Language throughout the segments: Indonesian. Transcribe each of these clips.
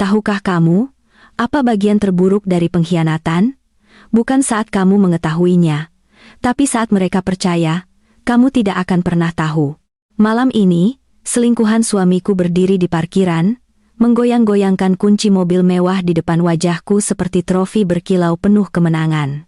Tahukah kamu, apa bagian terburuk dari pengkhianatan? Bukan saat kamu mengetahuinya, tapi saat mereka percaya, kamu tidak akan pernah tahu. Malam ini, selingkuhan suamiku berdiri di parkiran, menggoyang-goyangkan kunci mobil mewah di depan wajahku seperti trofi berkilau penuh kemenangan.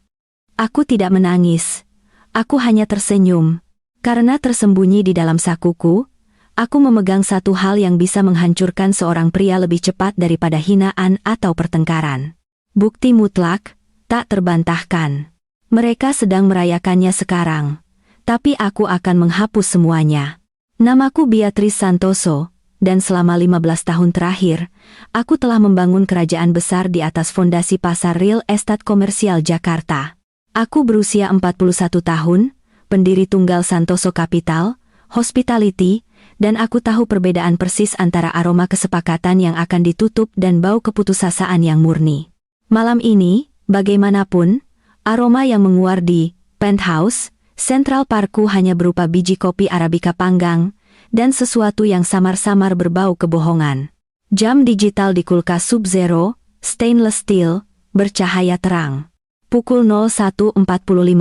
Aku tidak menangis. Aku hanya tersenyum. Karena tersembunyi di dalam sakuku, aku memegang satu hal yang bisa menghancurkan seorang pria lebih cepat daripada hinaan atau pertengkaran. Bukti mutlak, tak terbantahkan. Mereka sedang merayakannya sekarang, tapi aku akan menghapus semuanya. Namaku Beatrice Santoso, dan selama 15 tahun terakhir, aku telah membangun kerajaan besar di atas fondasi pasar real estate komersial Jakarta. Aku berusia 41 tahun, pendiri tunggal Santoso Capital, Hospitality, dan aku tahu perbedaan persis antara aroma kesepakatan yang akan ditutup dan bau keputusasaan yang murni. Malam ini, bagaimanapun, aroma yang menguar di penthouse, Central Parkku hanya berupa biji kopi Arabica panggang, dan sesuatu yang samar-samar berbau kebohongan. Jam digital di kulkas Sub-Zero, stainless steel, bercahaya terang. Pukul 01.45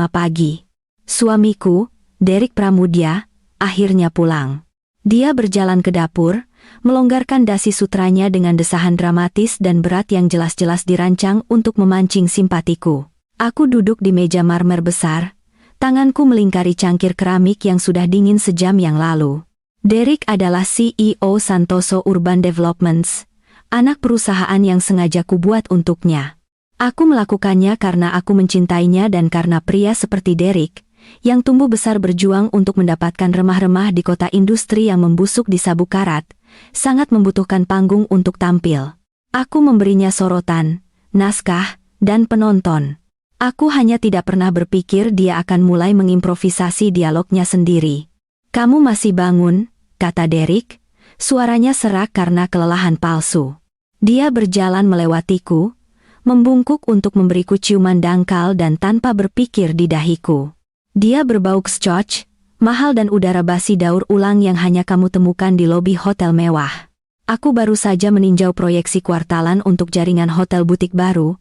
pagi. Suamiku, Derek Pramudia, akhirnya pulang. Dia berjalan ke dapur, melonggarkan dasi sutranya dengan desahan dramatis dan berat yang jelas-jelas dirancang untuk memancing simpatiku. Aku duduk di meja marmer besar, tanganku melingkari cangkir keramik yang sudah dingin sejam yang lalu. Derek adalah CEO Santoso Urban Developments, anak perusahaan yang sengaja kubuat untuknya. Aku melakukannya karena aku mencintainya dan karena pria seperti Derek, yang tumbuh besar berjuang untuk mendapatkan remah-remah di kota industri yang membusuk di sabuk karat, sangat membutuhkan panggung untuk tampil. Aku memberinya sorotan, naskah, dan penonton. Aku hanya tidak pernah berpikir dia akan mulai mengimprovisasi dialognya sendiri. "Kamu masih bangun," kata Derek, suaranya serak karena kelelahan palsu. Dia berjalan melewatiku, membungkuk untuk memberiku ciuman dangkal dan tanpa berpikir di dahiku. Dia berbau scotch, mahal dan udara basi daur ulang yang hanya kamu temukan di lobi hotel mewah. Aku baru saja meninjau proyeksi kuartalan untuk jaringan hotel butik baru.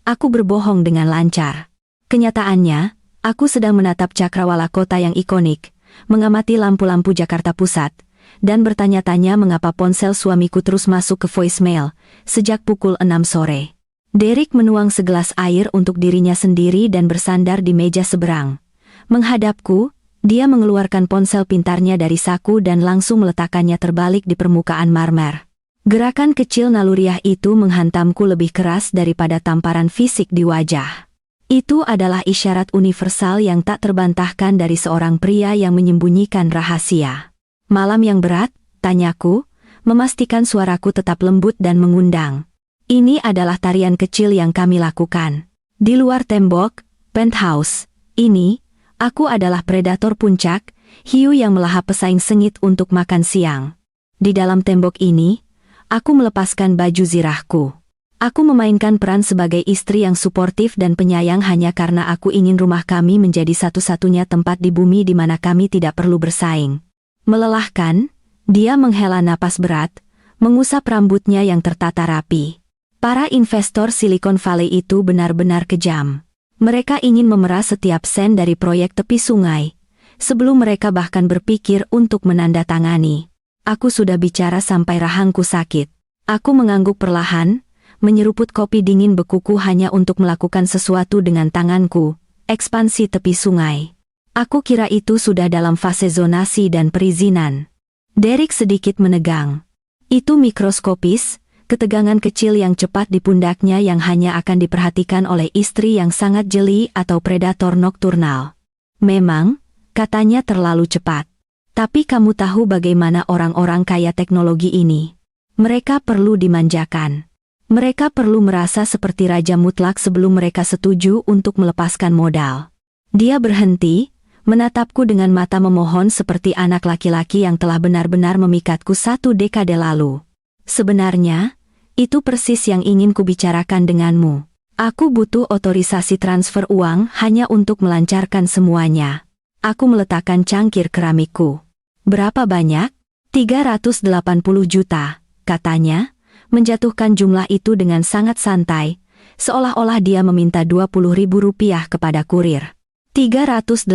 Aku berbohong dengan lancar. Kenyataannya, aku sedang menatap cakrawala kota yang ikonik, mengamati lampu-lampu Jakarta Pusat, dan bertanya-tanya mengapa ponsel suamiku terus masuk ke voicemail sejak pukul 6 sore. Derek menuang segelas air untuk dirinya sendiri dan bersandar di meja seberang. Menghadapku, dia mengeluarkan ponsel pintarnya dari saku dan langsung meletakkannya terbalik di permukaan marmer. Gerakan kecil naluriah itu menghantamku lebih keras daripada tamparan fisik di wajah. Itu adalah isyarat universal yang tak terbantahkan dari seorang pria yang menyembunyikan rahasia. "Malam yang berat?" tanyaku, memastikan suaraku tetap lembut dan mengundang. Ini adalah tarian kecil yang kami lakukan. Di luar tembok, penthouse, ini, aku adalah predator puncak, hiu yang melahap pesaing sengit untuk makan siang. Di dalam tembok ini, aku melepaskan baju zirahku. Aku memainkan peran sebagai istri yang suportif dan penyayang hanya karena aku ingin rumah kami menjadi satu-satunya tempat di bumi di mana kami tidak perlu bersaing. Melelahkan, dia menghela napas berat, mengusap rambutnya yang tertata rapi. Para investor Silicon Valley itu benar-benar kejam. Mereka ingin memeras setiap sen dari proyek tepi sungai, sebelum mereka bahkan berpikir untuk menandatangani. Aku sudah bicara sampai rahangku sakit. Aku mengangguk perlahan, menyeruput kopi dingin bekuku hanya untuk melakukan sesuatu dengan tanganku, ekspansi tepi sungai. Aku kira itu sudah dalam fase zonasi dan perizinan. Derek sedikit menegang. Itu mikroskopis, ketegangan kecil yang cepat di pundaknya yang hanya akan diperhatikan oleh istri yang sangat jeli atau predator nokturnal. "Memang," katanya terlalu cepat. "Tapi kamu tahu bagaimana orang-orang kaya teknologi ini. Mereka perlu dimanjakan. Mereka perlu merasa seperti raja mutlak sebelum mereka setuju untuk melepaskan modal." Dia berhenti, menatapku dengan mata memohon seperti anak laki-laki yang telah benar-benar memikatku 1 dekade lalu. "Sebenarnya, itu persis yang ingin kubicarakan denganmu. Aku butuh otorisasi transfer uang hanya untuk melancarkan semuanya." Aku meletakkan cangkir keramikku. "Berapa banyak?" 380 juta, katanya, menjatuhkan jumlah itu dengan sangat santai, seolah-olah dia meminta Rp20.000 kepada kurir. 380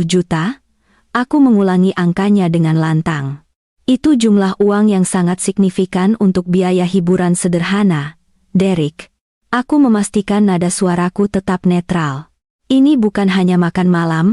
juta? Aku mengulangi angkanya dengan lantang. Itu jumlah uang yang sangat signifikan untuk biaya hiburan sederhana, Derek. Aku memastikan nada suaraku tetap netral. Ini bukan hanya makan malam,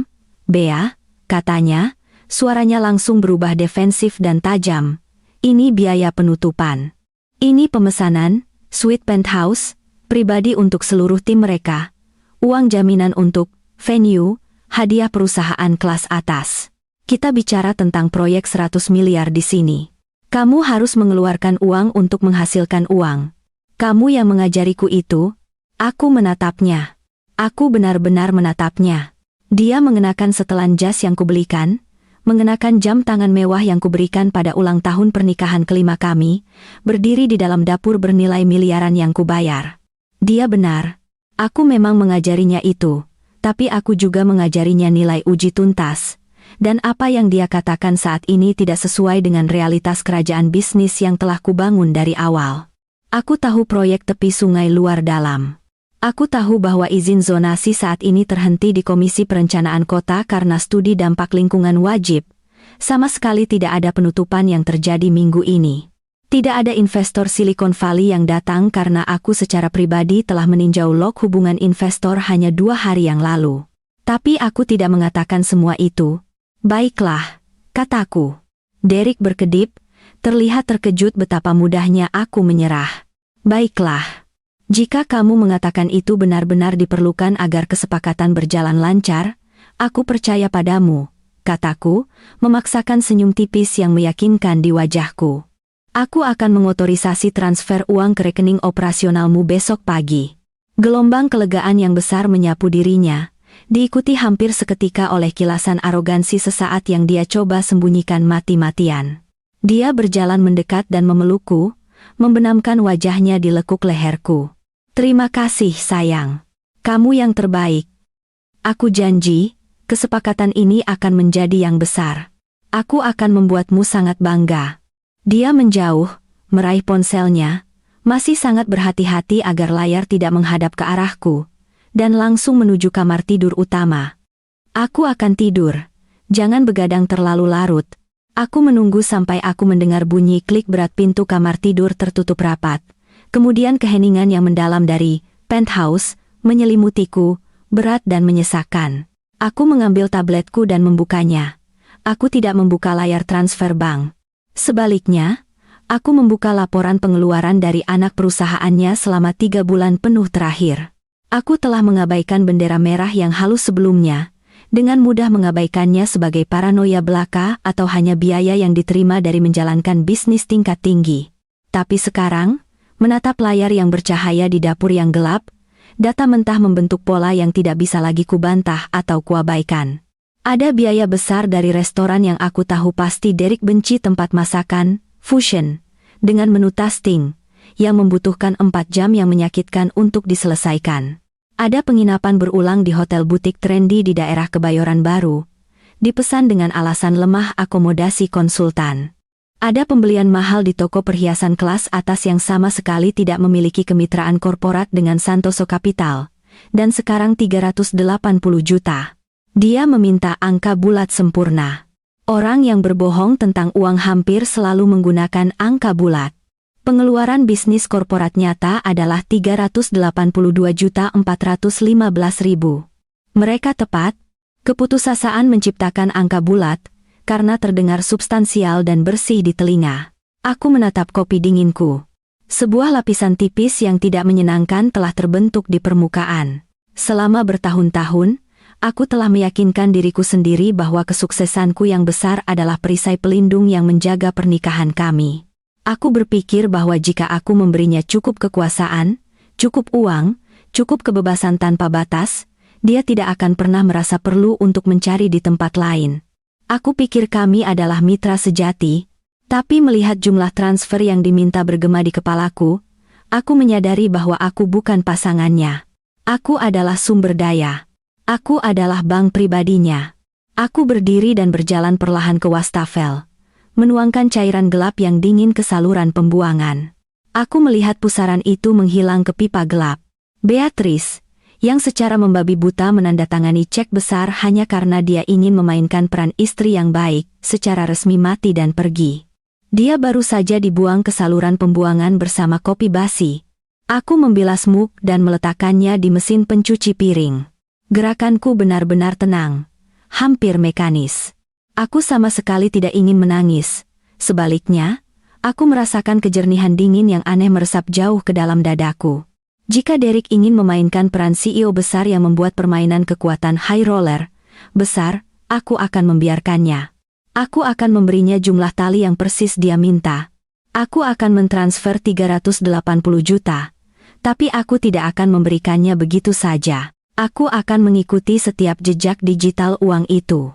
Bea, katanya, suaranya langsung berubah defensif dan tajam. Ini biaya penutupan. Ini pemesanan, suite penthouse, pribadi untuk seluruh tim mereka. Uang jaminan untuk venue, hadiah perusahaan kelas atas. Kita bicara tentang proyek 100 miliar di sini. Kamu harus mengeluarkan uang untuk menghasilkan uang. Kamu yang mengajariku itu. Aku menatapnya. Aku benar-benar menatapnya. Dia mengenakan setelan jas yang kubelikan, mengenakan jam tangan mewah yang kuberikan pada ulang tahun pernikahan kelima kami, berdiri di dalam dapur bernilai miliaran yang kubayar. Dia benar. Aku memang mengajarinya itu, tapi aku juga mengajarinya nilai uji tuntas. Dan apa yang dia katakan saat ini tidak sesuai dengan realitas kerajaan bisnis yang telah kubangun dari awal. Aku tahu proyek tepi sungai luar dalam. Aku tahu bahwa izin zonasi saat ini terhenti di Komisi Perencanaan Kota karena studi dampak lingkungan wajib. Sama sekali tidak ada penutupan yang terjadi minggu ini. Tidak ada investor Silicon Valley yang datang karena aku secara pribadi telah meninjau log hubungan investor hanya 2 hari yang lalu. Tapi aku tidak mengatakan semua itu. Baiklah, kataku. Derek berkedip, terlihat terkejut betapa mudahnya aku menyerah. Baiklah. Jika kamu mengatakan itu benar-benar diperlukan agar kesepakatan berjalan lancar, aku percaya padamu, kataku, memaksakan senyum tipis yang meyakinkan di wajahku. Aku akan mengotorisasi transfer uang ke rekening operasionalmu besok pagi. Gelombang kelegaan yang besar menyapu dirinya, diikuti hampir seketika oleh kilasan arogansi sesaat yang dia coba sembunyikan mati-matian. Dia berjalan mendekat dan memelukku, membenamkan wajahnya di lekuk leherku. Terima kasih sayang. Kamu yang terbaik. Aku janji, kesepakatan ini akan menjadi yang besar. Aku akan membuatmu sangat bangga. Dia menjauh, meraih ponselnya, masih sangat berhati-hati agar layar tidak menghadap ke arahku, dan langsung menuju kamar tidur utama. Aku akan tidur. Jangan begadang terlalu larut. Aku menunggu sampai aku mendengar bunyi klik berat pintu kamar tidur tertutup rapat. Kemudian keheningan yang mendalam dari penthouse menyelimutiku, berat dan menyesakkan. Aku mengambil tabletku dan membukanya. Aku tidak membuka layar transfer bank. Sebaliknya, aku membuka laporan pengeluaran dari anak perusahaannya selama 3 bulan penuh terakhir. Aku telah mengabaikan bendera merah yang halus sebelumnya, dengan mudah mengabaikannya sebagai paranoia belaka atau hanya biaya yang diterima dari menjalankan bisnis tingkat tinggi. Tapi sekarang, menatap layar yang bercahaya di dapur yang gelap, data mentah membentuk pola yang tidak bisa lagi kubantah atau kuabaikan. Ada biaya besar dari restoran yang aku tahu pasti Derek benci, tempat masakan, fusion, dengan menu tasting, yang membutuhkan 4 jam yang menyakitkan untuk diselesaikan. Ada penginapan berulang di hotel butik trendy di daerah Kebayoran Baru, dipesan dengan alasan lemah akomodasi konsultan. Ada pembelian mahal di toko perhiasan kelas atas yang sama sekali tidak memiliki kemitraan korporat dengan Santoso Capital, dan sekarang 380 juta. Dia meminta angka bulat sempurna. Orang yang berbohong tentang uang hampir selalu menggunakan angka bulat. Pengeluaran bisnis korporat nyata adalah 382.415.000. Mereka tepat, keputusasaan menciptakan angka bulat, karena terdengar substansial dan bersih di telinga. Aku menatap kopi dinginku. Sebuah lapisan tipis yang tidak menyenangkan telah terbentuk di permukaan. Selama bertahun-tahun, aku telah meyakinkan diriku sendiri bahwa kesuksesanku yang besar adalah perisai pelindung yang menjaga pernikahan kami. Aku berpikir bahwa jika aku memberinya cukup kekuasaan, cukup uang, cukup kebebasan tanpa batas, dia tidak akan pernah merasa perlu untuk mencari di tempat lain. Aku pikir kami adalah mitra sejati, tapi melihat jumlah transfer yang diminta bergema di kepalaku, aku menyadari bahwa aku bukan pasangannya. Aku adalah sumber daya. Aku adalah bank pribadinya. Aku berdiri dan berjalan perlahan ke wastafel, menuangkan cairan gelap yang dingin ke saluran pembuangan. Aku melihat pusaran itu menghilang ke pipa gelap. Beatrice, yang secara membabi buta menandatangani cek besar hanya karena dia ingin memainkan peran istri yang baik, secara resmi mati dan pergi. Dia baru saja dibuang ke saluran pembuangan bersama kopi basi. Aku membilas mug dan meletakkannya di mesin pencuci piring. Gerakanku benar-benar tenang, hampir mekanis. Aku sama sekali tidak ingin menangis. Sebaliknya, aku merasakan kejernihan dingin yang aneh meresap jauh ke dalam dadaku. Jika Derek ingin memainkan peran CEO besar yang membuat permainan kekuatan high roller besar, aku akan membiarkannya. Aku akan memberinya jumlah tali yang persis dia minta. Aku akan mentransfer 380 juta. Tapi aku tidak akan memberikannya begitu saja. Aku akan mengikuti setiap jejak digital uang itu.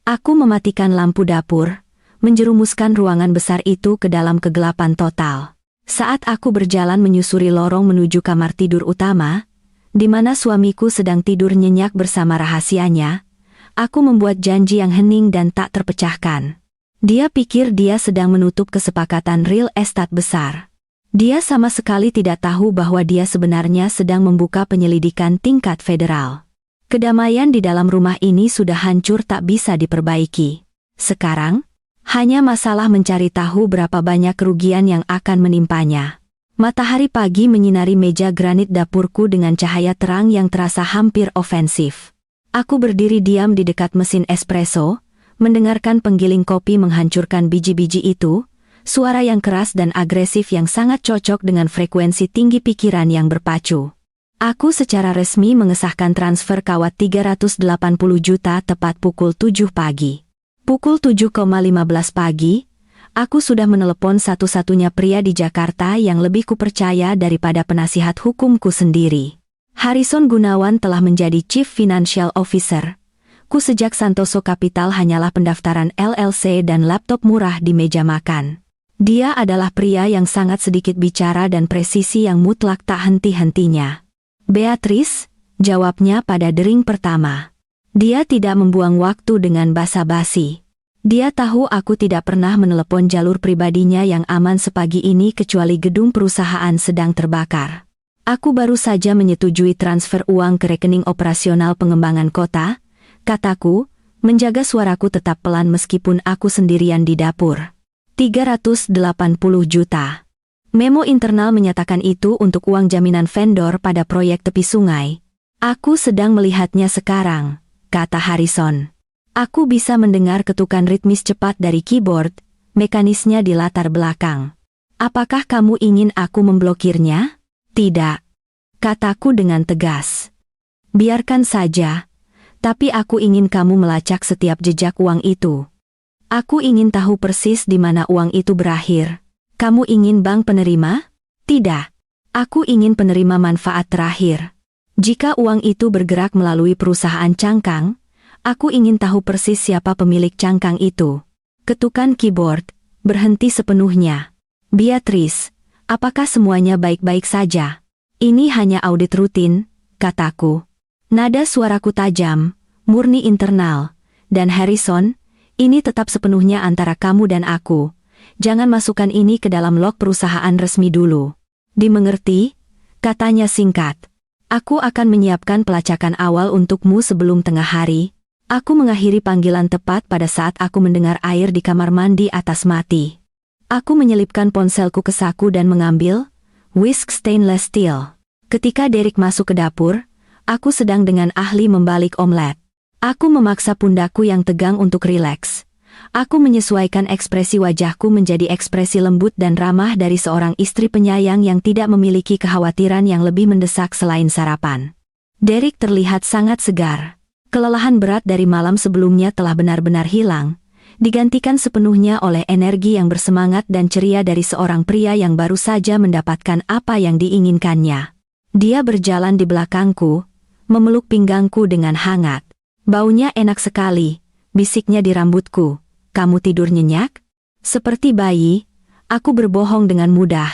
Aku mematikan lampu dapur, menjerumuskan ruangan besar itu ke dalam kegelapan total. Saat aku berjalan menyusuri lorong menuju kamar tidur utama, di mana suamiku sedang tidur nyenyak bersama rahasianya, aku membuat janji yang hening dan tak terpecahkan. Dia pikir dia sedang menutup kesepakatan real estate besar. Dia sama sekali tidak tahu bahwa dia sebenarnya sedang membuka penyelidikan tingkat federal. Kedamaian di dalam rumah ini sudah hancur tak bisa diperbaiki. Sekarang, hanya masalah mencari tahu berapa banyak kerugian yang akan menimpanya. Matahari pagi menyinari meja granit dapurku dengan cahaya terang yang terasa hampir ofensif. Aku berdiri diam di dekat mesin espresso, mendengarkan penggiling kopi menghancurkan biji-biji itu, suara yang keras dan agresif yang sangat cocok dengan frekuensi tinggi pikiran yang berpacu. Aku secara resmi mengesahkan transfer kawat 380 juta tepat pukul 7 pagi. Pukul 7.15 pagi, aku sudah menelepon satu-satunya pria di Jakarta yang lebih kupercaya daripada penasihat hukumku sendiri. Harrison Gunawan telah menjadi Chief Financial Officer. Ku sejak Santoso Capital hanyalah pendaftaran LLC dan laptop murah di meja makan. Dia adalah pria yang sangat sedikit bicara dan presisi yang mutlak tak henti-hentinya. Beatrice, jawabnya pada dering pertama. Dia tidak membuang waktu dengan basa-basi. Dia tahu aku tidak pernah menelepon jalur pribadinya yang aman sepagi ini kecuali gedung perusahaan sedang terbakar. Aku baru saja menyetujui transfer uang ke rekening operasional pengembangan kota, kataku, menjaga suaraku tetap pelan meskipun aku sendirian di dapur. 380 juta. Memo internal menyatakan itu untuk uang jaminan vendor pada proyek tepi sungai. Aku sedang melihatnya sekarang, kata Harrison. Aku bisa mendengar ketukan ritmis cepat dari keyboard, mekanisnya di latar belakang. Apakah kamu ingin aku memblokirnya? Tidak, kataku dengan tegas. Biarkan saja, tapi aku ingin kamu melacak setiap jejak uang itu. Aku ingin tahu persis di mana uang itu berakhir. Kamu ingin bank penerima? Tidak. Aku ingin penerima manfaat terakhir. Jika uang itu bergerak melalui perusahaan cangkang, aku ingin tahu persis siapa pemilik cangkang itu. Ketukan keyboard, berhenti sepenuhnya. Beatrice, apakah semuanya baik-baik saja? Ini hanya audit rutin, kataku. Nada suaraku tajam, murni internal. Dan Harrison, ini tetap sepenuhnya antara kamu dan aku. Jangan masukkan ini ke dalam log perusahaan resmi dulu. Dimengerti? Katanya singkat. Aku akan menyiapkan pelacakan awal untukmu sebelum tengah hari. Aku mengakhiri panggilan tepat pada saat aku mendengar air di kamar mandi atas mati. Aku menyelipkan ponselku ke saku dan mengambil whisk stainless steel. Ketika Derek masuk ke dapur, aku sedang dengan ahli membalik omelet. Aku memaksa pundakku yang tegang untuk rileks. Aku menyesuaikan ekspresi wajahku menjadi ekspresi lembut dan ramah dari seorang istri penyayang yang tidak memiliki kekhawatiran yang lebih mendesak selain sarapan. Derek terlihat sangat segar. Kelelahan berat dari malam sebelumnya telah benar-benar hilang, digantikan sepenuhnya oleh energi yang bersemangat dan ceria dari seorang pria yang baru saja mendapatkan apa yang diinginkannya. Dia berjalan di belakangku, memeluk pinggangku dengan hangat. Baunya enak sekali, bisiknya di rambutku. Kamu tidur nyenyak? Seperti bayi, aku berbohong dengan mudah.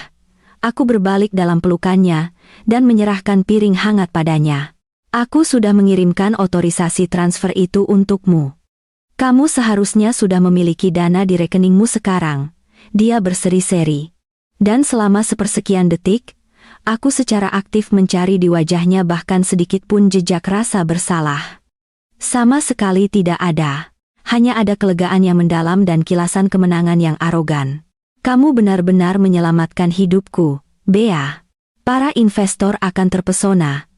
Aku berbalik dalam pelukannya, dan menyerahkan piring hangat padanya. Aku sudah mengirimkan otorisasi transfer itu untukmu. Kamu seharusnya sudah memiliki dana di rekeningmu sekarang. Dia berseri-seri. Dan selama sepersekian detik, aku secara aktif mencari di wajahnya bahkan sedikit pun jejak rasa bersalah. Sama sekali tidak ada. Hanya ada kelegaan yang mendalam dan kilasan kemenangan yang arogan. Kamu benar-benar menyelamatkan hidupku, Bea. Para investor akan terpesona.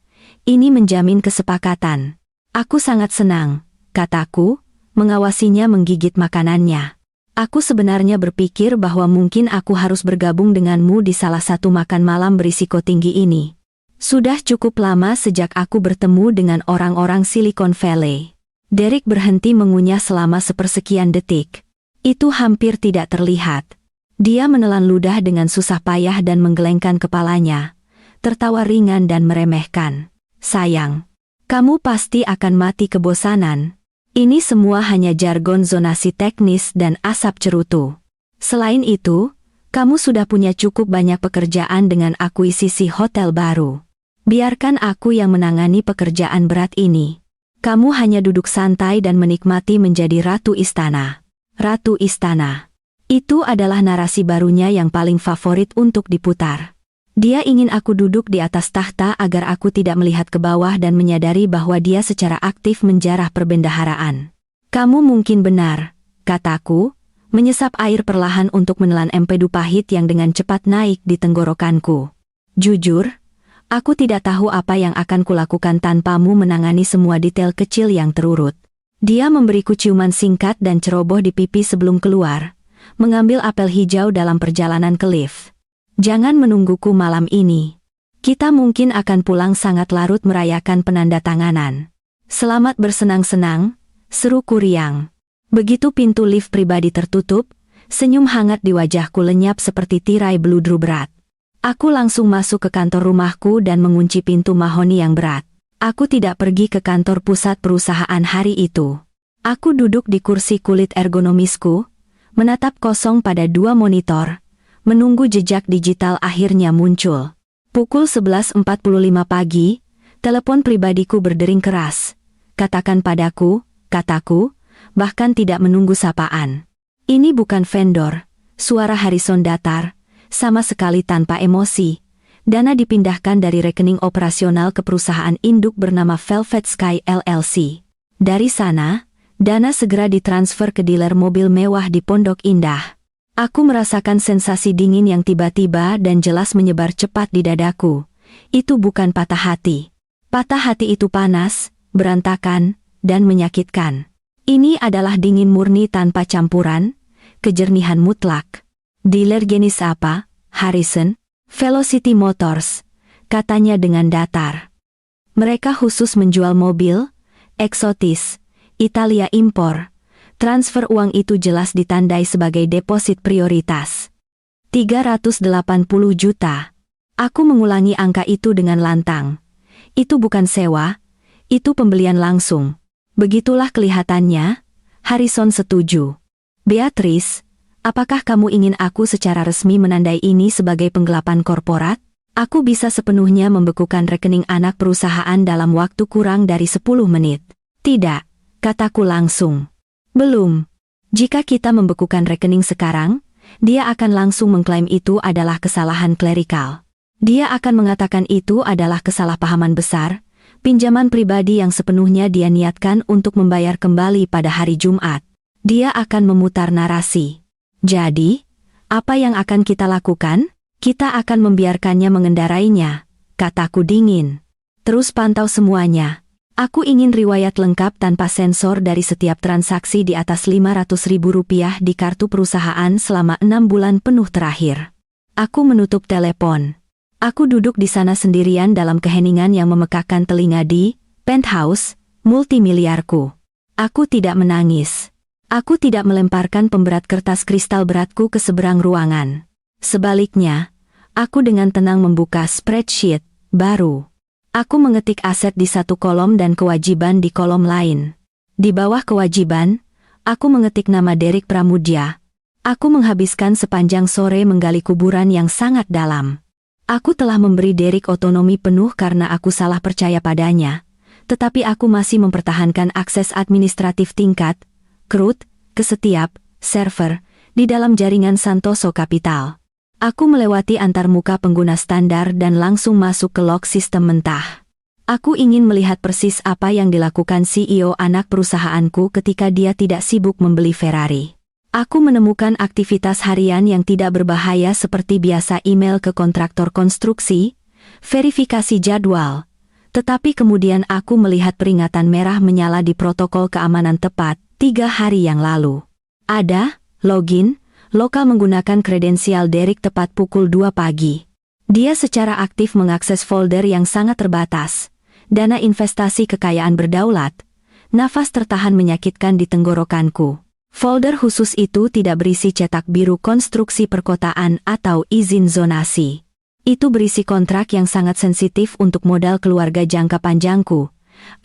Ini menjamin kesepakatan. Aku sangat senang, kataku, mengawasinya menggigit makanannya. Aku sebenarnya berpikir bahwa mungkin aku harus bergabung denganmu di salah satu makan malam berisiko tinggi ini. Sudah cukup lama sejak aku bertemu dengan orang-orang Silicon Valley. Derek berhenti mengunyah selama sepersekian detik. Itu hampir tidak terlihat. Dia menelan ludah dengan susah payah dan menggelengkan kepalanya, tertawa ringan dan meremehkan. Sayang, kamu pasti akan mati kebosanan. Ini semua hanya jargon zonasi teknis dan asap cerutu. Selain itu, kamu sudah punya cukup banyak pekerjaan dengan akuisisi hotel baru. Biarkan aku yang menangani pekerjaan berat ini. Kamu hanya duduk santai dan menikmati menjadi ratu istana. Ratu istana. Itu adalah narasi barunya yang paling favorit untuk diputar. Dia ingin aku duduk di atas tahta agar aku tidak melihat ke bawah dan menyadari bahwa dia secara aktif menjarah perbendaharaan. Kamu mungkin benar, kataku, menyesap air perlahan untuk menelan empedu pahit yang dengan cepat naik di tenggorokanku. Jujur, aku tidak tahu apa yang akan kulakukan tanpamu menangani semua detail kecil yang terurut. Dia memberiku ciuman singkat dan ceroboh di pipi sebelum keluar, mengambil apel hijau dalam perjalanan ke lift. Jangan menungguku malam ini. Kita mungkin akan pulang sangat larut merayakan penandatanganan. Selamat bersenang-senang, seruku riang. Begitu pintu lift pribadi tertutup, senyum hangat di wajahku lenyap seperti tirai beludru berat. Aku langsung masuk ke kantor rumahku dan mengunci pintu mahoni yang berat. Aku tidak pergi ke kantor pusat perusahaan hari itu. Aku duduk di kursi kulit ergonomisku, menatap kosong pada dua monitor, menunggu jejak digital akhirnya muncul. Pukul 11.45 pagi, telepon pribadiku berdering keras. Katakan padaku, kataku, bahkan tidak menunggu sapaan. Ini bukan vendor, suara Harrison datar, sama sekali tanpa emosi. Dana dipindahkan dari rekening operasional ke perusahaan induk bernama Velvet Sky LLC. Dari sana, dana segera ditransfer ke dealer mobil mewah di Pondok Indah. Aku merasakan sensasi dingin yang tiba-tiba dan jelas menyebar cepat di dadaku. Itu bukan patah hati. Patah hati itu panas, berantakan, dan menyakitkan. Ini adalah dingin murni tanpa campuran, kejernihan mutlak. Dealer jenis apa, Harrison? Velocity Motors, katanya dengan datar. Mereka khusus menjual mobil, eksotis, Italia impor. Transfer uang itu jelas ditandai sebagai deposit prioritas. 380 juta. Aku mengulangi angka itu dengan lantang. Itu bukan sewa, itu pembelian langsung. Begitulah kelihatannya, Harrison setuju. Beatrice, apakah kamu ingin aku secara resmi menandai ini sebagai penggelapan korporat? Aku bisa sepenuhnya membekukan rekening anak perusahaan dalam waktu kurang dari 10 menit. Tidak, kataku langsung. Belum. Jika kita membekukan rekening sekarang, dia akan langsung mengklaim itu adalah kesalahan klerikal. Dia akan mengatakan itu adalah kesalahpahaman besar, pinjaman pribadi yang sepenuhnya dia niatkan untuk membayar kembali pada hari Jumat. Dia akan memutar narasi. Jadi, apa yang akan kita lakukan? Kita akan membiarkannya mengendarainya, kataku dingin. Terus pantau semuanya. Aku ingin riwayat lengkap tanpa sensor dari setiap transaksi di atas Rp500.000 di kartu perusahaan selama 6 bulan penuh terakhir. Aku menutup telepon. Aku duduk di sana sendirian dalam keheningan yang memekakkan telinga di penthouse multimiliarku. Aku tidak menangis. Aku tidak melemparkan pemberat kertas kristal beratku ke seberang ruangan. Sebaliknya, aku dengan tenang membuka spreadsheet baru. Aku mengetik aset di satu kolom dan kewajiban di kolom lain. Di bawah kewajiban, aku mengetik nama Derek Pramudya. Aku menghabiskan sepanjang sore menggali kuburan yang sangat dalam. Aku telah memberi Derek otonomi penuh karena aku salah percaya padanya, tetapi aku masih mempertahankan akses administratif tingkat, CRUD, ke setiap server di dalam jaringan Santoso Capital. Aku melewati antarmuka pengguna standar dan langsung masuk ke log sistem mentah. Aku ingin melihat persis apa yang dilakukan CEO anak perusahaanku ketika dia tidak sibuk membeli Ferrari. Aku menemukan aktivitas harian yang tidak berbahaya seperti biasa, email ke kontraktor konstruksi, verifikasi jadwal. Tetapi kemudian aku melihat peringatan merah menyala di protokol keamanan tepat 3 hari yang lalu. Ada, login, lokal menggunakan kredensial Derek tepat pukul 2 pagi. Dia secara aktif mengakses folder yang sangat terbatas. Dana investasi kekayaan berdaulat. Nafas tertahan menyakitkan di tenggorokanku. Folder khusus itu tidak berisi cetak biru konstruksi perkotaan atau izin zonasi. Itu berisi kontrak yang sangat sensitif untuk modal keluarga jangka panjangku.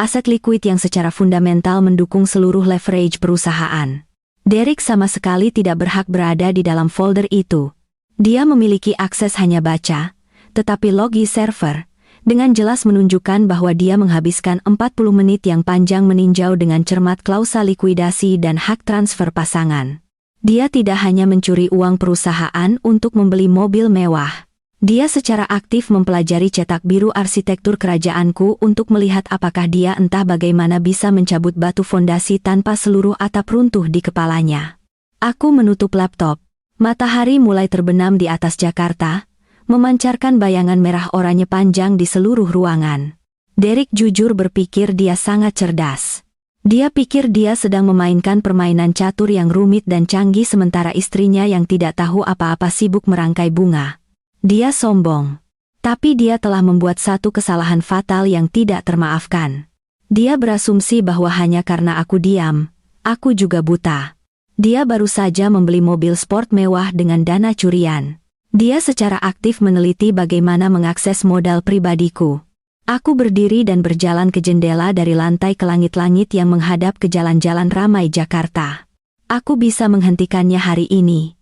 Aset liquid yang secara fundamental mendukung seluruh leverage perusahaan. Derek sama sekali tidak berhak berada di dalam folder itu. Dia memiliki akses hanya baca, tetapi logi server, dengan jelas menunjukkan bahwa dia menghabiskan 40 menit yang panjang meninjau dengan cermat klausa likuidasi dan hak transfer pasangan. Dia tidak hanya mencuri uang perusahaan untuk membeli mobil mewah. Dia secara aktif mempelajari cetak biru arsitektur kerajaanku untuk melihat apakah dia entah bagaimana bisa mencabut batu fondasi tanpa seluruh atap runtuh di kepalanya. Aku menutup laptop. Matahari mulai terbenam di atas Jakarta, memancarkan bayangan merah oranye panjang di seluruh ruangan. Derek jujur berpikir dia sangat cerdas. Dia pikir dia sedang memainkan permainan catur yang rumit dan canggih sementara istrinya yang tidak tahu apa-apa sibuk merangkai bunga. Dia sombong. Tapi dia telah membuat satu kesalahan fatal yang tidak termaafkan. Dia berasumsi bahwa hanya karena aku diam, aku juga buta. Dia baru saja membeli mobil sport mewah dengan dana curian. Dia secara aktif meneliti bagaimana mengakses modal pribadiku. Aku berdiri dan berjalan ke jendela dari lantai ke langit-langit yang menghadap ke jalan-jalan ramai Jakarta. Aku bisa menghentikannya hari ini.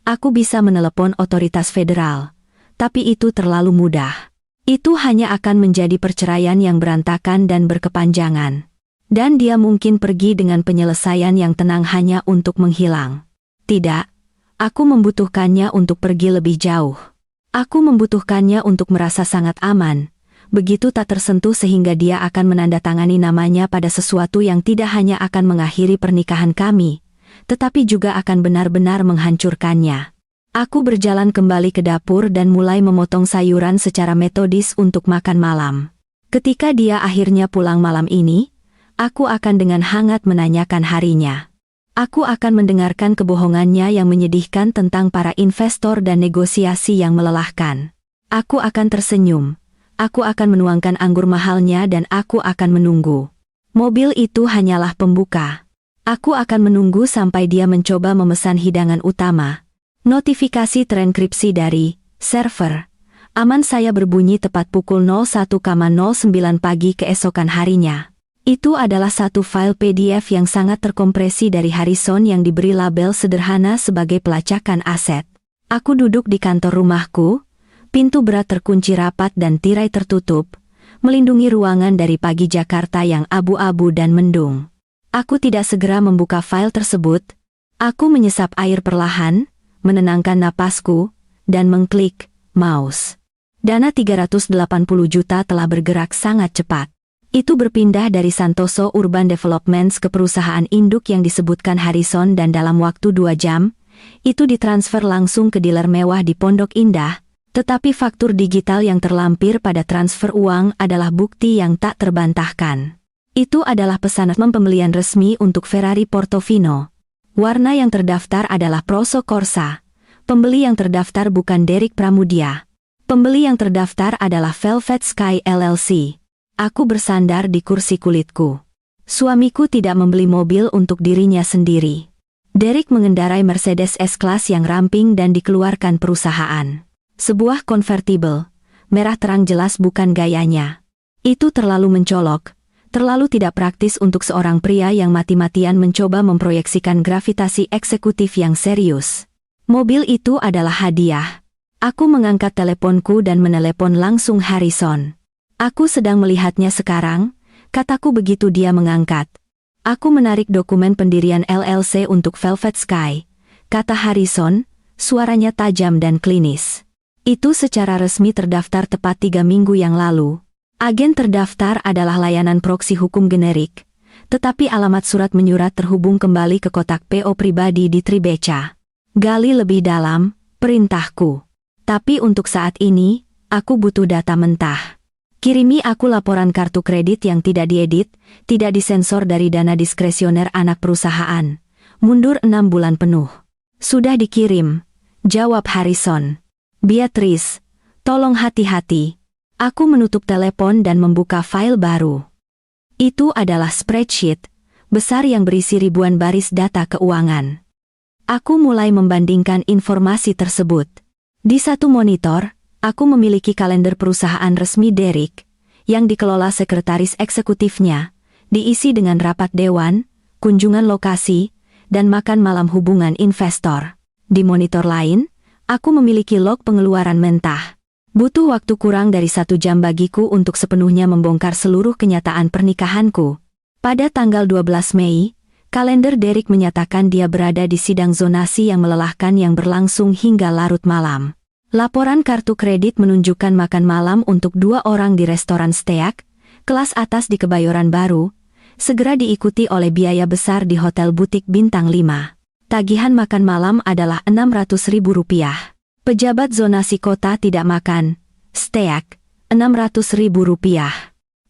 Aku bisa menelepon otoritas federal. Tapi itu terlalu mudah. Itu hanya akan menjadi perceraian yang berantakan dan berkepanjangan. Dan dia mungkin pergi dengan penyelesaian yang tenang hanya untuk menghilang. Tidak, aku membutuhkannya untuk pergi lebih jauh. Aku membutuhkannya untuk merasa sangat aman, begitu tak tersentuh sehingga dia akan menandatangani namanya pada sesuatu yang tidak hanya akan mengakhiri pernikahan kami, tetapi juga akan benar-benar menghancurkannya. Aku berjalan kembali ke dapur dan mulai memotong sayuran secara metodis untuk makan malam. Ketika dia akhirnya pulang malam ini, aku akan dengan hangat menanyakan harinya. Aku akan mendengarkan kebohongannya yang menyedihkan tentang para investor dan negosiasi yang melelahkan. Aku akan tersenyum. Aku akan menuangkan anggur mahalnya dan aku akan menunggu. Mobil itu hanyalah pembuka. Aku akan menunggu sampai dia mencoba memesan hidangan utama. Notifikasi terenkripsi dari server aman saya berbunyi tepat pukul 01.09 pagi keesokan harinya. Itu adalah satu file PDF yang sangat terkompresi dari Harrison yang diberi label sederhana sebagai pelacakan aset. Aku duduk di kantor rumahku, pintu berat terkunci rapat dan tirai tertutup, melindungi ruangan dari pagi Jakarta yang abu-abu dan mendung. Aku tidak segera membuka file tersebut. Aku menyesap air perlahan, menenangkan napasku, dan mengklik mouse. Dana 380 juta telah bergerak sangat cepat. Itu berpindah dari Santoso Urban Developments ke perusahaan induk yang disebutkan Harrison dan dalam waktu 2 jam, itu ditransfer langsung ke dealer mewah di Pondok Indah, tetapi faktur digital yang terlampir pada transfer uang adalah bukti yang tak terbantahkan. Itu adalah pesanan pembelian resmi untuk Ferrari Portofino. Warna yang terdaftar adalah Proso Corsa. Pembeli yang terdaftar bukan Derek Pramudia. Pembeli yang terdaftar adalah Velvet Sky LLC. Aku bersandar di kursi kulitku. Suamiku tidak membeli mobil untuk dirinya sendiri. Derek mengendarai Mercedes S-Class yang ramping dan dikeluarkan perusahaan. Sebuah convertible, merah terang jelas bukan gayanya. Itu terlalu mencolok. Terlalu tidak praktis untuk seorang pria yang mati-matian mencoba memproyeksikan gravitasi eksekutif yang serius. Mobil itu adalah hadiah. Aku mengangkat teleponku dan menelepon langsung Harrison. Aku sedang melihatnya sekarang, kataku begitu dia mengangkat. Aku menarik dokumen pendirian LLC untuk Velvet Sky, kata Harrison, suaranya tajam dan klinis. Itu secara resmi terdaftar tepat 3 minggu yang lalu. Agen terdaftar adalah layanan proksi hukum generik, tetapi alamat surat menyurat terhubung kembali ke kotak PO pribadi di Tribeca. Gali lebih dalam, perintahku. Tapi untuk saat ini, aku butuh data mentah. Kirimi aku laporan kartu kredit yang tidak diedit, tidak disensor dari dana diskresioner anak perusahaan. Mundur 6 bulan penuh. Sudah dikirim, jawab Harrison. Beatrice, tolong hati-hati. Aku menutup telepon dan membuka file baru. Itu adalah spreadsheet besar yang berisi ribuan baris data keuangan. Aku mulai membandingkan informasi tersebut. Di satu monitor, aku memiliki kalender perusahaan resmi Derek, yang dikelola sekretaris eksekutifnya, diisi dengan rapat dewan, kunjungan lokasi, dan makan malam hubungan investor. Di monitor lain, aku memiliki log pengeluaran mentah. Butuh waktu kurang dari 1 jam bagiku untuk sepenuhnya membongkar seluruh kenyataan pernikahanku. Pada tanggal 12 Mei, kalender Derek menyatakan dia berada di sidang zonasi yang melelahkan yang berlangsung hingga larut malam. Laporan kartu kredit menunjukkan makan malam untuk 2 orang di restoran Steak, kelas atas di Kebayoran Baru, segera diikuti oleh biaya besar di hotel butik bintang 5. Tagihan makan malam adalah Rp600.000. Pejabat zonasi kota tidak makan, Steak, Rp600.000.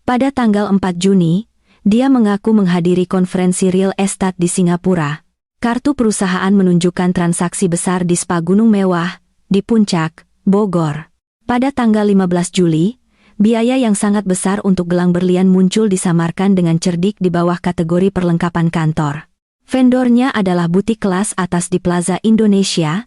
Pada tanggal 4 Juni, dia mengaku menghadiri konferensi real estate di Singapura. Kartu perusahaan menunjukkan transaksi besar di spa Gunung Mewah, di Puncak, Bogor. Pada tanggal 15 Juli, biaya yang sangat besar untuk gelang berlian muncul disamarkan dengan cerdik di bawah kategori perlengkapan kantor. Vendornya adalah butik kelas atas di Plaza Indonesia,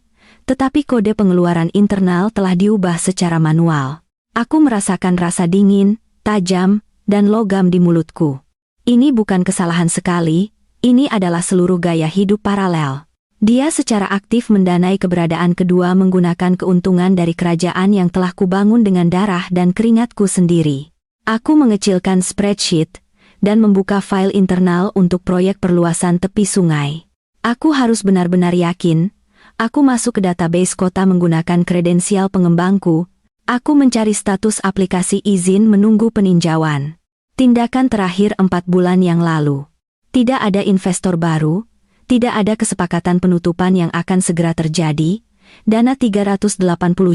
tetapi kode pengeluaran internal telah diubah secara manual. Aku merasakan rasa dingin, tajam, dan logam di mulutku. Ini bukan kesalahan sekali, ini adalah seluruh gaya hidup paralel. Dia secara aktif mendanai keberadaan kedua menggunakan keuntungan dari kerajaan yang telah kubangun dengan darah dan keringatku sendiri. Aku mengecilkan spreadsheet dan membuka file internal untuk proyek perluasan tepi sungai. Aku harus benar-benar yakin. Aku masuk ke database kota menggunakan kredensial pengembangku. Aku mencari status aplikasi izin menunggu peninjauan. Tindakan terakhir 4 bulan yang lalu. Tidak ada investor baru. Tidak ada kesepakatan penutupan yang akan segera terjadi, dana 380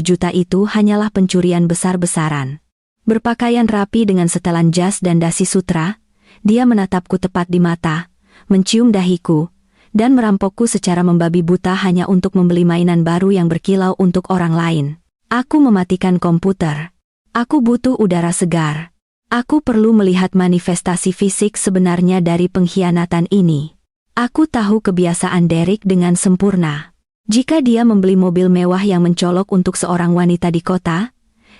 juta itu hanyalah pencurian besar-besaran. Berpakaian rapi dengan setelan jas dan dasi sutra, dia menatapku tepat di mata, mencium dahiku, dan merampokku secara membabi buta hanya untuk membeli mainan baru yang berkilau untuk orang lain. Aku mematikan komputer. Aku butuh udara segar. Aku perlu melihat manifestasi fisik sebenarnya dari pengkhianatan ini. Aku tahu kebiasaan Derek dengan sempurna. Jika dia membeli mobil mewah yang mencolok untuk seorang wanita di kota,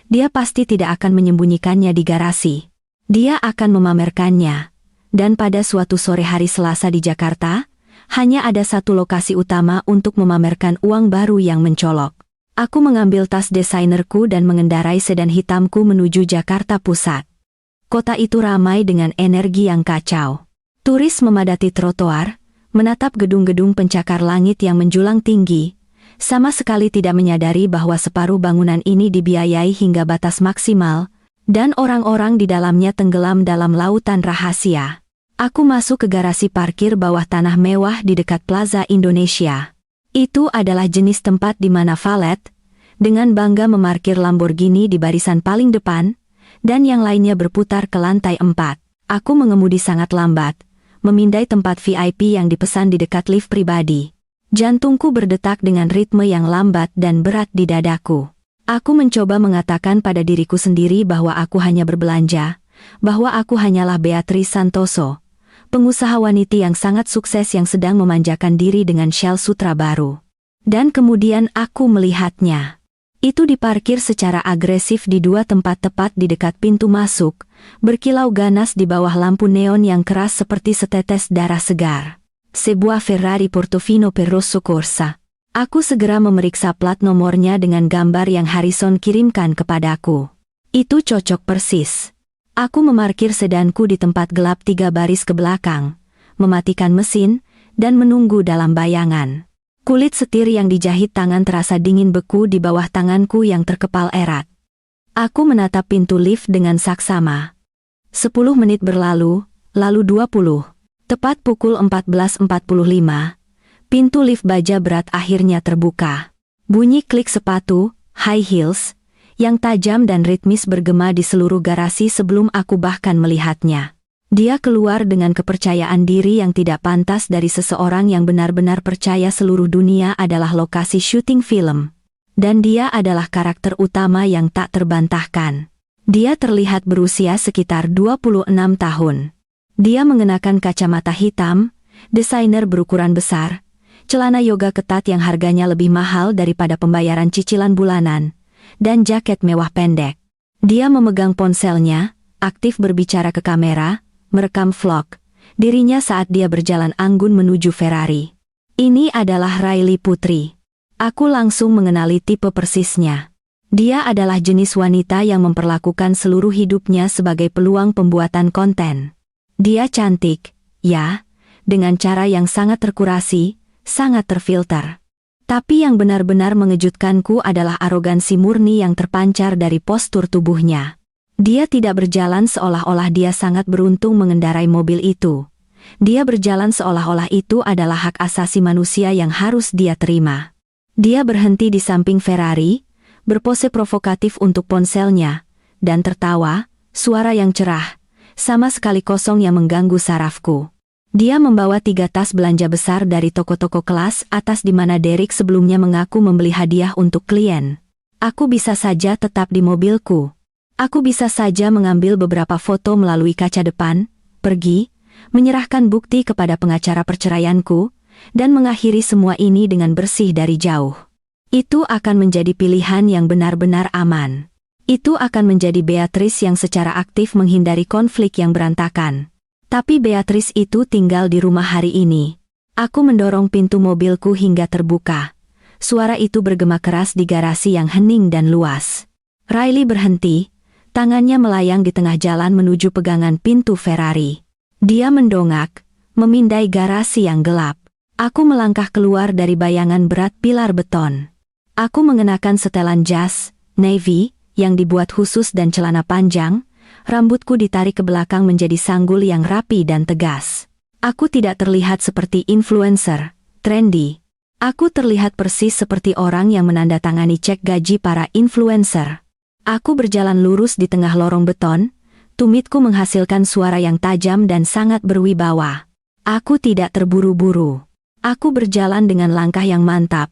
dia pasti tidak akan menyembunyikannya di garasi. Dia akan memamerkannya. Dan pada suatu sore hari Selasa di Jakarta, hanya ada satu lokasi utama untuk memamerkan uang baru yang mencolok. Aku mengambil tas desainerku dan mengendarai sedan hitamku menuju Jakarta Pusat. Kota itu ramai dengan energi yang kacau. Turis memadati trotoar, menatap gedung-gedung pencakar langit yang menjulang tinggi, sama sekali tidak menyadari bahwa separuh bangunan ini dibiayai hingga batas maksimal, dan orang-orang di dalamnya tenggelam dalam lautan rahasia. Aku masuk ke garasi parkir bawah tanah mewah di dekat Plaza Indonesia. Itu adalah jenis tempat di mana valet, dengan bangga memarkir Lamborghini di barisan paling depan, dan yang lainnya berputar ke lantai 4. Aku mengemudi sangat lambat, memindai tempat VIP yang dipesan di dekat lift pribadi. Jantungku berdetak dengan ritme yang lambat dan berat di dadaku. Aku mencoba mengatakan pada diriku sendiri bahwa aku hanya berbelanja, bahwa aku hanyalah Beatrice Santoso, pengusaha wanita yang sangat sukses yang sedang memanjakan diri dengan Shell Sutra baru. Dan kemudian aku melihatnya. Itu diparkir secara agresif di 2 tempat tepat di dekat pintu masuk, berkilau ganas di bawah lampu neon yang keras seperti setetes darah segar. Sebuah Ferrari Portofino Rosso Corsa. Aku segera memeriksa plat nomornya dengan gambar yang Harrison kirimkan kepadaku. Itu cocok persis. Aku memarkir sedanku di tempat gelap 3 baris ke belakang, mematikan mesin, dan menunggu dalam bayangan. Kulit setir yang dijahit tangan terasa dingin beku di bawah tanganku yang terkepal erat. Aku menatap pintu lift dengan saksama. 10 menit berlalu, lalu 20. Tepat pukul 14.45, pintu lift baja berat akhirnya terbuka. Bunyi klik sepatu, high heels, yang tajam dan ritmis bergema di seluruh garasi sebelum aku bahkan melihatnya. Dia keluar dengan kepercayaan diri yang tidak pantas dari seseorang yang benar-benar percaya seluruh dunia adalah lokasi syuting film. Dan dia adalah karakter utama yang tak terbantahkan. Dia terlihat berusia sekitar 26 tahun. Dia mengenakan kacamata hitam, desainer berukuran besar, celana yoga ketat yang harganya lebih mahal daripada pembayaran cicilan bulanan, dan jaket mewah pendek. Dia memegang ponselnya, aktif berbicara ke kamera, merekam vlog dirinya saat dia berjalan anggun menuju Ferrari. Ini adalah Riley Putri. Aku langsung mengenali tipe persisnya. Dia adalah jenis wanita yang memperlakukan seluruh hidupnya sebagai peluang pembuatan konten. Dia cantik, ya, dengan cara yang sangat terkurasi, sangat terfilter. Tapi yang benar-benar mengejutkanku adalah arogansi murni yang terpancar dari postur tubuhnya. Dia tidak berjalan seolah-olah dia sangat beruntung mengendarai mobil itu. Dia berjalan seolah-olah itu adalah hak asasi manusia yang harus dia terima. Dia berhenti di samping Ferrari, berpose provokatif untuk ponselnya, dan tertawa, suara yang cerah, sama sekali kosong yang mengganggu sarafku. Dia membawa 3 tas belanja besar dari toko-toko kelas atas di mana Derek sebelumnya mengaku membeli hadiah untuk klien. Aku bisa saja tetap di mobilku. Aku bisa saja mengambil beberapa foto melalui kaca depan, pergi, menyerahkan bukti kepada pengacara perceraianku, dan mengakhiri semua ini dengan bersih dari jauh. Itu akan menjadi pilihan yang benar-benar aman. Itu akan menjadi Beatrice yang secara aktif menghindari konflik yang berantakan. Tapi Beatrice itu tinggal di rumah hari ini. Aku mendorong pintu mobilku hingga terbuka. Suara itu bergema keras di garasi yang hening dan luas. Riley berhenti, tangannya melayang di tengah jalan menuju pegangan pintu Ferrari. Dia mendongak, memindai garasi yang gelap. Aku melangkah keluar dari bayangan berat pilar beton. Aku mengenakan setelan jas, navy, yang dibuat khusus dan celana panjang. Rambutku ditarik ke belakang menjadi sanggul yang rapi dan tegas. Aku tidak terlihat seperti influencer, trendy. Aku terlihat persis seperti orang yang menandatangani cek gaji para influencer. Aku berjalan lurus di tengah lorong beton, tumitku menghasilkan suara yang tajam dan sangat berwibawa. Aku tidak terburu-buru. Aku berjalan dengan langkah yang mantap,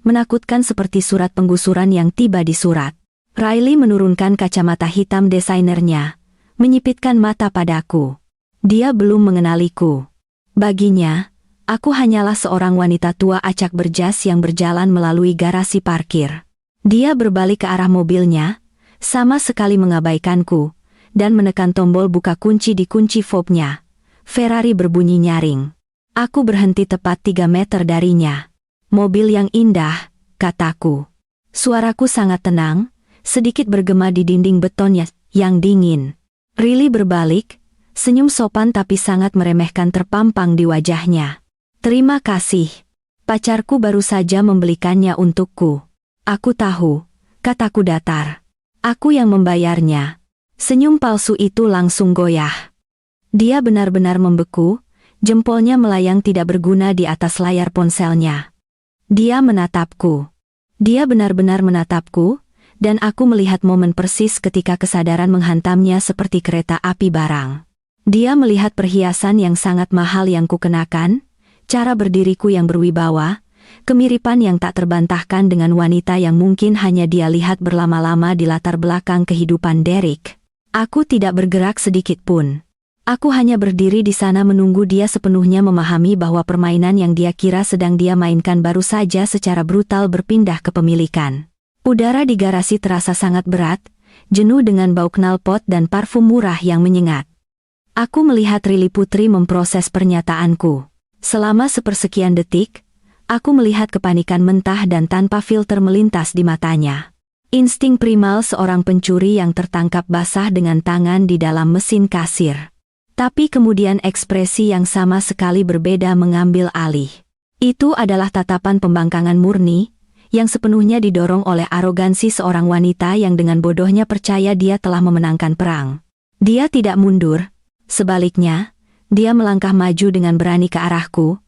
menakutkan seperti surat penggusuran yang tiba di surat. Riley menurunkan kacamata hitam desainernya, menyipitkan mata padaku. Dia belum mengenaliku. Baginya, aku hanyalah seorang wanita tua acak berjas yang berjalan melalui garasi parkir. Dia berbalik ke arah mobilnya, sama sekali mengabaikanku, dan menekan tombol buka kunci di kunci fobnya. Ferrari berbunyi nyaring. Aku berhenti tepat 3 meter darinya. Mobil yang indah, kataku. Suaraku sangat tenang, sedikit bergema di dinding betonnya yang dingin. Riley berbalik, senyum sopan tapi sangat meremehkan terpampang di wajahnya. Terima kasih. Pacarku baru saja membelikannya untukku. Aku tahu, kataku datar. Aku yang membayarnya. Senyum palsu itu langsung goyah. Dia benar-benar membeku, jempolnya melayang tidak berguna di atas layar ponselnya. Dia menatapku. Dia benar-benar menatapku, dan aku melihat momen persis ketika kesadaran menghantamnya seperti kereta api barang. Dia melihat perhiasan yang sangat mahal yang kukenakan, cara berdiriku yang berwibawa, kemiripan yang tak terbantahkan dengan wanita yang mungkin hanya dia lihat berlama-lama di latar belakang kehidupan Derek. Aku tidak bergerak sedikit pun. Aku hanya berdiri di sana menunggu dia sepenuhnya memahami bahwa permainan yang dia kira sedang dia mainkan baru saja secara brutal berpindah ke pemilikan. Udara di garasi terasa sangat berat, jenuh dengan bau knalpot dan parfum murah yang menyengat. Aku melihat Riley Putri memproses pernyataanku. Selama sepersekian detik, aku melihat kepanikan mentah dan tanpa filter melintas di matanya. Insting primal seorang pencuri yang tertangkap basah dengan tangan di dalam mesin kasir. Tapi kemudian ekspresi yang sama sekali berbeda mengambil alih. Itu adalah tatapan pembangkangan murni, yang sepenuhnya didorong oleh arogansi seorang wanita yang dengan bodohnya percaya dia telah memenangkan perang. Dia tidak mundur, sebaliknya, dia melangkah maju dengan berani ke arahku,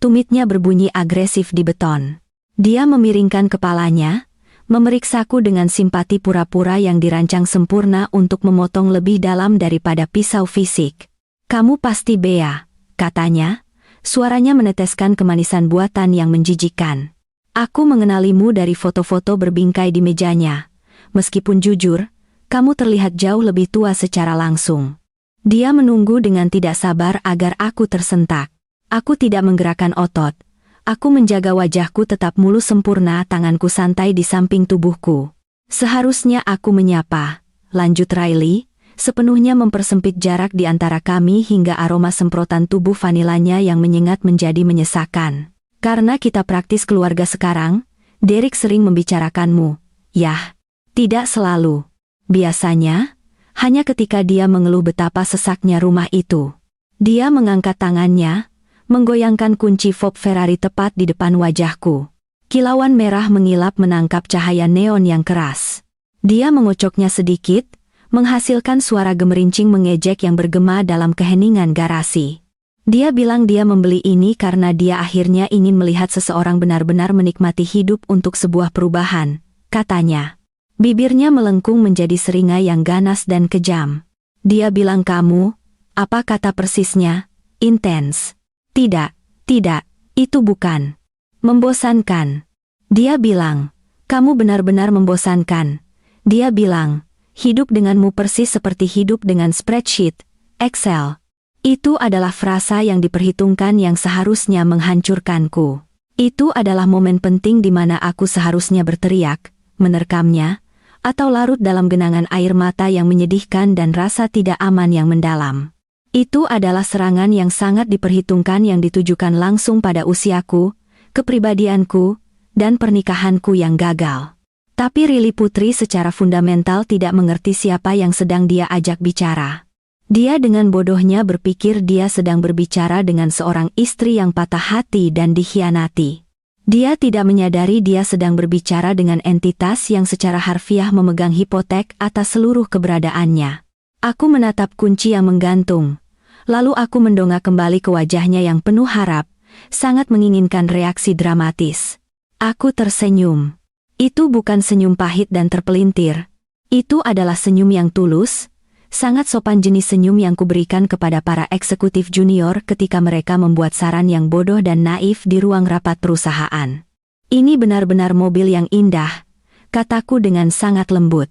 tumitnya berbunyi agresif di beton. Dia memiringkan kepalanya, memeriksaku dengan simpati pura-pura yang dirancang sempurna untuk memotong lebih dalam daripada pisau fisik. "Kamu pasti Bea," katanya, suaranya meneteskan kemanisan buatan yang menjijikkan. "Aku mengenalimu dari foto-foto berbingkai di mejanya. Meskipun jujur, kamu terlihat jauh lebih tua secara langsung." Dia menunggu dengan tidak sabar agar aku tersentak. Aku tidak menggerakkan otot. Aku menjaga wajahku tetap mulus sempurna, tanganku santai di samping tubuhku. "Seharusnya aku menyapa," lanjut Riley, sepenuhnya mempersempit jarak di antara kami hingga aroma semprotan tubuh vanilanya yang menyengat menjadi menyesakan. "Karena kita praktis keluarga sekarang, Derek sering membicarakanmu." "Yah, tidak selalu. Biasanya, hanya ketika dia mengeluh betapa sesaknya rumah itu." Dia mengangkat tangannya, menggoyangkan kunci fob Ferrari tepat di depan wajahku. Kilauan merah mengilap menangkap cahaya neon yang keras. Dia mengocoknya sedikit, menghasilkan suara gemerincing mengejek yang bergema dalam keheningan garasi. Dia bilang dia membeli ini karena dia akhirnya ingin melihat seseorang benar-benar menikmati hidup untuk sebuah perubahan, katanya. Bibirnya melengkung menjadi seringai yang ganas dan kejam. Dia bilang kamu, apa kata persisnya, intens. Tidak, itu bukan. Membosankan. Dia bilang, kamu benar-benar membosankan. Dia bilang, hidup denganmu persis seperti hidup dengan spreadsheet, Excel. Itu adalah frasa yang diperhitungkan yang seharusnya menghancurkanku. Itu adalah momen penting di mana aku seharusnya berteriak, menerkamnya, atau larut dalam genangan air mata yang menyedihkan dan rasa tidak aman yang mendalam. Itu adalah serangan yang sangat diperhitungkan yang ditujukan langsung pada usiaku, kepribadianku, dan pernikahanku yang gagal. Tapi Riley Putri secara fundamental tidak mengerti siapa yang sedang dia ajak bicara. Dia dengan bodohnya berpikir dia sedang berbicara dengan seorang istri yang patah hati dan dikhianati. Dia tidak menyadari dia sedang berbicara dengan entitas yang secara harfiah memegang hipotek atas seluruh keberadaannya. Aku menatap kunci yang menggantung. Lalu aku mendongak kembali ke wajahnya yang penuh harap, sangat menginginkan reaksi dramatis. Aku tersenyum. Itu bukan senyum pahit dan terpelintir. Itu adalah senyum yang tulus, sangat sopan jenis senyum yang kuberikan kepada para eksekutif junior ketika mereka membuat saran yang bodoh dan naif di ruang rapat perusahaan. Ini benar-benar mobil yang indah, kataku dengan sangat lembut.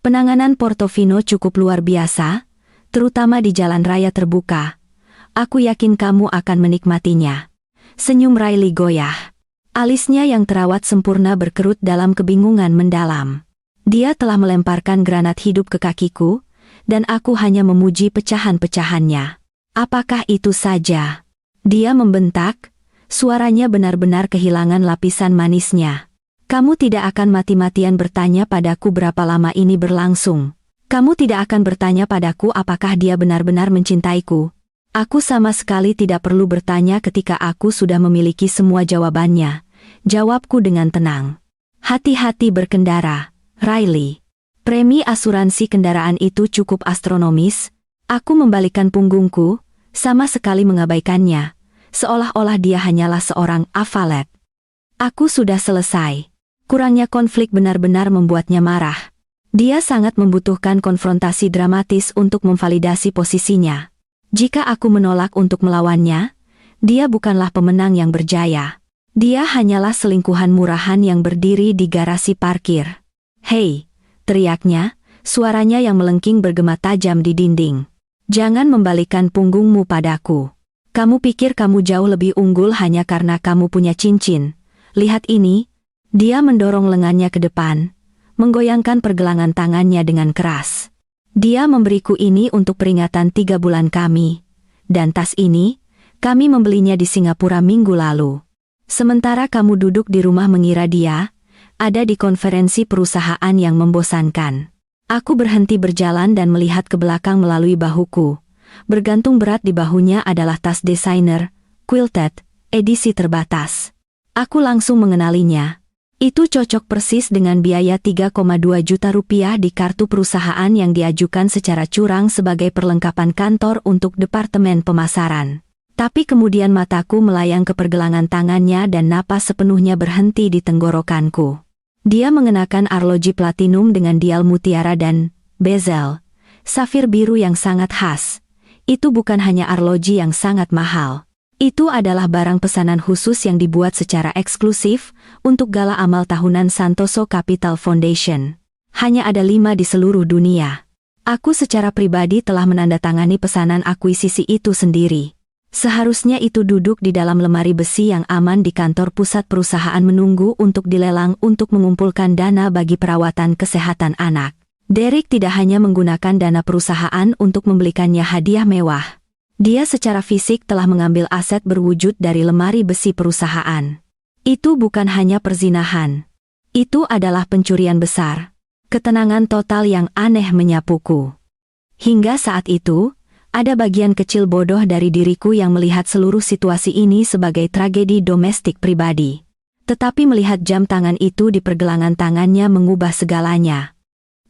Penanganan Portofino cukup luar biasa, terutama di jalan raya terbuka. Aku yakin kamu akan menikmatinya. Senyum Riley goyah. Alisnya yang terawat sempurna berkerut dalam kebingungan mendalam. Dia telah melemparkan granat hidup ke kakiku, dan aku hanya memuji pecahan-pecahannya. Apakah itu saja? Dia membentak, suaranya benar-benar kehilangan lapisan manisnya. Kamu tidak akan mati-matian bertanya padaku berapa lama ini berlangsung. Kamu tidak akan bertanya padaku apakah dia benar-benar mencintaiku. Aku sama sekali tidak perlu bertanya ketika aku sudah memiliki semua jawabannya. Jawabku dengan tenang. Hati-hati berkendara, Riley. Premi asuransi kendaraan itu cukup astronomis. Aku membalikkan punggungku, sama sekali mengabaikannya, seolah-olah dia hanyalah seorang avalet. Aku sudah selesai. Kurangnya konflik benar-benar membuatnya marah. Dia sangat membutuhkan konfrontasi dramatis untuk memvalidasi posisinya. Jika aku menolak untuk melawannya, dia bukanlah pemenang yang berjaya. Dia hanyalah selingkuhan murahan yang berdiri di garasi parkir. Hei! Teriaknya, suaranya yang melengking bergema tajam di dinding. Jangan membalikkan punggungmu padaku. Kamu pikir kamu jauh lebih unggul hanya karena kamu punya cincin. Lihat ini. Dia mendorong lengannya ke depan, menggoyangkan pergelangan tangannya dengan keras. Dia memberiku ini untuk peringatan 3 bulan kami. Dan tas ini, kami membelinya di Singapura minggu lalu. Sementara kamu duduk di rumah mengira dia ada di konferensi perusahaan yang membosankan. Aku berhenti berjalan dan melihat ke belakang melalui bahuku. Bergantung berat di bahunya adalah tas desainer, quilted, edisi terbatas. Aku langsung mengenalinya. Itu cocok persis dengan biaya 3,2 juta rupiah di kartu perusahaan yang diajukan secara curang sebagai perlengkapan kantor untuk Departemen Pemasaran. Tapi kemudian mataku melayang ke pergelangan tangannya dan napas sepenuhnya berhenti di tenggorokanku. Dia mengenakan arloji platinum dengan dial mutiara dan bezel safir biru yang sangat khas. Itu bukan hanya arloji yang sangat mahal. Itu adalah barang pesanan khusus yang dibuat secara eksklusif untuk gala amal tahunan Santoso Capital Foundation. Hanya ada 5 di seluruh dunia. Aku secara pribadi telah menandatangani pesanan akuisisi itu sendiri. Seharusnya itu duduk di dalam lemari besi yang aman di kantor pusat perusahaan menunggu untuk dilelang untuk mengumpulkan dana bagi perawatan kesehatan anak. Derek tidak hanya menggunakan dana perusahaan untuk membelikannya hadiah mewah. Dia secara fisik telah mengambil aset berwujud dari lemari besi perusahaan. Itu bukan hanya perzinahan. Itu adalah pencurian besar. Ketenangan total yang aneh menyapuku. Hingga saat itu, ada bagian kecil bodoh dari diriku yang melihat seluruh situasi ini sebagai tragedi domestik pribadi. Tetapi melihat jam tangan itu di pergelangan tangannya mengubah segalanya.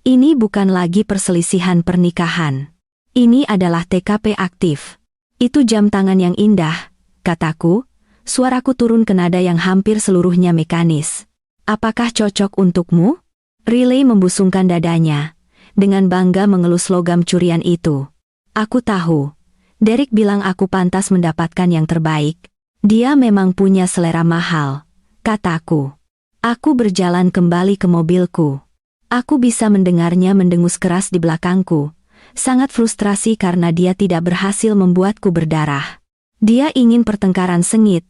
Ini bukan lagi perselisihan pernikahan. Ini adalah TKP aktif. Itu jam tangan yang indah, kataku. Suaraku turun ke nada yang hampir seluruhnya mekanis. Apakah cocok untukmu? Riley membusungkan dadanya. Dengan bangga mengelus logam curian itu. Aku tahu. Derek bilang aku pantas mendapatkan yang terbaik. Dia memang punya selera mahal, kataku. Aku berjalan kembali ke mobilku. Aku bisa mendengarnya mendengus keras di belakangku. Sangat frustrasi karena dia tidak berhasil membuatku berdarah. Dia ingin pertengkaran sengit,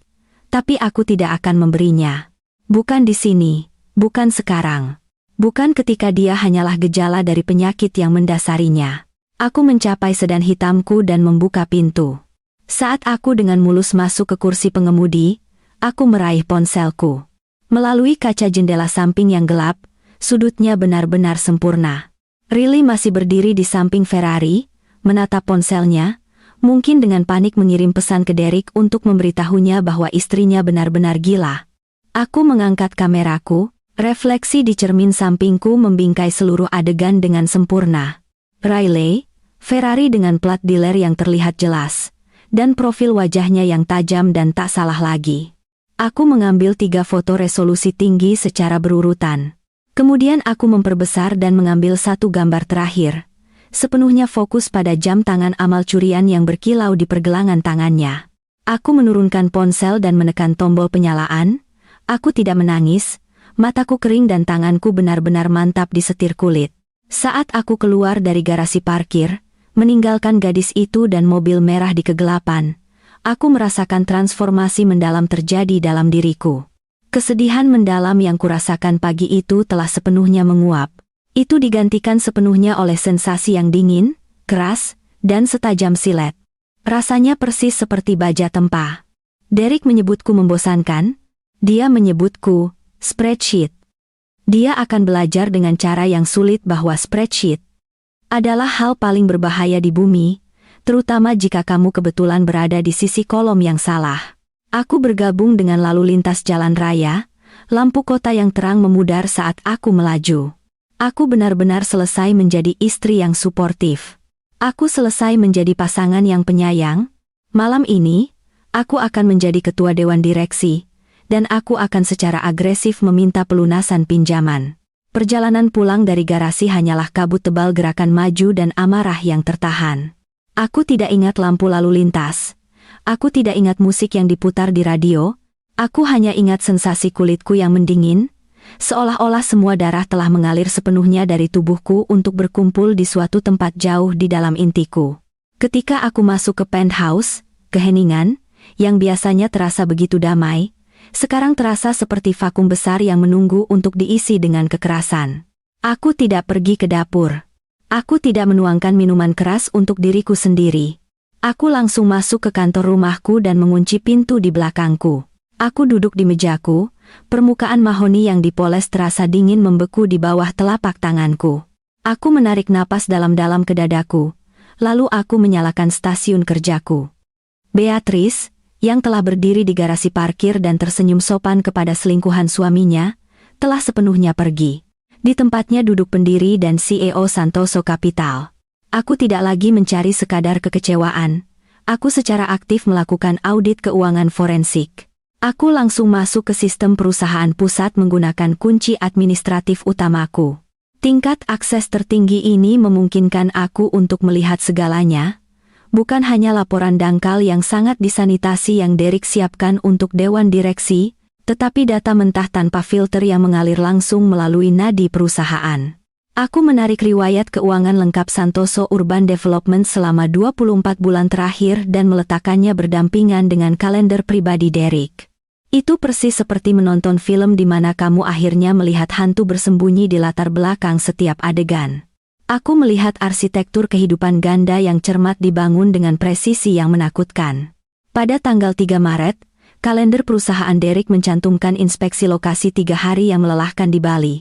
tapi aku tidak akan memberinya. Bukan di sini, bukan sekarang. Bukan ketika dia hanyalah gejala dari penyakit yang mendasarinya. Aku mencapai sedan hitamku dan membuka pintu. Saat aku dengan mulus masuk ke kursi pengemudi, aku meraih ponselku. Melalui kaca jendela samping yang gelap, sudutnya benar-benar sempurna. Riley masih berdiri di samping Ferrari, menatap ponselnya, mungkin dengan panik mengirim pesan ke Derek untuk memberitahunya bahwa istrinya benar-benar gila. Aku mengangkat kameraku, refleksi di cermin sampingku membingkai seluruh adegan dengan sempurna. Riley, Ferrari dengan plat dealer yang terlihat jelas, dan profil wajahnya yang tajam dan tak salah lagi. Aku mengambil 3 foto resolusi tinggi secara berurutan. Kemudian aku memperbesar dan mengambil 1 gambar terakhir, sepenuhnya fokus pada jam tangan amal curian yang berkilau di pergelangan tangannya. Aku menurunkan ponsel dan menekan tombol penyalaan. Aku tidak menangis, mataku kering dan tanganku benar-benar mantap di setir kulit. Saat aku keluar dari garasi parkir, meninggalkan gadis itu dan mobil merah di kegelapan, aku merasakan transformasi mendalam terjadi dalam diriku. Kesedihan mendalam yang kurasakan pagi itu telah sepenuhnya menguap. Itu digantikan sepenuhnya oleh sensasi yang dingin, keras, dan setajam silet. Rasanya persis seperti baja tempah. Derek menyebutku membosankan. Dia menyebutku spreadsheet. Dia akan belajar dengan cara yang sulit bahwa spreadsheet adalah hal paling berbahaya di bumi, terutama jika kamu kebetulan berada di sisi kolom yang salah. Aku bergabung dengan lalu lintas jalan raya, lampu kota yang terang memudar saat aku melaju. Aku benar-benar selesai menjadi istri yang suportif. Aku selesai menjadi pasangan yang penyayang. Malam ini, aku akan menjadi ketua dewan direksi, dan aku akan secara agresif meminta pelunasan pinjaman. Perjalanan pulang dari garasi hanyalah kabut tebal gerakan maju dan amarah yang tertahan. Aku tidak ingat lampu lalu lintas. Aku tidak ingat musik yang diputar di radio. Aku hanya ingat sensasi kulitku yang mendingin, seolah-olah semua darah telah mengalir sepenuhnya dari tubuhku untuk berkumpul di suatu tempat jauh di dalam intiku. Ketika aku masuk ke penthouse, keheningan, yang biasanya terasa begitu damai, sekarang terasa seperti vakum besar yang menunggu untuk diisi dengan kekerasan. Aku tidak pergi ke dapur. Aku tidak menuangkan minuman keras untuk diriku sendiri. Aku langsung masuk ke kantor rumahku dan mengunci pintu di belakangku. Aku duduk di mejaku, permukaan mahoni yang dipoles terasa dingin membeku di bawah telapak tanganku. Aku menarik napas dalam-dalam ke dadaku, lalu aku menyalakan stasiun kerjaku. Beatrice, yang telah berdiri di garasi parkir dan tersenyum sopan kepada selingkuhan suaminya, telah sepenuhnya pergi. Di tempatnya duduk pendiri dan CEO Santoso Capital. Aku tidak lagi mencari sekadar kekecewaan. Aku secara aktif melakukan audit keuangan forensik. Aku langsung masuk ke sistem perusahaan pusat menggunakan kunci administratif utamaku. Tingkat akses tertinggi ini memungkinkan aku untuk melihat segalanya, bukan hanya laporan dangkal yang sangat disanitasi yang Derek siapkan untuk dewan direksi, tetapi data mentah tanpa filter yang mengalir langsung melalui nadi perusahaan. Aku menarik riwayat keuangan lengkap Santoso Urban Development selama 24 bulan terakhir dan meletakkannya berdampingan dengan kalender pribadi Derek. Itu persis seperti menonton film di mana kamu akhirnya melihat hantu bersembunyi di latar belakang setiap adegan. Aku melihat arsitektur kehidupan ganda yang cermat dibangun dengan presisi yang menakutkan. Pada tanggal 3 Maret, kalender perusahaan Derek mencantumkan inspeksi lokasi 3 hari yang melelahkan di Bali.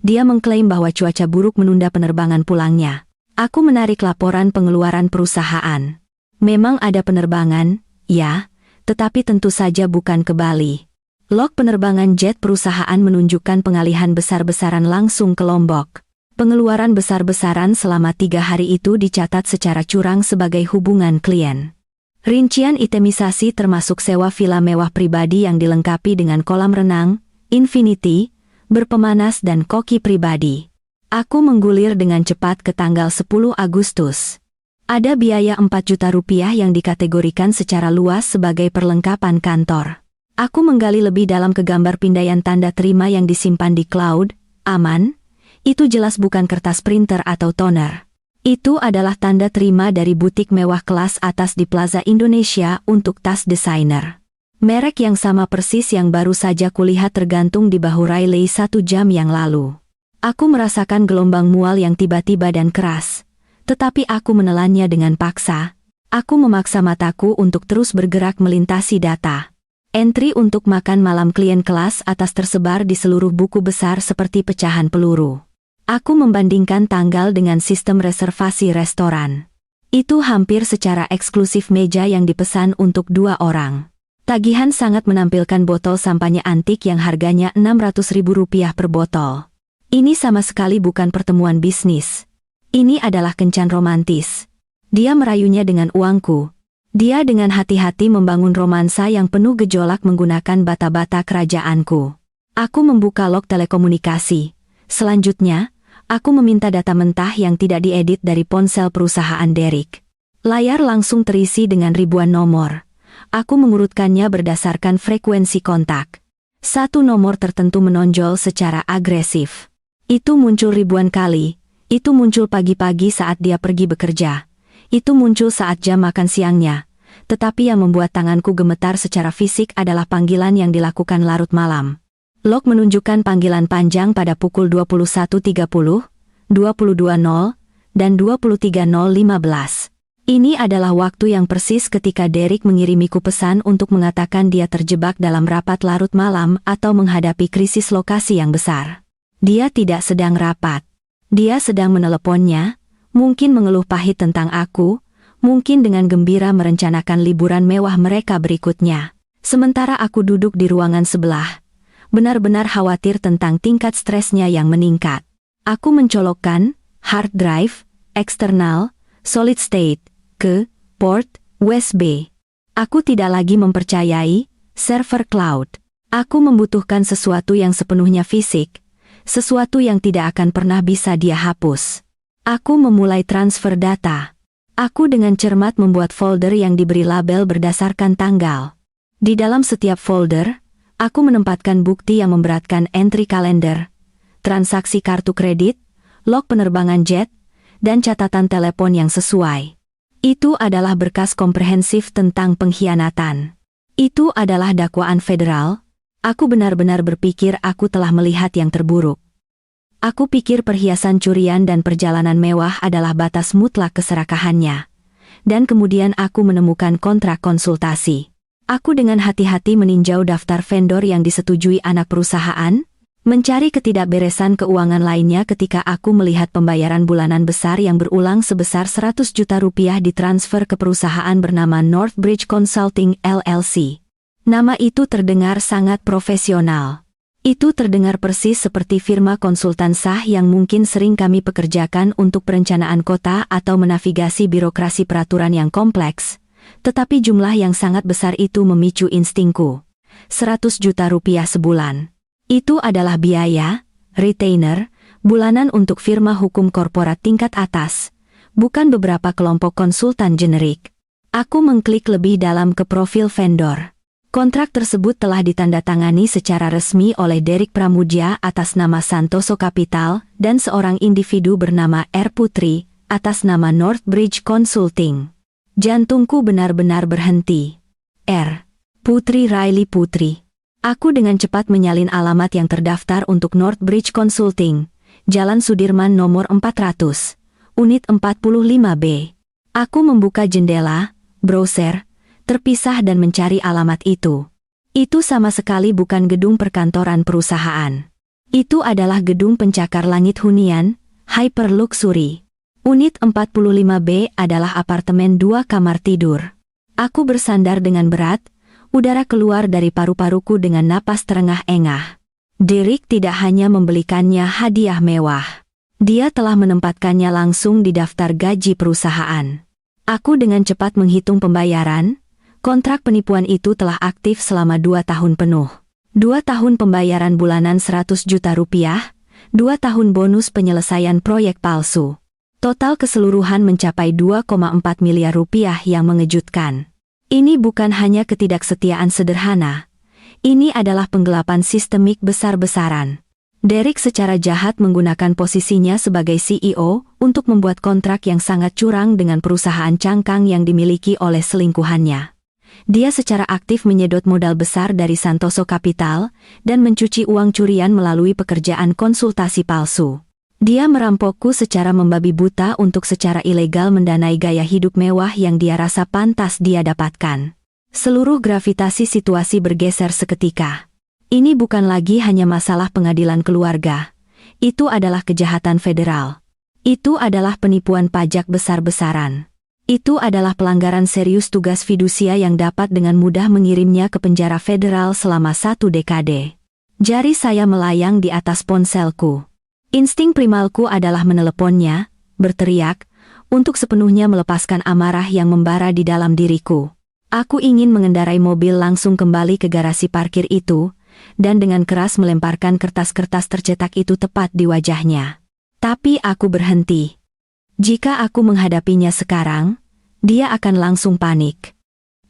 Dia mengklaim bahwa cuaca buruk menunda penerbangan pulangnya. Aku menarik laporan pengeluaran perusahaan. Memang ada penerbangan, ya, tetapi tentu saja bukan ke Bali. Log penerbangan jet perusahaan menunjukkan pengalihan besar-besaran langsung ke Lombok. Pengeluaran besar-besaran selama 3 hari itu dicatat secara curang sebagai hubungan klien. Rincian itemisasi termasuk sewa villa mewah pribadi yang dilengkapi dengan kolam renang, infinity, berpemanas dan koki pribadi. Aku menggulir dengan cepat ke tanggal 10 Agustus. Ada biaya 4 juta rupiah yang dikategorikan secara luas sebagai perlengkapan kantor. Aku menggali lebih dalam ke gambar pindaian tanda terima yang disimpan di cloud, aman. Itu jelas bukan kertas printer atau toner. Itu adalah tanda terima dari butik mewah kelas atas di Plaza Indonesia untuk tas desainer. Merek yang sama persis yang baru saja kulihat tergantung di bahu Riley 1 jam yang lalu. Aku merasakan gelombang mual yang tiba-tiba dan keras. Tetapi aku menelannya dengan paksa. Aku memaksa mataku untuk terus bergerak melintasi data. Entry untuk makan malam klien kelas atas tersebar di seluruh buku besar seperti pecahan peluru. Aku membandingkan tanggal dengan sistem reservasi restoran. Itu hampir secara eksklusif meja yang dipesan untuk 2 orang. Tagihan sangat menampilkan botol sampahnya antik yang harganya Rp600.000 per botol. Ini sama sekali bukan pertemuan bisnis. Ini adalah kencan romantis. Dia merayunya dengan uangku. Dia dengan hati-hati membangun romansa yang penuh gejolak menggunakan bata-bata kerajaanku. Aku membuka log telekomunikasi. Selanjutnya, aku meminta data mentah yang tidak diedit dari ponsel perusahaan Derek. Layar langsung terisi dengan ribuan nomor. Aku mengurutkannya berdasarkan frekuensi kontak. Satu nomor tertentu menonjol secara agresif. Itu muncul ribuan kali. Itu muncul pagi-pagi saat dia pergi bekerja. Itu muncul saat jam makan siangnya. Tetapi yang membuat tanganku gemetar secara fisik adalah panggilan yang dilakukan larut malam. Log menunjukkan panggilan panjang pada pukul 21.30, 22.00, dan 23.015. Ini adalah waktu yang persis ketika Derek mengirimiku pesan untuk mengatakan dia terjebak dalam rapat larut malam atau menghadapi krisis lokasi yang besar. Dia tidak sedang rapat. Dia sedang meneleponnya, mungkin mengeluh pahit tentang aku, mungkin dengan gembira merencanakan liburan mewah mereka berikutnya. Sementara aku duduk di ruangan sebelah, benar-benar khawatir tentang tingkat stresnya yang meningkat. Aku mencolokkan hard drive, eksternal, solid state, ke port USB. Aku tidak lagi mempercayai server cloud. Aku membutuhkan sesuatu yang sepenuhnya fisik, sesuatu yang tidak akan pernah bisa dia hapus. Aku memulai transfer data. Aku dengan cermat membuat folder yang diberi label berdasarkan tanggal. Di dalam setiap folder, aku menempatkan bukti yang memberatkan entry kalender, transaksi kartu kredit, log penerbangan jet, dan catatan telepon yang sesuai. Itu adalah berkas komprehensif tentang pengkhianatan. Itu adalah dakwaan federal. Aku benar-benar berpikir aku telah melihat yang terburuk. Aku pikir perhiasan curian dan perjalanan mewah adalah batas mutlak keserakahannya. Dan kemudian aku menemukan kontrak konsultasi. Aku dengan hati-hati meninjau daftar vendor yang disetujui anak perusahaan. Mencari ketidakberesan keuangan lainnya ketika aku melihat pembayaran bulanan besar yang berulang sebesar 100 juta rupiah ditransfer ke perusahaan bernama Northbridge Consulting LLC. Nama itu terdengar sangat profesional. Itu terdengar persis seperti firma konsultan sah yang mungkin sering kami pekerjakan untuk perencanaan kota atau menavigasi birokrasi peraturan yang kompleks. Tetapi jumlah yang sangat besar itu memicu instingku. 100 juta rupiah sebulan. Itu adalah biaya, retainer, bulanan untuk firma hukum korporat tingkat atas, bukan beberapa kelompok konsultan generik. Aku mengklik lebih dalam ke profil vendor. Kontrak tersebut telah ditandatangani secara resmi oleh Derek Pramudya atas nama Santoso Capital dan seorang individu bernama R. Putri atas nama Northbridge Consulting. Jantungku benar-benar berhenti. R. Putri Riley Putri. Aku dengan cepat menyalin alamat yang terdaftar untuk Northbridge Consulting, Jalan Sudirman nomor 400, unit 45B. Aku membuka jendela, browser, terpisah dan mencari alamat itu. Itu sama sekali bukan gedung perkantoran perusahaan. Itu adalah gedung pencakar langit hunian, hyper luxury. Unit 45B adalah apartemen 2 kamar tidur. Aku bersandar dengan berat, udara keluar dari paru-paruku dengan napas terengah-engah. Derek tidak hanya membelikannya hadiah mewah. Dia telah menempatkannya langsung di daftar gaji perusahaan. Aku dengan cepat menghitung pembayaran. Kontrak penipuan itu telah aktif selama 2 tahun penuh. 2 tahun pembayaran bulanan 100 juta rupiah, 2 tahun bonus penyelesaian proyek palsu. Total keseluruhan mencapai 2,4 miliar rupiah yang mengejutkan. Ini bukan hanya ketidaksetiaan sederhana. Ini adalah penggelapan sistemik besar-besaran. Derek secara jahat menggunakan posisinya sebagai CEO untuk membuat kontrak yang sangat curang dengan perusahaan cangkang yang dimiliki oleh selingkuhannya. Dia secara aktif menyedot modal besar dari Santoso Capital dan mencuci uang curian melalui pekerjaan konsultasi palsu. Dia merampokku secara membabi buta untuk secara ilegal mendanai gaya hidup mewah yang dia rasa pantas dia dapatkan. Seluruh gravitasi situasi bergeser seketika. Ini bukan lagi hanya masalah pengadilan keluarga. Itu adalah kejahatan federal. Itu adalah penipuan pajak besar-besaran. Itu adalah pelanggaran serius tugas fidusia yang dapat dengan mudah mengirimnya ke penjara federal selama 1 dekade. Jari saya melayang di atas ponselku. Insting primalku adalah meneleponnya, berteriak, untuk sepenuhnya melepaskan amarah yang membara di dalam diriku. Aku ingin mengendarai mobil langsung kembali ke garasi parkir itu, dan dengan keras melemparkan kertas-kertas tercetak itu tepat di wajahnya. Tapi aku berhenti. Jika aku menghadapinya sekarang, dia akan langsung panik.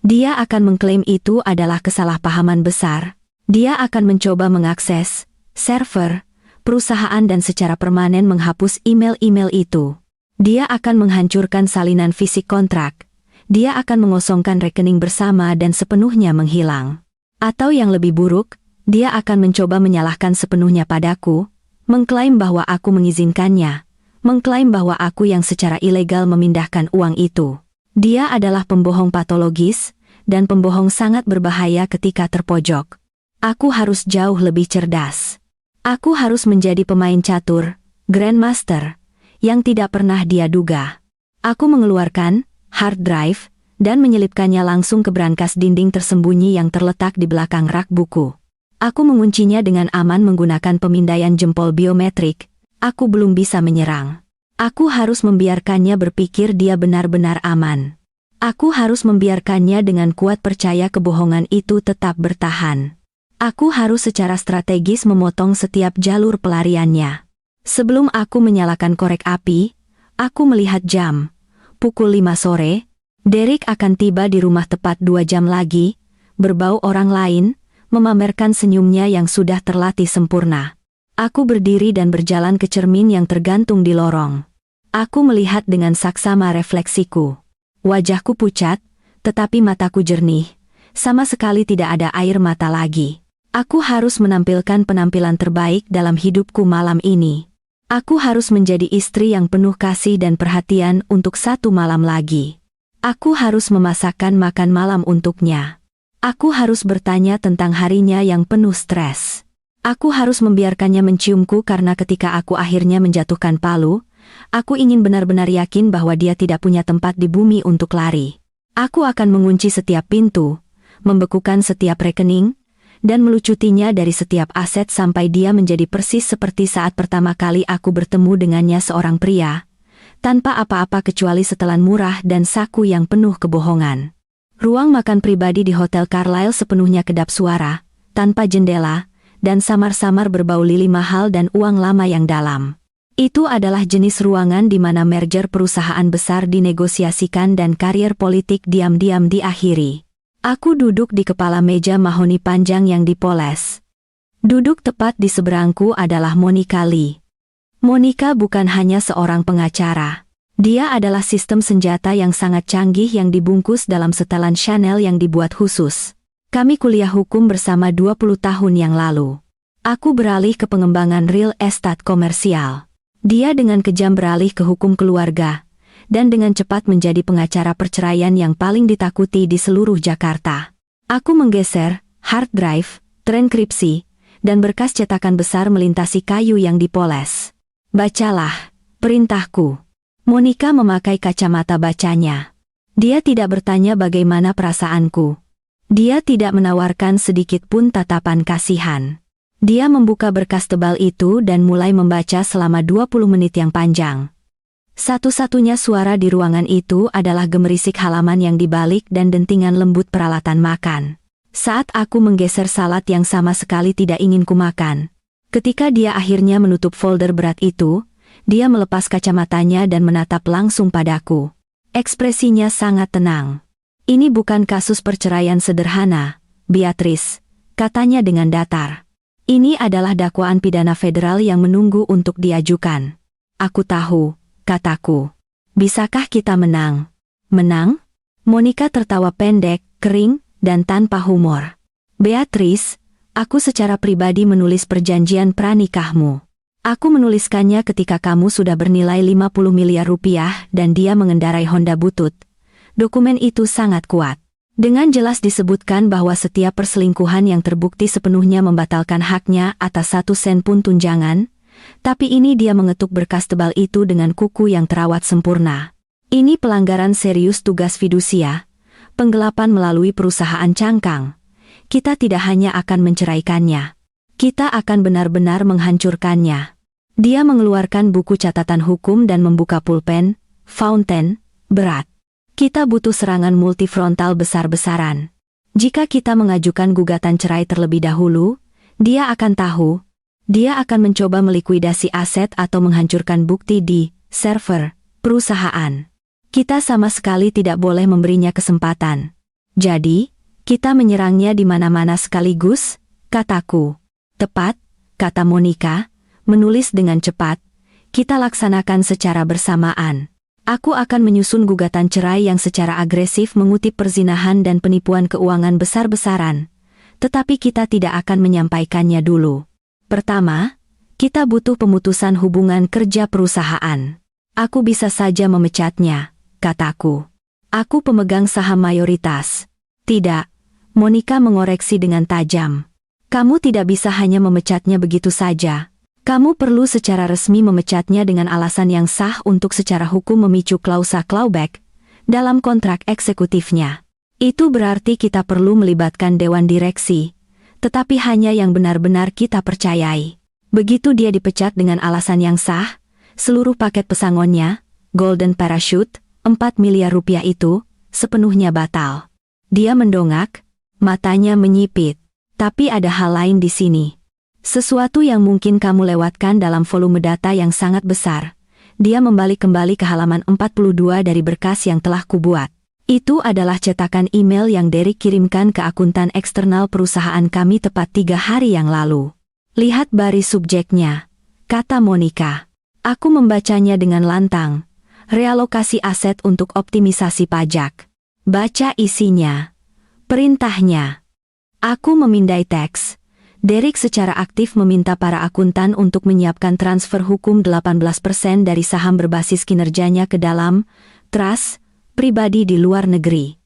Dia akan mengklaim itu adalah kesalahpahaman besar. Dia akan mencoba mengakses server perusahaan dan secara permanen menghapus email-email itu. Dia akan menghancurkan salinan fisik kontrak. Dia akan mengosongkan rekening bersama dan sepenuhnya menghilang. Atau yang lebih buruk, dia akan mencoba menyalahkan sepenuhnya padaku, mengklaim bahwa aku mengizinkannya, mengklaim bahwa aku yang secara ilegal memindahkan uang itu. Dia adalah pembohong patologis, dan pembohong sangat berbahaya ketika terpojok. Aku harus jauh lebih cerdas. Aku harus menjadi pemain catur, grandmaster, yang tidak pernah dia duga. Aku mengeluarkan hard drive dan menyelipkannya langsung ke brankas dinding tersembunyi yang terletak di belakang rak buku. Aku menguncinya dengan aman menggunakan pemindaian jempol biometrik. Aku belum bisa menyerang. Aku harus membiarkannya berpikir dia benar-benar aman. Aku harus membiarkannya dengan kuat percaya kebohongan itu tetap bertahan. Aku harus secara strategis memotong setiap jalur pelariannya. Sebelum aku menyalakan korek api, aku melihat jam. Pukul 5 sore, Derek akan tiba di rumah tepat 2 jam lagi, berbau orang lain, memamerkan senyumnya yang sudah terlatih sempurna. Aku berdiri dan berjalan ke cermin yang tergantung di lorong. Aku melihat dengan saksama refleksiku. Wajahku pucat, tetapi mataku jernih. Sama sekali tidak ada air mata lagi. Aku harus menampilkan penampilan terbaik dalam hidupku malam ini. Aku harus menjadi istri yang penuh kasih dan perhatian untuk 1 malam lagi. Aku harus memasakkan makan malam untuknya. Aku harus bertanya tentang harinya yang penuh stres. Aku harus membiarkannya menciumku karena ketika aku akhirnya menjatuhkan palu, aku ingin benar-benar yakin bahwa dia tidak punya tempat di bumi untuk lari. Aku akan mengunci setiap pintu, membekukan setiap rekening, dan melucutinya dari setiap aset sampai dia menjadi persis seperti saat pertama kali aku bertemu dengannya, seorang pria, tanpa apa-apa kecuali setelan murah dan saku yang penuh kebohongan. Ruang makan pribadi di Hotel Carlyle sepenuhnya kedap suara, tanpa jendela, dan samar-samar berbau lili mahal dan uang lama yang dalam. Itu adalah jenis ruangan di mana merger perusahaan besar dinegosiasikan dan karier politik diam-diam diakhiri. Aku duduk di kepala meja mahoni panjang yang dipoles. Duduk tepat di seberangku adalah Monica Lee. Monica bukan hanya seorang pengacara. Dia adalah sistem senjata yang sangat canggih yang dibungkus dalam setelan Chanel yang dibuat khusus. Kami kuliah hukum bersama 20 tahun yang lalu. Aku beralih ke pengembangan real estate komersial. Dia dengan kejam beralih ke hukum keluarga, dan dengan cepat menjadi pengacara perceraian yang paling ditakuti di seluruh Jakarta. Aku menggeser hard drive, transkripsi, dan berkas cetakan besar melintasi kayu yang dipoles. Bacalah, perintahku. Monica memakai kacamata bacanya. Dia tidak bertanya bagaimana perasaanku. Dia tidak menawarkan sedikit pun tatapan kasihan. Dia membuka berkas tebal itu dan mulai membaca selama 20 menit yang panjang. Satu-satunya suara di ruangan itu adalah gemerisik halaman yang dibalik dan dentingan lembut peralatan makan. Saat aku menggeser salad yang sama sekali tidak ingin kumakan. Ketika dia akhirnya menutup folder berat itu, dia melepas kacamatanya dan menatap langsung padaku. Ekspresinya sangat tenang. Ini bukan kasus perceraian sederhana, Beatrice, katanya dengan datar. Ini adalah dakwaan pidana federal yang menunggu untuk diajukan. Aku tahu, kataku. Bisakah kita menang? Menang? Monica tertawa pendek, kering, dan tanpa humor. Beatrice, aku secara pribadi menulis perjanjian pranikahmu. Aku menuliskannya ketika kamu sudah bernilai 50 miliar rupiah dan dia mengendarai Honda butut. Dokumen itu sangat kuat. Dengan jelas disebutkan bahwa setiap perselingkuhan yang terbukti sepenuhnya membatalkan haknya atas 1 sen pun tunjangan, tapi ini dia mengetuk berkas tebal itu dengan kuku yang terawat sempurna. Ini pelanggaran serius tugas fidusia, penggelapan melalui perusahaan cangkang. Kita tidak hanya akan menceraikannya. Kita akan benar-benar menghancurkannya. Dia mengeluarkan buku catatan hukum dan membuka pulpen, fountain, berat. Kita butuh serangan multifrontal besar-besaran. Jika kita mengajukan gugatan cerai terlebih dahulu, dia akan tahu. Dia akan mencoba melikuidasi aset atau menghancurkan bukti di server perusahaan. Kita sama sekali tidak boleh memberinya kesempatan. Jadi, kita menyerangnya di mana-mana sekaligus, kataku. Tepat, kata Monica, menulis dengan cepat. Kita laksanakan secara bersamaan. Aku akan menyusun gugatan cerai yang secara agresif mengutip perzinahan dan penipuan keuangan besar-besaran. Tetapi kita tidak akan menyampaikannya dulu. Pertama, kita butuh pemutusan hubungan kerja perusahaan. Aku bisa saja memecatnya, kataku. Aku pemegang saham mayoritas. Tidak, Monica mengoreksi dengan tajam. Kamu tidak bisa hanya memecatnya begitu saja. Kamu perlu secara resmi memecatnya dengan alasan yang sah untuk secara hukum memicu klausa clawback dalam kontrak eksekutifnya. Itu berarti kita perlu melibatkan dewan direksi, tetapi hanya yang benar-benar kita percayai. Begitu dia dipecat dengan alasan yang sah, seluruh paket pesangonnya, Golden Parachute, 4 miliar rupiah itu, sepenuhnya batal. Dia mendongak, matanya menyipit. Tapi ada hal lain di sini. Sesuatu yang mungkin kamu lewatkan dalam volume data yang sangat besar. Dia membalik kembali ke halaman 42 dari berkas yang telah kubuat. Itu adalah cetakan email yang Derek kirimkan ke akuntan eksternal perusahaan kami tepat 3 hari yang lalu. Lihat baris subjeknya, kata Monica. Aku membacanya dengan lantang. Realokasi aset untuk optimisasi pajak. Baca isinya. Perintahnya. Aku memindai teks. Derek secara aktif meminta para akuntan untuk menyiapkan transfer hukum 18% dari saham berbasis kinerjanya ke dalam trust pribadi di luar negeri.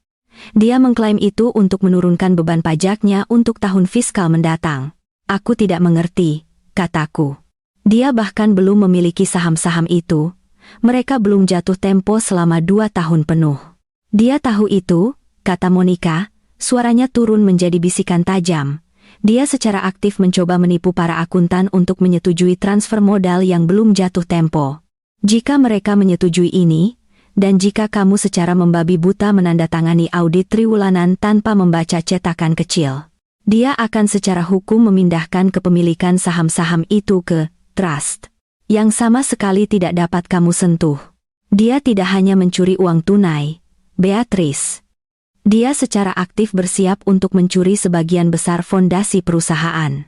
Dia mengklaim itu untuk menurunkan beban pajaknya untuk tahun fiskal mendatang. Aku tidak mengerti, kataku. Dia bahkan belum memiliki saham-saham itu. Mereka belum jatuh tempo selama 2 tahun penuh. Dia tahu itu, kata Monica, suaranya turun menjadi bisikan tajam. Dia secara aktif mencoba menipu para akuntan untuk menyetujui transfer modal yang belum jatuh tempo. Jika mereka menyetujui ini, dan jika kamu secara membabi buta menandatangani audit triwulanan tanpa membaca cetakan kecil, dia akan secara hukum memindahkan kepemilikan saham-saham itu ke trust, yang sama sekali tidak dapat kamu sentuh. Dia tidak hanya mencuri uang tunai, Beatrice. Dia secara aktif bersiap untuk mencuri sebagian besar fondasi perusahaan.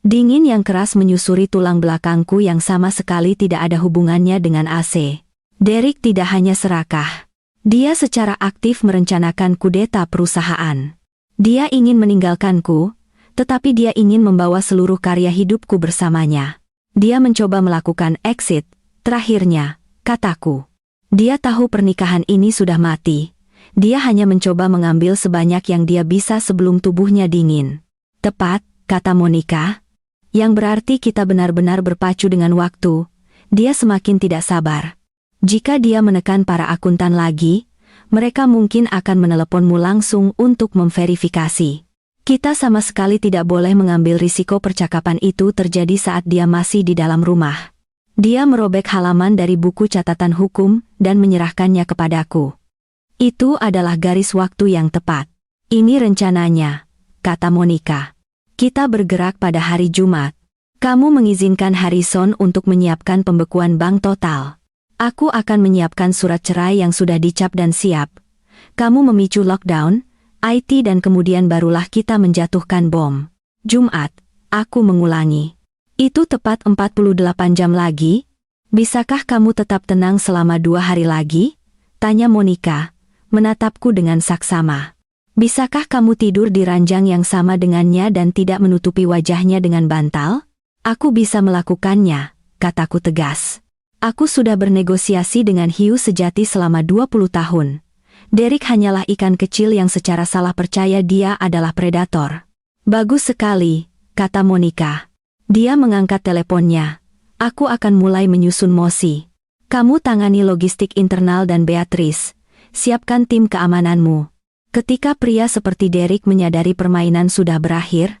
Dingin yang keras menyusuri tulang belakangku yang sama sekali tidak ada hubungannya dengan AC. Derek tidak hanya serakah. Dia secara aktif merencanakan kudeta perusahaan. Dia ingin meninggalkanku, tetapi dia ingin membawa seluruh karya hidupku bersamanya. Dia mencoba melakukan exit, terakhirnya, kataku. Dia tahu pernikahan ini sudah mati. Dia hanya mencoba mengambil sebanyak yang dia bisa sebelum tubuhnya dingin. Tepat, kata Monica. Yang berarti kita benar-benar berpacu dengan waktu. Dia semakin tidak sabar. Jika dia menekan para akuntan lagi, mereka mungkin akan meneleponmu langsung untuk memverifikasi. Kita sama sekali tidak boleh mengambil risiko percakapan itu terjadi saat dia masih di dalam rumah. Dia merobek halaman dari buku catatan hukum dan menyerahkannya kepadaku. Itu adalah garis waktu yang tepat. Ini rencananya, kata Monica. Kita bergerak pada hari Jumat. Kamu mengizinkan Harrison untuk menyiapkan pembekuan bank total. Aku akan menyiapkan surat cerai yang sudah dicap dan siap. Kamu memicu lockdown, IT dan kemudian barulah kita menjatuhkan bom. Jumat, aku mengulangi. Itu tepat 48 jam lagi? Bisakah kamu tetap tenang selama 2 hari lagi? Tanya Monica, menatapku dengan saksama. Bisakah kamu tidur di ranjang yang sama dengannya dan tidak menutupi wajahnya dengan bantal? Aku bisa melakukannya, kataku tegas. Aku sudah bernegosiasi dengan hiu sejati selama 20 tahun. Derek hanyalah ikan kecil yang secara salah percaya dia adalah predator. Bagus sekali, kata Monica. Dia mengangkat teleponnya. Aku akan mulai menyusun mosi. Kamu tangani logistik internal dan Beatrice. Siapkan tim keamananmu. Ketika pria seperti Derek menyadari permainan sudah berakhir,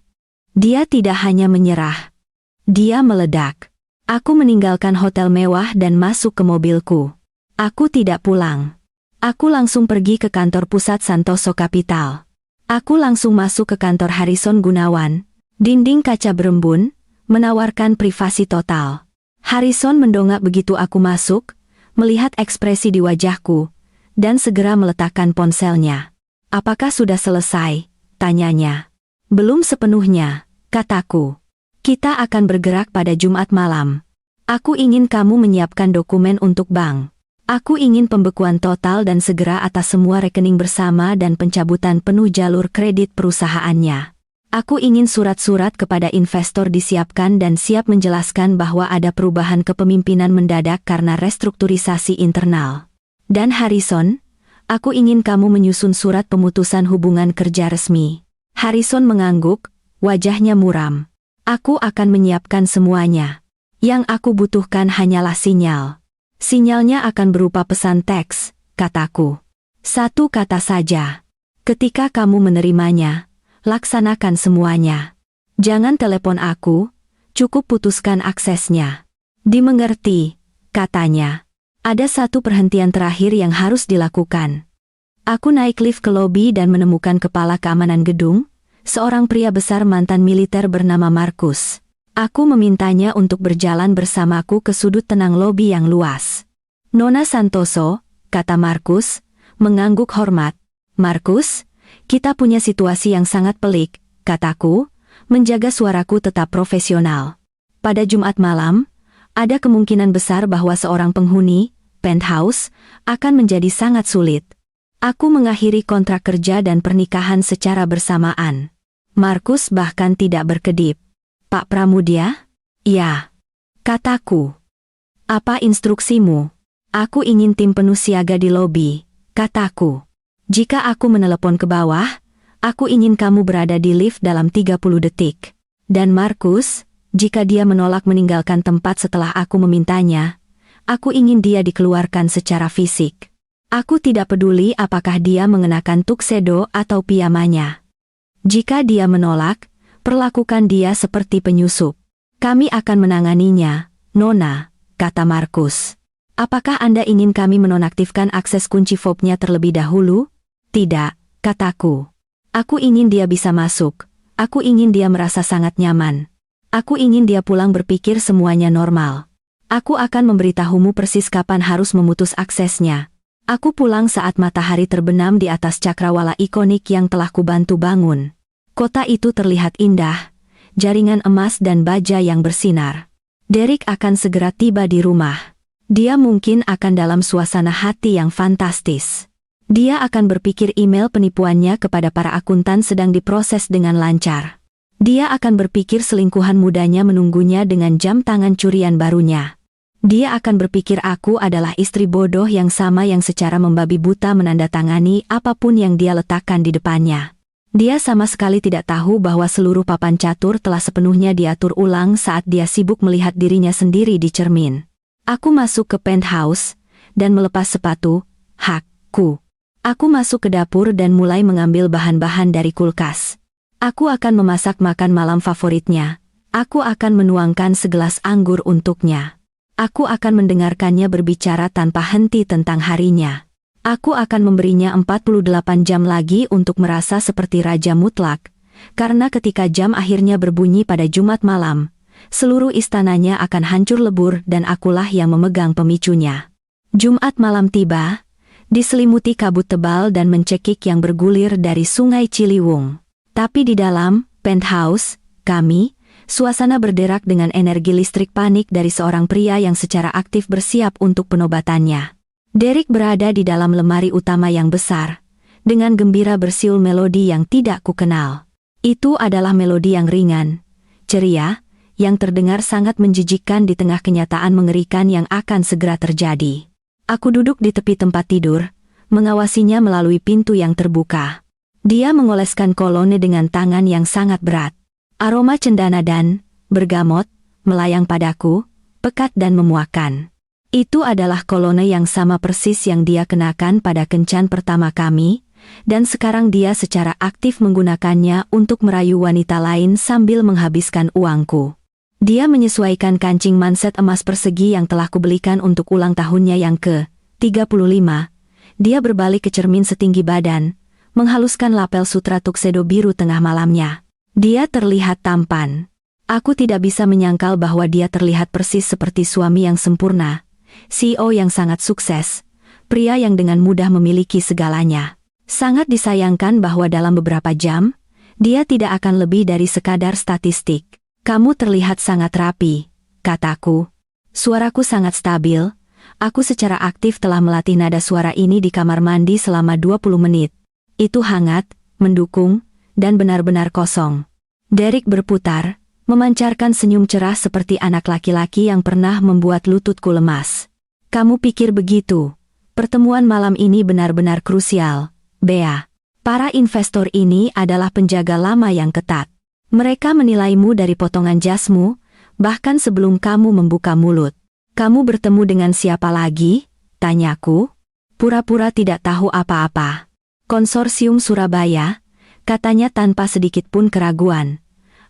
dia tidak hanya menyerah. Dia meledak. Aku meninggalkan hotel mewah dan masuk ke mobilku. Aku tidak pulang. Aku langsung pergi ke kantor pusat Santoso Capital. Aku langsung masuk ke kantor Harrison Gunawan. Dinding kaca berembun, menawarkan privasi total. Harrison mendongak begitu aku masuk, melihat ekspresi di wajahku, dan segera meletakkan ponselnya. Apakah sudah selesai? Tanyanya. Belum sepenuhnya, kataku. Kita akan bergerak pada Jumat malam. Aku ingin kamu menyiapkan dokumen untuk bank. Aku ingin pembekuan total dan segera atas semua rekening bersama dan pencabutan penuh jalur kredit perusahaannya. Aku ingin surat-surat kepada investor disiapkan dan siap menjelaskan bahwa ada perubahan kepemimpinan mendadak karena restrukturisasi internal. Dan Harrison, aku ingin kamu menyusun surat pemutusan hubungan kerja resmi. Harrison mengangguk, wajahnya muram. Aku akan menyiapkan semuanya. Yang aku butuhkan hanyalah sinyal. Sinyalnya akan berupa pesan teks, kataku. 1 kata saja. Ketika kamu menerimanya, laksanakan semuanya. Jangan telepon aku, cukup putuskan aksesnya. Dimengerti, katanya. Ada 1 perhentian terakhir yang harus dilakukan. Aku naik lift ke lobi dan menemukan kepala keamanan gedung, seorang pria besar mantan militer bernama Markus. Aku memintanya untuk berjalan bersamaku ke sudut tenang lobi yang luas. Nona Santoso, kata Markus, mengangguk hormat. Markus, kita punya situasi yang sangat pelik, kataku, menjaga suaraku tetap profesional. Pada Jumat malam, ada kemungkinan besar bahwa seorang penghuni, penthouse, akan menjadi sangat sulit. Aku mengakhiri kontrak kerja dan pernikahan secara bersamaan. Markus bahkan tidak berkedip. Pak Pramudia? Ya. Kataku. Apa instruksimu? Aku ingin tim penuh siaga di lobi, kataku. Jika aku menelepon ke bawah, aku ingin kamu berada di lift dalam 30 detik. Dan Markus, jika dia menolak meninggalkan tempat setelah aku memintanya, aku ingin dia dikeluarkan secara fisik. Aku tidak peduli apakah dia mengenakan tuxedo atau piyamanya. Jika dia menolak, perlakukan dia seperti penyusup. Kami akan menanganinya, Nona, kata Markus. Apakah Anda ingin kami menonaktifkan akses kunci fobnya terlebih dahulu? Tidak, kataku. Aku ingin dia bisa masuk. Aku ingin dia merasa sangat nyaman. Aku ingin dia pulang berpikir semuanya normal. Aku akan memberitahumu persis kapan harus memutus aksesnya. Aku pulang saat matahari terbenam di atas cakrawala ikonik yang telah kubantu bangun. Kota itu terlihat indah, jaringan emas dan baja yang bersinar. Derek akan segera tiba di rumah. Dia mungkin akan dalam suasana hati yang fantastis. Dia akan berpikir email penipuannya kepada para akuntan sedang diproses dengan lancar. Dia akan berpikir selingkuhan mudanya menunggunya dengan jam tangan curian barunya. Dia akan berpikir aku adalah istri bodoh yang sama yang secara membabi buta menandatangani apapun yang dia letakkan di depannya. Dia sama sekali tidak tahu bahwa seluruh papan catur telah sepenuhnya diatur ulang saat dia sibuk melihat dirinya sendiri di cermin. Aku masuk ke penthouse dan melepas sepatu hakku. Aku masuk ke dapur dan mulai mengambil bahan-bahan dari kulkas. Aku akan memasak makan malam favoritnya. Aku akan menuangkan segelas anggur untuknya. Aku akan mendengarkannya berbicara tanpa henti tentang harinya. Aku akan memberinya 48 jam lagi untuk merasa seperti raja mutlak, karena ketika jam akhirnya berbunyi pada Jumat malam, seluruh istananya akan hancur lebur dan akulah yang memegang pemicunya. Jumat malam tiba, diselimuti kabut tebal dan mencekik yang bergulir dari sungai Ciliwung. Tapi di dalam penthouse kami, suasana berderak dengan energi listrik panik dari seorang pria yang secara aktif bersiap untuk penobatannya. Derek berada di dalam lemari utama yang besar, dengan gembira bersiul melodi yang tidak kukenal. Itu adalah melodi yang ringan, ceria, yang terdengar sangat menjijikkan di tengah kenyataan mengerikan yang akan segera terjadi. Aku duduk di tepi tempat tidur, mengawasinya melalui pintu yang terbuka. Dia mengoleskan kolone dengan tangan yang sangat berat. Aroma cendana dan bergamot melayang padaku, pekat dan memuakkan. Itu adalah kolone yang sama persis yang dia kenakan pada kencan pertama kami, dan sekarang dia secara aktif menggunakannya untuk merayu wanita lain sambil menghabiskan uangku. Dia menyesuaikan kancing manset emas persegi yang telah kubelikan untuk ulang tahunnya yang ke-35. Dia berbalik ke cermin setinggi badan, menghaluskan lapel sutra tuxedo biru tengah malamnya. Dia terlihat tampan. Aku tidak bisa menyangkal bahwa dia terlihat persis seperti suami yang sempurna, CEO yang sangat sukses, pria yang dengan mudah memiliki segalanya. Sangat disayangkan bahwa dalam beberapa jam, dia tidak akan lebih dari sekadar statistik. Kamu terlihat sangat rapi, kataku. Suaraku sangat stabil. Aku secara aktif telah melatih nada suara ini di kamar mandi selama 20 menit. Itu hangat, mendukung, dan benar-benar kosong. Derek berputar, memancarkan senyum cerah seperti anak laki-laki yang pernah membuat lututku lemas. Kamu pikir begitu? Pertemuan malam ini benar-benar krusial, Bea. Para investor ini adalah penjaga lama yang ketat. Mereka menilaimu dari potongan jasmu, bahkan sebelum kamu membuka mulut. Kamu bertemu dengan siapa lagi? Tanyaku. Pura-pura tidak tahu apa-apa. Konsorsium Surabaya, katanya tanpa sedikit pun keraguan.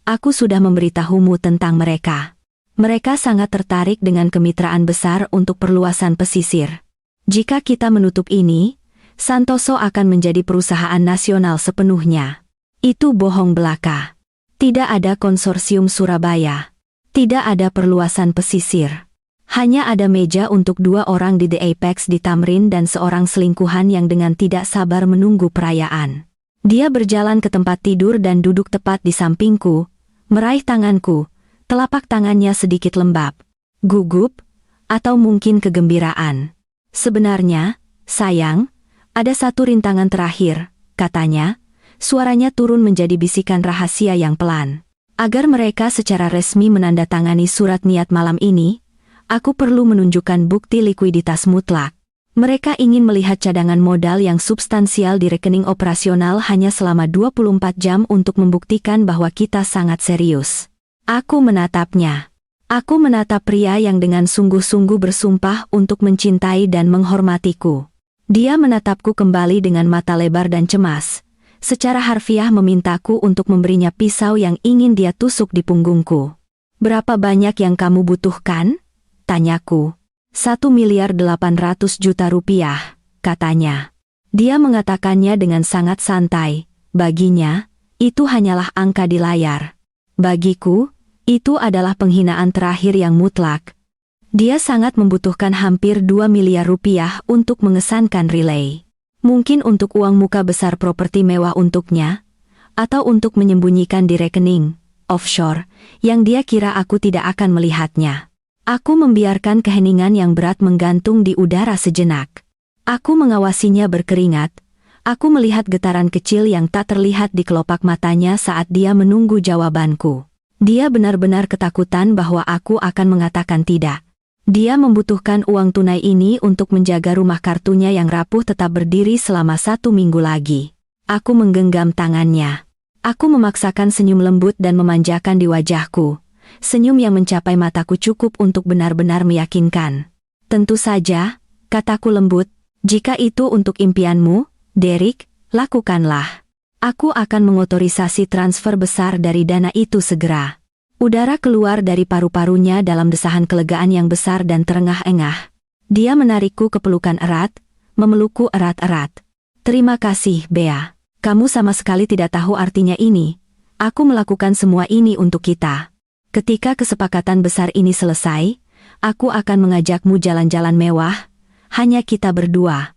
Aku sudah memberitahumu tentang mereka. Mereka sangat tertarik dengan kemitraan besar untuk perluasan pesisir. Jika kita menutup ini, Santoso akan menjadi perusahaan nasional sepenuhnya. Itu bohong belaka. Tidak ada konsorsium Surabaya. Tidak ada perluasan pesisir. Hanya ada meja untuk 2 orang di The Apex di Tamrin dan seorang selingkuhan yang dengan tidak sabar menunggu perayaan. Dia berjalan ke tempat tidur dan duduk tepat di sampingku, meraih tanganku, telapak tangannya sedikit lembab, gugup, atau mungkin kegembiraan. Sebenarnya, sayang, ada satu rintangan terakhir, katanya. Suaranya turun menjadi bisikan rahasia yang pelan. Agar mereka secara resmi menandatangani surat niat malam ini, aku perlu menunjukkan bukti likuiditas mutlak. Mereka ingin melihat cadangan modal yang substansial di rekening operasional hanya selama 24 jam untuk membuktikan bahwa kita sangat serius. Aku menatapnya. Aku menatap pria yang dengan sungguh-sungguh bersumpah untuk mencintai dan menghormatiku. Dia menatapku kembali dengan mata lebar dan cemas. Secara harfiah memintaku untuk memberinya pisau yang ingin dia tusuk di punggungku. "Berapa banyak yang kamu butuhkan?" tanyaku. 1.800.000.000 rupiah, katanya. Dia mengatakannya dengan sangat santai. Baginya, itu hanyalah angka di layar. Bagiku, itu adalah penghinaan terakhir yang mutlak. Dia sangat membutuhkan hampir 2 miliar rupiah untuk mengesankan relay. Mungkin untuk uang muka besar properti mewah untuknya, atau untuk menyembunyikan di rekening offshore yang dia kira aku tidak akan melihatnya. Aku membiarkan keheningan yang berat menggantung di udara sejenak. Aku mengawasinya berkeringat. Aku melihat getaran kecil yang tak terlihat di kelopak matanya saat dia menunggu jawabanku. Dia benar-benar ketakutan bahwa aku akan mengatakan tidak. Dia membutuhkan uang tunai ini untuk menjaga rumah kartunya yang rapuh tetap berdiri selama 1 minggu lagi. Aku menggenggam tangannya. Aku memaksakan senyum lembut dan memanjakan di wajahku. Senyum yang mencapai mataku cukup untuk benar-benar meyakinkan. "Tentu saja," kataku lembut, "jika itu untuk impianmu, Derek, lakukanlah. Aku akan mengotorisasi transfer besar dari dana itu segera." Udara keluar dari paru-parunya dalam desahan kelegaan yang besar dan terengah-engah. Dia menarikku ke pelukan erat, memelukku erat-erat. "Terima kasih, Bea. Kamu sama sekali tidak tahu artinya ini. Aku melakukan semua ini untuk kita. Ketika kesepakatan besar ini selesai, aku akan mengajakmu jalan-jalan mewah, hanya kita berdua."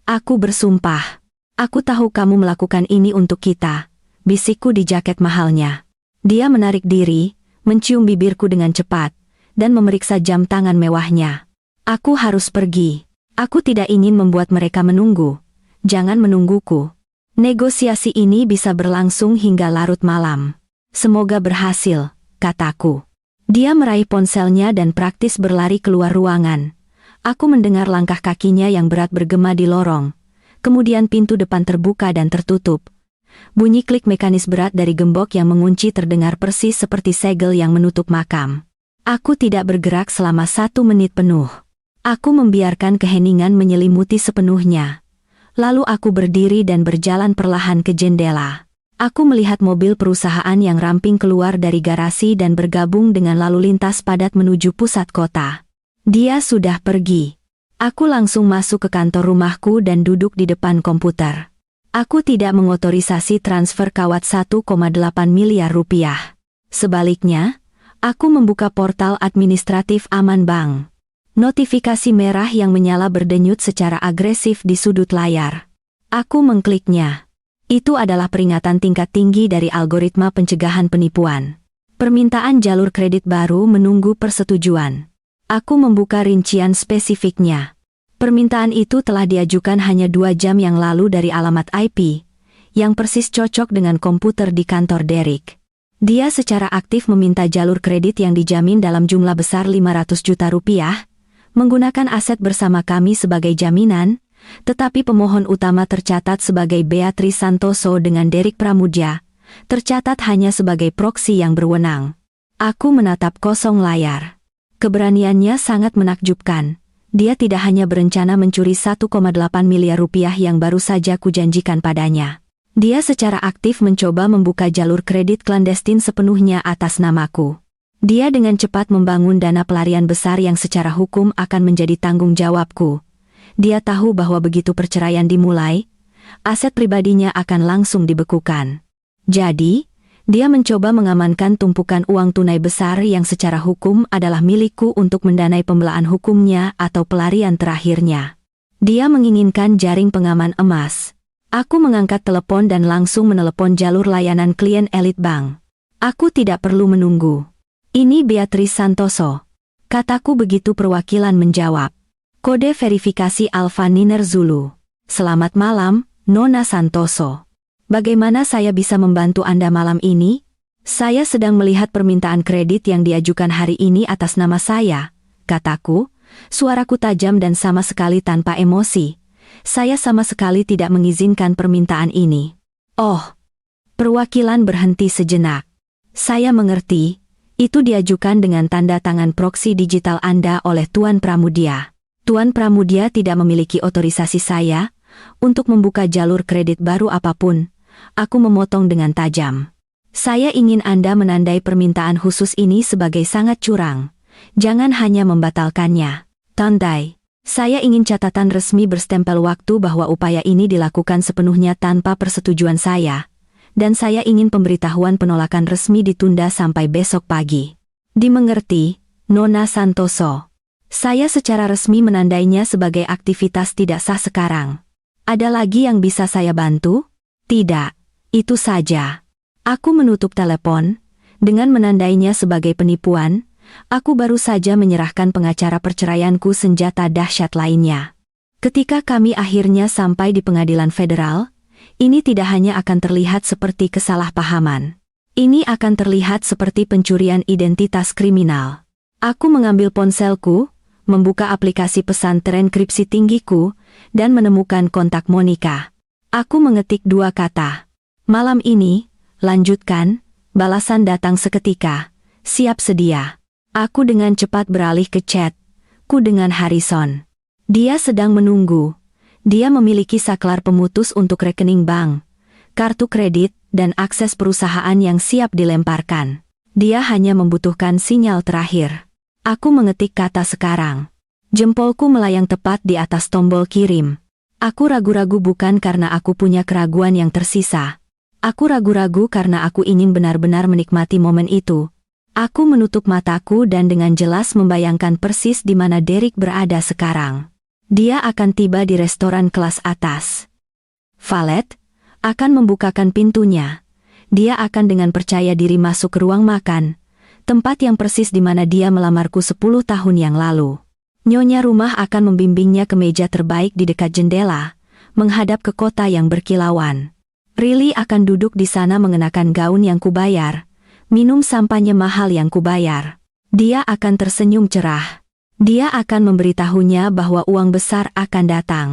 Aku bersumpah. "Aku tahu kamu melakukan ini untuk kita," bisikku di jaket mahalnya. Dia menarik diri, mencium bibirku dengan cepat, dan memeriksa jam tangan mewahnya. "Aku harus pergi. Aku tidak ingin membuat mereka menunggu. Jangan menungguku. Negosiasi ini bisa berlangsung hingga larut malam. Semoga berhasil," kataku. Dia meraih ponselnya dan praktis berlari keluar ruangan. Aku mendengar langkah kakinya yang berat bergema di lorong. Kemudian pintu depan terbuka dan tertutup. Bunyi klik mekanis berat dari gembok yang mengunci terdengar persis seperti segel yang menutup makam. Aku tidak bergerak selama 1 menit penuh. Aku membiarkan keheningan menyelimuti sepenuhnya. Lalu aku berdiri dan berjalan perlahan ke jendela. Aku melihat mobil perusahaan yang ramping keluar dari garasi dan bergabung dengan lalu lintas padat menuju pusat kota. Dia sudah pergi. Aku langsung masuk ke kantor rumahku dan duduk di depan komputer. Aku tidak mengotorisasi transfer kawat 1,8 miliar rupiah. Sebaliknya, aku membuka portal administratif Aman Bank. Notifikasi merah yang menyala berdenyut secara agresif di sudut layar. Aku mengkliknya. Itu adalah peringatan tingkat tinggi dari algoritma pencegahan penipuan. Permintaan jalur kredit baru menunggu persetujuan. Aku membuka rincian spesifiknya. Permintaan itu telah diajukan hanya 2 jam yang lalu dari alamat IP, yang persis cocok dengan komputer di kantor Derek. Dia secara aktif meminta jalur kredit yang dijamin dalam jumlah besar 500 juta rupiah, menggunakan aset bersama kami sebagai jaminan, tetapi pemohon utama tercatat sebagai Beatrice Santoso dengan Derek Pramudya, tercatat hanya sebagai proksi yang berwenang. Aku menatap kosong layar. Keberaniannya sangat menakjubkan. Dia tidak hanya berencana mencuri 1,8 miliar rupiah yang baru saja kujanjikan padanya. Dia secara aktif mencoba membuka jalur kredit klandestin sepenuhnya atas namaku. Dia dengan cepat membangun dana pelarian besar yang secara hukum akan menjadi tanggung jawabku. Dia tahu bahwa begitu perceraian dimulai, aset pribadinya akan langsung dibekukan. Jadi, dia mencoba mengamankan tumpukan uang tunai besar yang secara hukum adalah milikku untuk mendanai pembelaan hukumnya atau pelarian terakhirnya. Dia menginginkan jaring pengaman emas. Aku mengangkat telepon dan langsung menelepon jalur layanan klien elit bank. Aku tidak perlu menunggu. "Ini Beatrice Santoso," kataku begitu perwakilan menjawab. Kode verifikasi Alpha Niner Zulu. "Selamat malam, Nona Santoso. Bagaimana saya bisa membantu Anda malam ini?" "Saya sedang melihat permintaan kredit yang diajukan hari ini atas nama saya," kataku, suaraku tajam dan sama sekali tanpa emosi. "Saya sama sekali tidak mengizinkan permintaan ini." "Oh." Perwakilan berhenti sejenak. "Saya mengerti, Itu diajukan dengan tanda tangan proksi digital Anda oleh Tuan Pramudia. Tuan Pramudia tidak memiliki otorisasi saya untuk membuka jalur kredit baru apapun. Aku memotong dengan tajam. Saya ingin Anda menandai permintaan khusus ini sebagai sangat curang. Jangan hanya membatalkannya. Tandai. Saya ingin catatan resmi berstempel waktu bahwa upaya ini dilakukan sepenuhnya tanpa persetujuan saya. Dan saya ingin pemberitahuan penolakan resmi ditunda sampai besok pagi. Dimengerti, Nona Santoso. Saya secara resmi menandainya sebagai aktivitas tidak sah sekarang. Ada lagi yang bisa saya bantu? Tidak, itu saja. Aku menutup telepon. Dengan menandainya sebagai penipuan, aku baru saja menyerahkan pengacara perceraianku senjata dahsyat lainnya. Ketika kami akhirnya sampai di pengadilan federal, ini tidak hanya akan terlihat seperti kesalahpahaman. Ini akan terlihat seperti pencurian identitas kriminal. Aku mengambil ponselku, membuka aplikasi pesan terenkripsi tinggiku, dan menemukan kontak Monica. Aku mengetik 2 kata. Malam ini, lanjutkan, balasan datang seketika. Siap sedia. Aku dengan cepat beralih ke chat. Ku dengan Harrison. Dia sedang menunggu. Dia memiliki saklar pemutus untuk rekening bank, kartu kredit, dan akses perusahaan yang siap dilemparkan. Dia hanya membutuhkan sinyal terakhir. Aku mengetik kata sekarang. Jempolku melayang tepat di atas tombol kirim. Aku ragu-ragu bukan karena aku punya keraguan yang tersisa. Aku ragu-ragu karena aku ingin benar-benar menikmati momen itu. Aku menutup mataku dan dengan jelas membayangkan persis di mana Derek berada sekarang. Dia akan tiba di restoran kelas atas. Valet akan membukakan pintunya. Dia akan dengan percaya diri masuk ke ruang makan, tempat yang persis di mana dia melamarku 10 tahun yang lalu. Nyonya rumah akan membimbingnya ke meja terbaik di dekat jendela, menghadap ke kota yang berkilauan. Riley akan duduk di sana mengenakan gaun yang kubayar, minum sampanye mahal yang kubayar. Dia akan tersenyum cerah. Dia akan memberitahunya bahwa uang besar akan datang.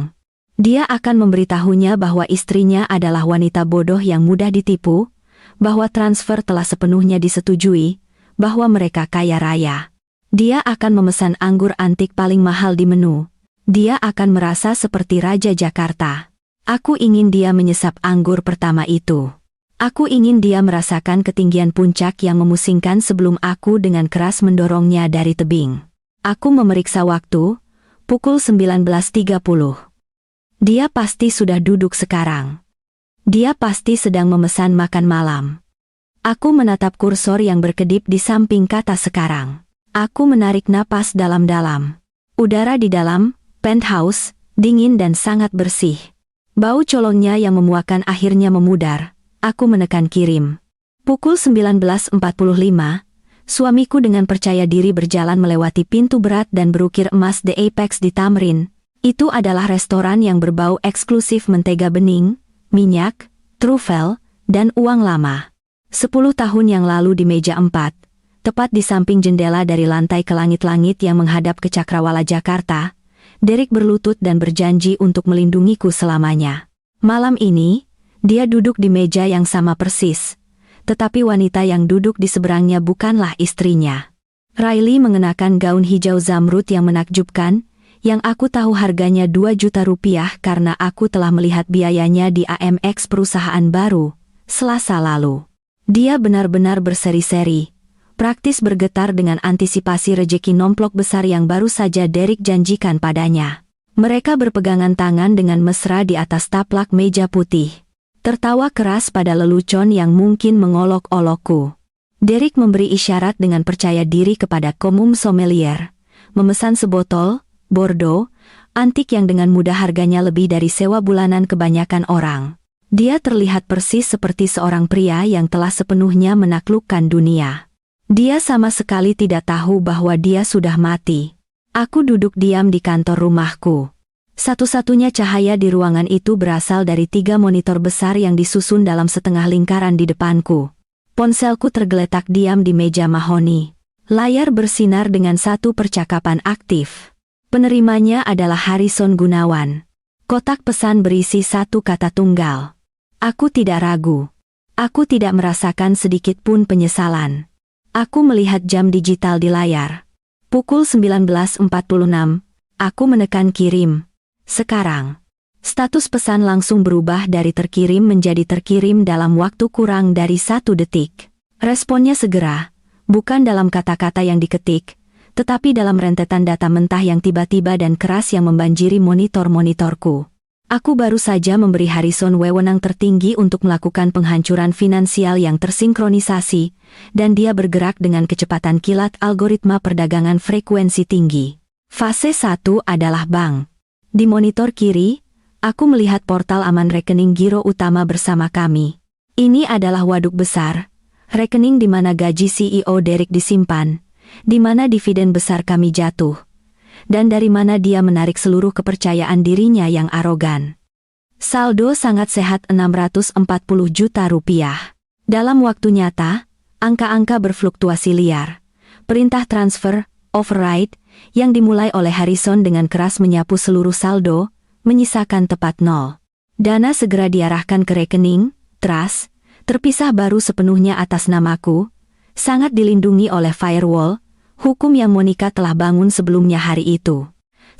Dia akan memberitahunya bahwa istrinya adalah wanita bodoh yang mudah ditipu, bahwa transfer telah sepenuhnya disetujui, bahwa mereka kaya raya. Dia akan memesan anggur antik paling mahal di menu. Dia akan merasa seperti Raja Jakarta. Aku ingin dia menyesap anggur pertama itu. Aku ingin dia merasakan ketinggian puncak yang memusingkan sebelum aku dengan keras mendorongnya dari tebing. Aku memeriksa waktu, pukul 19.30. Dia pasti sudah duduk sekarang. Dia pasti sedang memesan makan malam. Aku menatap kursor yang berkedip di samping kata sekarang. Aku menarik napas dalam-dalam. Udara di dalam penthouse dingin dan sangat bersih. Bau colongnya yang memuakan akhirnya memudar. Aku menekan kirim. Pukul 19.45. Suamiku dengan percaya diri berjalan melewati pintu berat dan berukir emas The Apex di Tamrin. Itu adalah restoran yang berbau eksklusif mentega bening, minyak, trufel, dan uang lama. 10 tahun yang lalu di meja 4, tepat di samping jendela dari lantai ke langit-langit yang menghadap ke Cakrawala Jakarta, Derek berlutut dan berjanji untuk melindungiku selamanya. Malam ini, dia duduk di meja yang sama persis. Tetapi wanita yang duduk di seberangnya bukanlah istrinya. Riley mengenakan gaun hijau zamrud yang menakjubkan, yang aku tahu harganya 2 juta rupiah karena aku telah melihat biayanya di AMX perusahaan baru, Selasa lalu. Dia benar-benar berseri-seri, praktis bergetar dengan antisipasi rejeki nomplok besar yang baru saja Derek janjikan padanya. Mereka berpegangan tangan dengan mesra di atas taplak meja putih. Tertawa keras pada lelucon yang mungkin mengolok-olokku. Derek memberi isyarat dengan percaya diri kepada komum sommelier, memesan sebotol Bordeaux antik yang dengan mudah harganya lebih dari sewa bulanan kebanyakan orang. Dia terlihat persis seperti seorang pria yang telah sepenuhnya menaklukkan dunia. Dia sama sekali tidak tahu bahwa dia sudah mati. Aku duduk diam di kantor rumahku. Satu-satunya cahaya di ruangan itu berasal dari 3 monitor besar yang disusun dalam setengah lingkaran di depanku. Ponselku tergeletak diam di meja mahoni. Layar bersinar dengan satu percakapan aktif. Penerimanya adalah Harrison Gunawan. Kotak pesan berisi 1 kata tunggal. Aku tidak ragu. Aku tidak merasakan sedikit pun penyesalan. Aku melihat jam digital di layar. Pukul 19.46. Aku menekan kirim. Sekarang. Status pesan langsung berubah dari terkirim menjadi terkirim dalam waktu kurang dari 1 detik. Responnya segera, bukan dalam kata-kata yang diketik, tetapi dalam rentetan data mentah yang tiba-tiba dan keras yang membanjiri monitor-monitorku. Aku baru saja memberi Harrison wewenang tertinggi untuk melakukan penghancuran finansial yang tersinkronisasi, dan dia bergerak dengan kecepatan kilat algoritma perdagangan frekuensi tinggi. Fase 1 adalah bank. Di monitor kiri, aku melihat portal aman rekening giro utama bersama kami. Ini adalah waduk besar, rekening di mana gaji CEO Derek disimpan, di mana dividen besar kami jatuh, dan dari mana dia menarik seluruh kepercayaan dirinya yang arogan. Saldo sangat sehat 640 juta rupiah. Dalam waktu nyata, angka-angka berfluktuasi liar. Perintah transfer, override, yang dimulai oleh Harrison dengan keras menyapu seluruh saldo, menyisakan tepat nol. Dana segera diarahkan ke rekening, trust, terpisah baru sepenuhnya atas namaku, sangat dilindungi oleh firewall, hukum yang Monica telah bangun sebelumnya hari itu.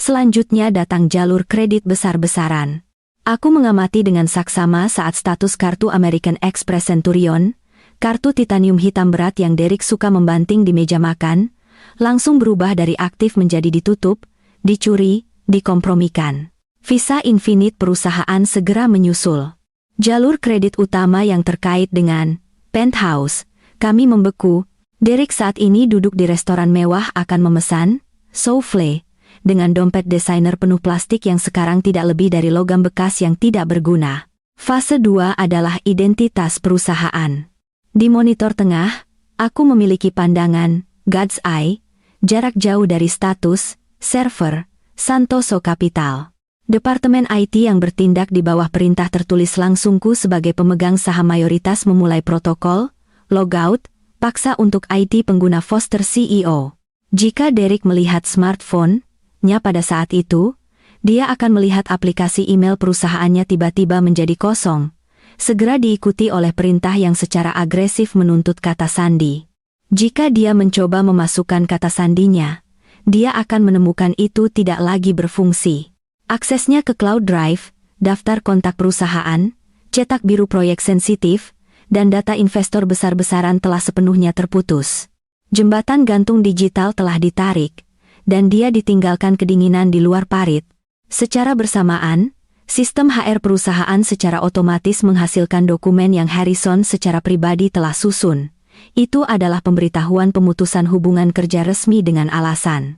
Selanjutnya datang jalur kredit besar-besaran. Aku mengamati dengan saksama saat status kartu American Express Centurion, kartu titanium hitam berat yang Derek suka membanting di meja makan, langsung berubah dari aktif menjadi ditutup, dicuri, dikompromikan. Visa Infinite perusahaan segera menyusul. Jalur kredit utama yang terkait dengan Penthouse, kami membeku. Derek saat ini duduk di restoran mewah akan memesan souffle dengan dompet desainer penuh plastik yang sekarang tidak lebih dari logam bekas yang tidak berguna. Fase 2 adalah identitas perusahaan. Di monitor tengah, aku memiliki pandangan God's Eye, jarak jauh dari status, server, Santoso Capital. Departemen IT yang bertindak di bawah perintah tertulis langsungku sebagai pemegang saham mayoritas memulai protokol, logout, paksa untuk IT pengguna Foster CEO. Jika Derek melihat smartphone-nya pada saat itu, dia akan melihat aplikasi email perusahaannya tiba-tiba menjadi kosong, segera diikuti oleh perintah yang secara agresif menuntut kata sandi. Jika dia mencoba memasukkan kata sandinya, dia akan menemukan itu tidak lagi berfungsi. Aksesnya ke cloud drive, daftar kontak perusahaan, cetak biru proyek sensitif, dan data investor besar-besaran telah sepenuhnya terputus. Jembatan gantung digital telah ditarik, dan dia ditinggalkan kedinginan di luar parit. Secara bersamaan, sistem HR perusahaan secara otomatis menghasilkan dokumen yang Harrison secara pribadi telah susun. Itu adalah pemberitahuan pemutusan hubungan kerja resmi dengan alasan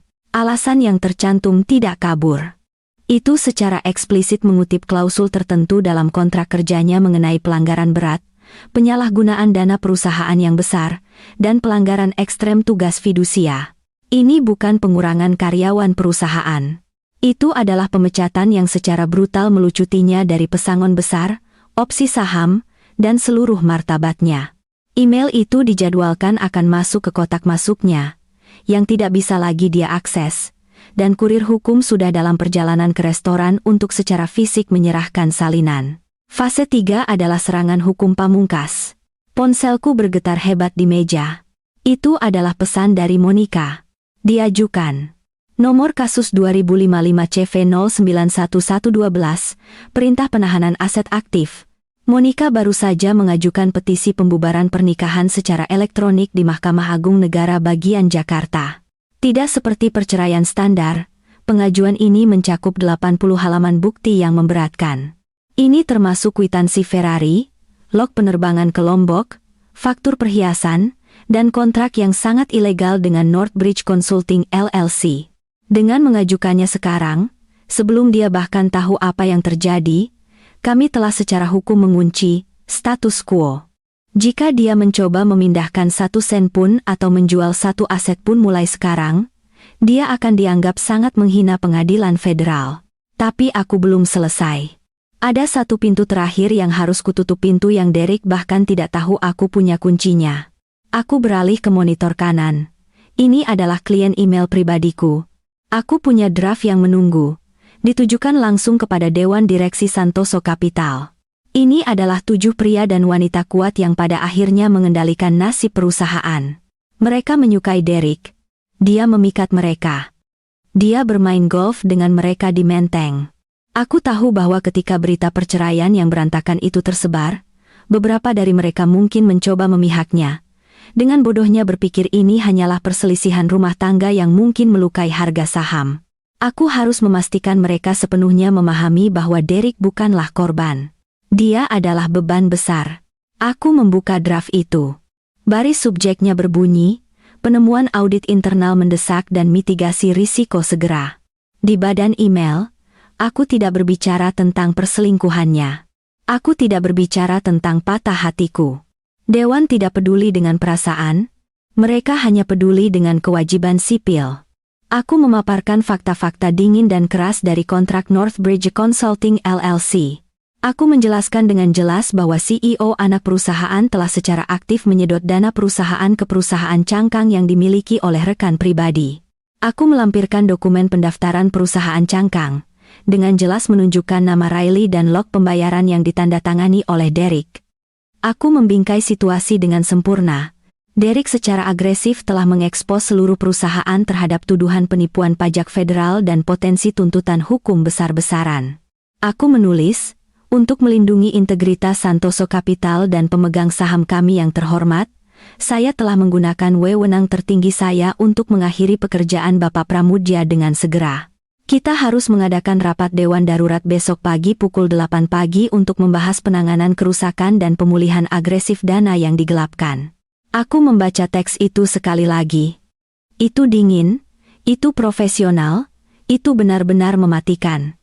yang tercantum tidak kabur. Itu secara eksplisit mengutip klausul tertentu dalam kontrak kerjanya mengenai pelanggaran berat, penyalahgunaan dana perusahaan yang besar, dan pelanggaran ekstrem tugas fidusia. Ini bukan pengurangan karyawan perusahaan. Itu adalah pemecatan yang secara brutal melucutinya dari pesangon besar, opsi saham, dan seluruh martabatnya. Email itu dijadwalkan akan masuk ke kotak masuknya, yang tidak bisa lagi dia akses, dan kurir hukum sudah dalam perjalanan ke restoran untuk secara fisik menyerahkan salinan. Fase 3 adalah serangan hukum pamungkas. Ponselku bergetar hebat di meja. Itu adalah pesan dari Monica. Diajukan. Nomor kasus 2055CV091112, perintah penahanan aset aktif. Monica baru saja mengajukan petisi pembubaran pernikahan secara elektronik di Mahkamah Agung Negara Bagian Jakarta. Tidak seperti perceraian standar, pengajuan ini mencakup 80 halaman bukti yang memberatkan. Ini termasuk kwitansi Ferrari, log penerbangan ke Lombok, faktur perhiasan, dan kontrak yang sangat ilegal dengan Northbridge Consulting LLC. Dengan mengajukannya sekarang, sebelum dia bahkan tahu apa yang terjadi, kami telah secara hukum mengunci status quo. Jika dia mencoba memindahkan 1 sen pun atau menjual 1 aset pun mulai sekarang, dia akan dianggap sangat menghina pengadilan federal. Tapi aku belum selesai. Ada 1 pintu terakhir yang harus kututup, pintu yang Derek bahkan tidak tahu aku punya kuncinya. Aku beralih ke monitor kanan. Ini adalah klien email pribadiku. Aku punya draft yang menunggu. Ditujukan langsung kepada Dewan Direksi Santoso Capital. Ini adalah 7 pria dan wanita kuat yang pada akhirnya mengendalikan nasib perusahaan. Mereka menyukai Derek. Dia memikat mereka. Dia bermain golf dengan mereka di Menteng. Aku tahu bahwa ketika berita perceraian yang berantakan itu tersebar, beberapa dari mereka mungkin mencoba memihaknya. Dengan bodohnya berpikir ini hanyalah perselisihan rumah tangga yang mungkin melukai harga saham. Aku harus memastikan mereka sepenuhnya memahami bahwa Derek bukanlah korban. Dia adalah beban besar. Aku membuka draft itu. Baris subjeknya berbunyi, penemuan audit internal mendesak dan mitigasi risiko segera. Di badan email, aku tidak berbicara tentang perselingkuhannya. Aku tidak berbicara tentang patah hatiku. Dewan tidak peduli dengan perasaan, mereka hanya peduli dengan kewajiban sipil. Aku memaparkan fakta-fakta dingin dan keras dari kontrak Northbridge Consulting LLC. Aku menjelaskan dengan jelas bahwa CEO anak perusahaan telah secara aktif menyedot dana perusahaan ke perusahaan cangkang yang dimiliki oleh rekan pribadi. Aku melampirkan dokumen pendaftaran perusahaan cangkang, dengan jelas menunjukkan nama Riley dan log pembayaran yang ditandatangani oleh Derek. Aku membingkai situasi dengan sempurna. Derek secara agresif telah mengekspos seluruh perusahaan terhadap tuduhan penipuan pajak federal dan potensi tuntutan hukum besar-besaran. Aku menulis, untuk melindungi integritas Santoso Capital dan pemegang saham kami yang terhormat, saya telah menggunakan wewenang tertinggi saya untuk mengakhiri pekerjaan Bapak Pramudya dengan segera. Kita harus mengadakan rapat Dewan Darurat besok pagi pukul 8 pagi untuk membahas penanganan kerusakan dan pemulihan agresif dana yang digelapkan. Aku membaca teks itu sekali lagi. Itu dingin, itu profesional, itu benar-benar mematikan.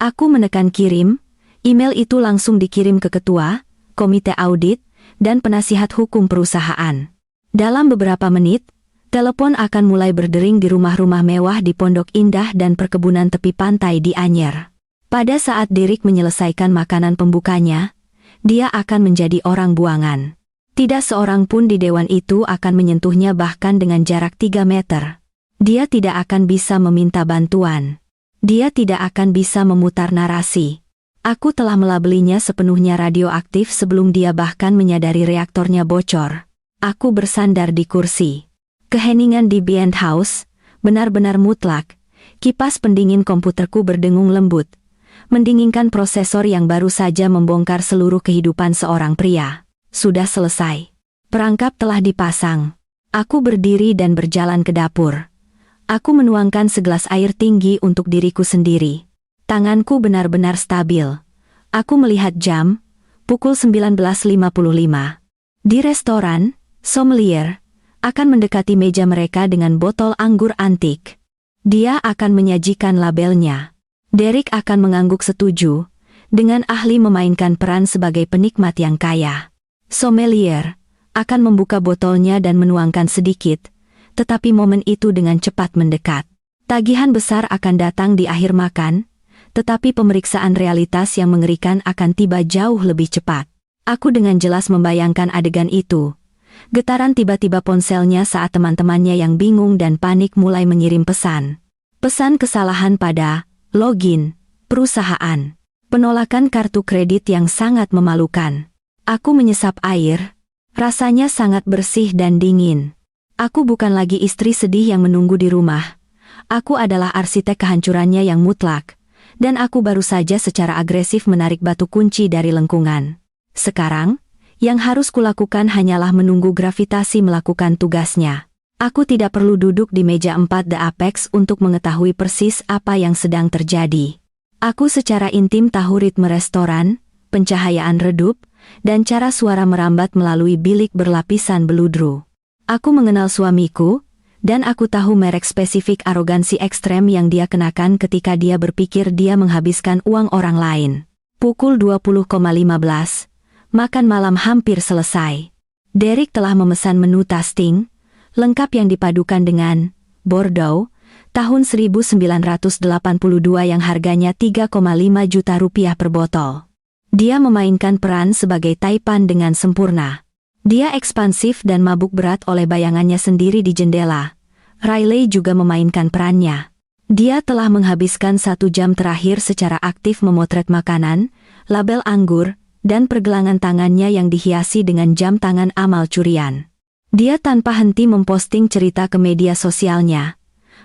Aku menekan kirim, email itu langsung dikirim ke ketua, komite audit, dan penasihat hukum perusahaan. Dalam beberapa menit, telepon akan mulai berdering di rumah-rumah mewah di Pondok Indah dan perkebunan tepi pantai di Anyer. Pada saat Derek menyelesaikan makanan pembukanya, dia akan menjadi orang buangan. Tidak seorang pun di dewan itu akan menyentuhnya bahkan dengan jarak 3 meter. Dia tidak akan bisa meminta bantuan. Dia tidak akan bisa memutar narasi. Aku telah melabelinya sepenuhnya radioaktif sebelum dia bahkan menyadari reaktornya bocor. Aku bersandar di kursi. Keheningan di Bent House, benar-benar mutlak. Kipas pendingin komputerku berdengung lembut, mendinginkan prosesor yang baru saja membongkar seluruh kehidupan seorang pria. Sudah selesai. Perangkap telah dipasang. Aku berdiri dan berjalan ke dapur. Aku menuangkan segelas air tinggi untuk diriku sendiri. Tanganku benar-benar stabil. Aku melihat jam, pukul 19.55. Di restoran, sommelier akan mendekati meja mereka dengan botol anggur antik. Dia akan menyajikan labelnya. Derek akan mengangguk setuju, dengan ahli memainkan peran sebagai penikmat yang kaya. Sommelier akan membuka botolnya dan menuangkan sedikit, tetapi momen itu dengan cepat mendekat. Tagihan besar akan datang di akhir makan, tetapi pemeriksaan realitas yang mengerikan akan tiba jauh lebih cepat. Aku dengan jelas membayangkan adegan itu. Getaran tiba-tiba ponselnya saat teman-temannya yang bingung dan panik mulai mengirim pesan. Pesan kesalahan pada login perusahaan. Penolakan kartu kredit yang sangat memalukan. Aku menyesap air. Rasanya sangat bersih dan dingin. Aku bukan lagi istri sedih yang menunggu di rumah. Aku adalah arsitek kehancurannya yang mutlak. Dan aku baru saja secara agresif menarik batu kunci dari lengkungan. Sekarang, yang harus kulakukan hanyalah menunggu gravitasi melakukan tugasnya. Aku tidak perlu duduk di meja 4 The Apex untuk mengetahui persis apa yang sedang terjadi. Aku secara intim tahu ritme restoran, pencahayaan redup, dan cara suara merambat melalui bilik berlapisan beludru. Aku mengenal suamiku, dan aku tahu merek spesifik arogansi ekstrem yang dia kenakan ketika dia berpikir dia menghabiskan uang orang lain. Pukul 20.15, makan malam hampir selesai. Derek telah memesan menu tasting, lengkap yang dipadukan dengan Bordeaux, tahun 1982 yang harganya 3,5 juta rupiah per botol. Dia memainkan peran sebagai Taipan dengan sempurna. Dia ekspansif dan mabuk berat oleh bayangannya sendiri di jendela. Riley juga memainkan perannya. Dia telah menghabiskan 1 jam terakhir secara aktif memotret makanan, label anggur, dan pergelangan tangannya yang dihiasi dengan jam tangan amal curian. Dia tanpa henti memposting cerita ke media sosialnya,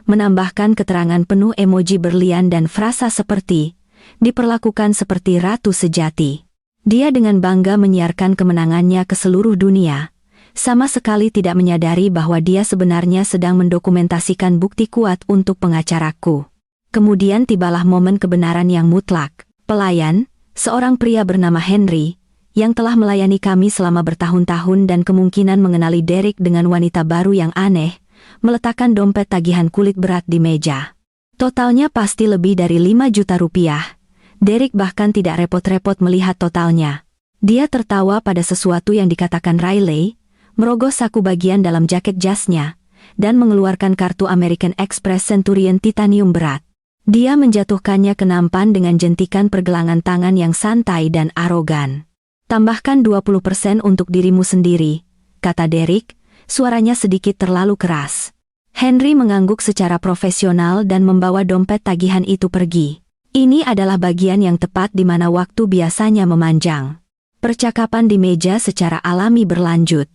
menambahkan keterangan penuh emoji berlian dan frasa seperti, diperlakukan seperti ratu sejati. Dia dengan bangga menyiarkan kemenangannya ke seluruh dunia, sama sekali tidak menyadari bahwa dia sebenarnya sedang mendokumentasikan bukti kuat untuk pengacaraku. Kemudian tibalah momen kebenaran yang mutlak. Pelayan, seorang pria bernama Henry, yang telah melayani kami selama bertahun-tahun dan kemungkinan mengenali Derek dengan wanita baru yang aneh, meletakkan dompet tagihan kulit berat di meja. Totalnya pasti lebih dari 5 juta rupiah. Derek bahkan tidak repot-repot melihat totalnya. Dia tertawa pada sesuatu yang dikatakan Riley, merogoh saku bagian dalam jaket jasnya, dan mengeluarkan kartu American Express Centurion titanium berat. Dia menjatuhkannya ke nampan dengan jentikan pergelangan tangan yang santai dan arogan. Tambahkan 20% untuk dirimu sendiri, kata Derek, suaranya sedikit terlalu keras. Henry mengangguk secara profesional dan membawa dompet tagihan itu pergi. Ini adalah bagian yang tepat di mana waktu biasanya memanjang. Percakapan di meja secara alami berlanjut.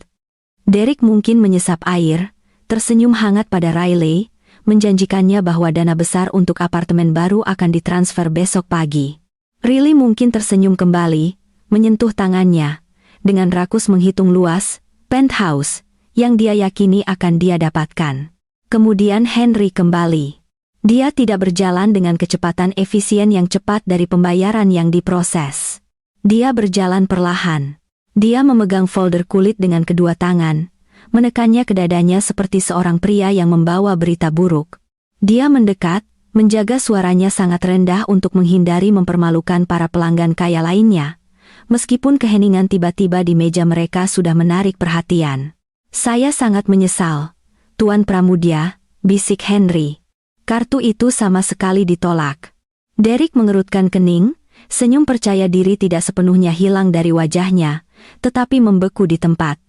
Derek mungkin menyesap air, tersenyum hangat pada Riley, menjanjikannya bahwa dana besar untuk apartemen baru akan ditransfer besok pagi. Riley mungkin tersenyum kembali, menyentuh tangannya, dengan rakus menghitung luas, penthouse, yang dia yakini akan dia dapatkan. Kemudian Henry kembali. Dia tidak berjalan dengan kecepatan efisien yang cepat dari pembayaran yang diproses. Dia berjalan perlahan. Dia memegang folder kulit dengan kedua tangan, menekannya ke dadanya seperti seorang pria yang membawa berita buruk. Dia mendekat, menjaga suaranya sangat rendah untuk menghindari mempermalukan para pelanggan kaya lainnya. Meskipun keheningan tiba-tiba di meja mereka sudah menarik perhatian. Saya sangat menyesal, Tuan Pramudia, bisik Henry. Kartu itu sama sekali ditolak. Derek mengerutkan kening, senyum percaya diri tidak sepenuhnya hilang dari wajahnya, tetapi membeku di tempat.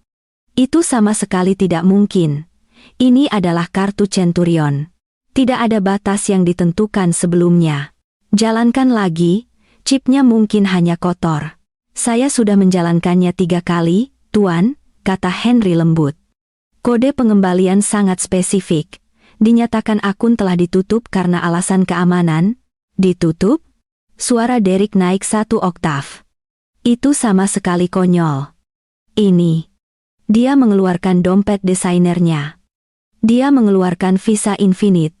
Itu sama sekali tidak mungkin. Ini adalah kartu Centurion. Tidak ada batas yang ditentukan sebelumnya. Jalankan lagi, chipnya mungkin hanya kotor. Saya sudah menjalankannya 3 kali, Tuan, kata Henry lembut. Kode pengembalian sangat spesifik. Dinyatakan akun telah ditutup karena alasan keamanan. Ditutup? Suara Derek naik 1 oktav. Itu sama sekali konyol. Ini. Dia mengeluarkan dompet desainernya. Dia mengeluarkan Visa Infinite.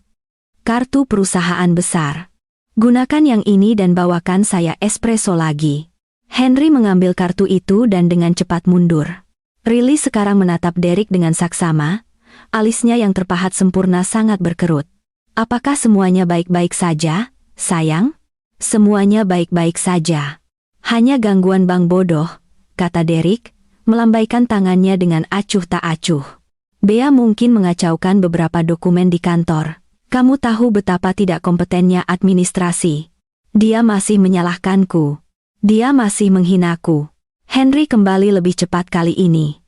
Kartu perusahaan besar. Gunakan yang ini dan bawakan saya espresso lagi. Henry mengambil kartu itu dan dengan cepat mundur. Riley sekarang menatap Derek dengan saksama, alisnya yang terpahat sempurna sangat berkerut. Apakah semuanya baik-baik saja, sayang? Semuanya baik-baik saja. Hanya gangguan bank bodoh, kata Derek, melambaikan tangannya dengan acuh tak acuh. Bea mungkin mengacaukan beberapa dokumen di kantor. Kamu tahu betapa tidak kompetennya administrasi. Dia masih menyalahkanku. Dia masih menghinaku. Henry kembali lebih cepat kali ini.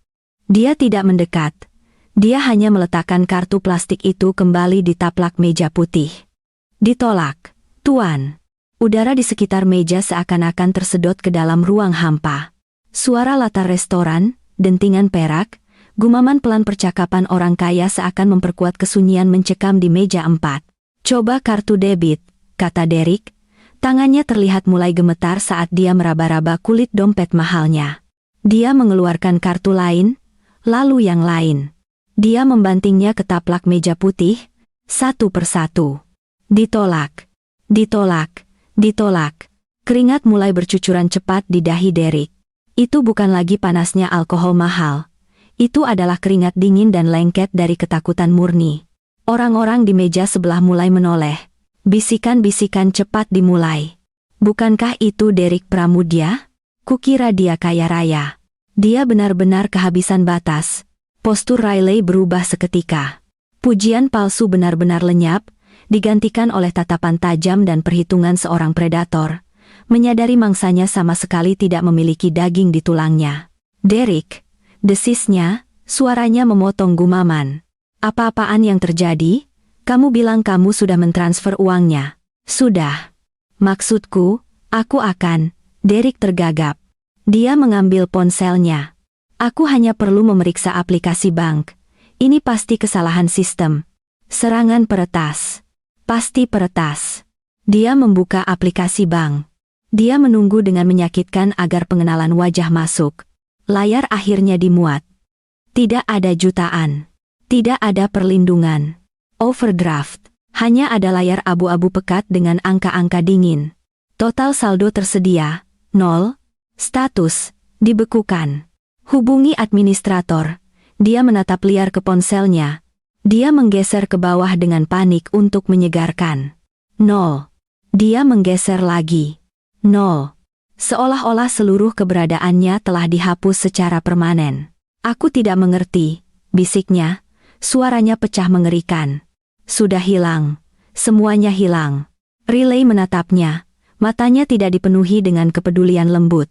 Dia tidak mendekat. Dia hanya meletakkan kartu plastik itu kembali di taplak meja putih. Ditolak, Tuan. Udara di sekitar meja seakan-akan tersedot ke dalam ruang hampa. Suara latar restoran, dentingan perak, gumaman pelan percakapan orang kaya seakan memperkuat kesunyian mencekam di meja 4. Coba kartu debit, kata Derek. Tangannya terlihat mulai gemetar saat dia meraba-raba kulit dompet mahalnya. Dia mengeluarkan kartu lain, lalu yang lain. Dia membantingnya ke taplak meja putih, satu persatu. Ditolak, ditolak, ditolak. Keringat mulai bercucuran cepat di dahi Derek. Itu bukan lagi panasnya alkohol mahal. Itu adalah keringat dingin dan lengket dari ketakutan murni. Orang-orang di meja sebelah mulai menoleh. Bisikan-bisikan cepat dimulai. Bukankah itu Derek Pramudia? Kukira dia kaya raya. Dia benar-benar kehabisan batas. Postur Riley berubah seketika. Pujian palsu benar-benar lenyap, digantikan oleh tatapan tajam dan perhitungan seorang predator. Menyadari mangsanya sama sekali tidak memiliki daging di tulangnya. Derek, desisnya, suaranya memotong gumaman. Apa-apaan yang terjadi? Kamu bilang kamu sudah mentransfer uangnya. Sudah. Maksudku, aku akan. Derek tergagap. Dia mengambil ponselnya. Aku hanya perlu memeriksa aplikasi bank. Ini pasti kesalahan sistem. Serangan peretas. Pasti peretas. Dia membuka aplikasi bank. Dia menunggu dengan menyakitkan agar pengenalan wajah masuk. Layar akhirnya dimuat. Tidak ada jutaan. Tidak ada perlindungan. Overdraft. Hanya ada layar abu-abu pekat dengan angka-angka dingin. Total saldo tersedia, 0. Status, dibekukan. Hubungi administrator. Dia menatap liar ke ponselnya. Dia menggeser ke bawah dengan panik untuk menyegarkan. 0. Dia menggeser lagi. 0. Seolah-olah seluruh keberadaannya telah dihapus secara permanen. Aku tidak mengerti, bisiknya. Suaranya pecah mengerikan. Sudah hilang. Semuanya hilang. Riley menatapnya. Matanya tidak dipenuhi dengan kepedulian lembut.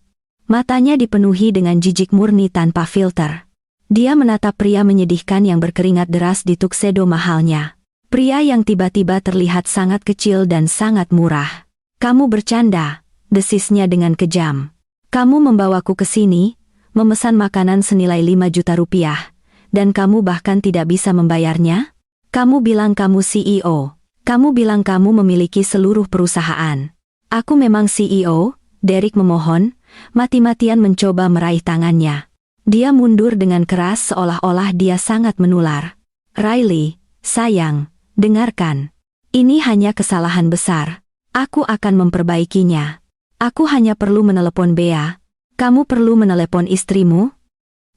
Matanya dipenuhi dengan jijik murni tanpa filter. Dia menatap pria menyedihkan yang berkeringat deras di tuxedo mahalnya. Pria yang tiba-tiba terlihat sangat kecil dan sangat murah. Kamu bercanda, desisnya dengan kejam. Kamu membawaku ke sini, memesan makanan senilai 5 juta rupiah, dan kamu bahkan tidak bisa membayarnya? Kamu bilang kamu CEO. Kamu bilang kamu memiliki seluruh perusahaan. Aku memang CEO, Derek memohon, mati-matian mencoba meraih tangannya. Dia mundur dengan keras seolah-olah dia sangat menular. Riley, sayang, dengarkan. Ini hanya kesalahan besar. Aku akan memperbaikinya. Aku hanya perlu menelepon Bea. Kamu perlu menelepon istrimu?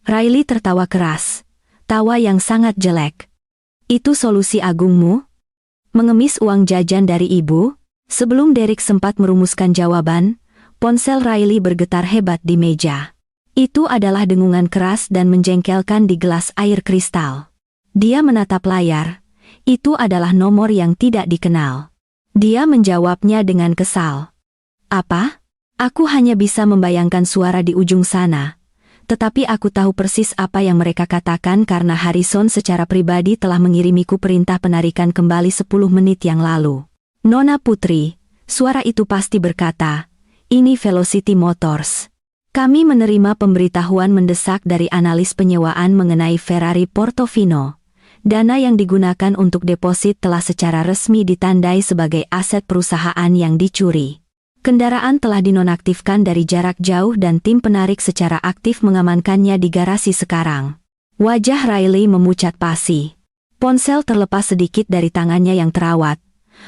Riley tertawa keras. Tawa yang sangat jelek. Itu solusi agungmu? Mengemis uang jajan dari ibu? Sebelum Derek sempat merumuskan jawaban, ponsel Riley bergetar hebat di meja. Itu adalah dengungan keras dan menjengkelkan di gelas air kristal. Dia menatap layar. Itu adalah nomor yang tidak dikenal. Dia menjawabnya dengan kesal. Apa? Aku hanya bisa membayangkan suara di ujung sana. Tetapi aku tahu persis apa yang mereka katakan karena Harrison secara pribadi telah mengirimiku perintah penarikan kembali 10 menit yang lalu. Nona Putri, suara itu pasti berkata, ini Velocity Motors. Kami menerima pemberitahuan mendesak dari analis penyewaan mengenai Ferrari Portofino. Dana yang digunakan untuk deposit telah secara resmi ditandai sebagai aset perusahaan yang dicuri. Kendaraan telah dinonaktifkan dari jarak jauh dan tim penarik secara aktif mengamankannya di garasi sekarang. Wajah Riley memucat pasi. Ponsel terlepas sedikit dari tangannya yang terawat.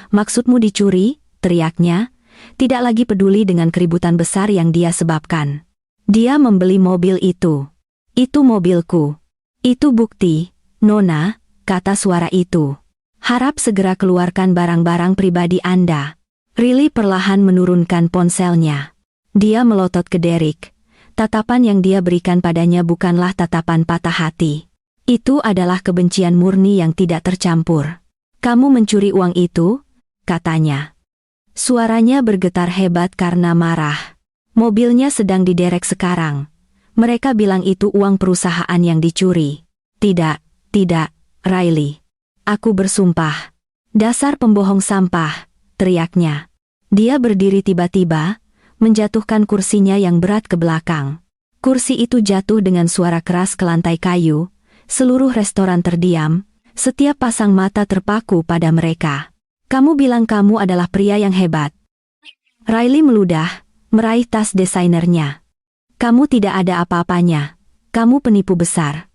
Maksudmu dicuri? Teriaknya. Tidak lagi peduli dengan keributan besar yang dia sebabkan. Dia membeli mobil itu. Itu mobilku. Itu bukti, Nona, kata suara itu. Harap segera keluarkan barang-barang pribadi Anda. Riley perlahan menurunkan ponselnya. Dia melotot ke Derek. Tatapan yang dia berikan padanya bukanlah tatapan patah hati. Itu adalah kebencian murni yang tidak tercampur. Kamu mencuri uang itu? Katanya. Suaranya bergetar hebat karena marah. Mobilnya sedang diderek sekarang. Mereka bilang itu uang perusahaan yang dicuri. Tidak, Riley. Aku bersumpah. Dasar pembohong sampah. Teriaknya. Dia berdiri tiba-tiba, menjatuhkan kursinya yang berat ke belakang. Kursi itu jatuh dengan suara keras ke lantai kayu. Seluruh restoran terdiam, setiap pasang mata terpaku pada mereka. Kamu bilang kamu adalah pria yang hebat. Riley meludah, meraih tas desainernya. Kamu tidak ada apa-apanya. Kamu penipu besar.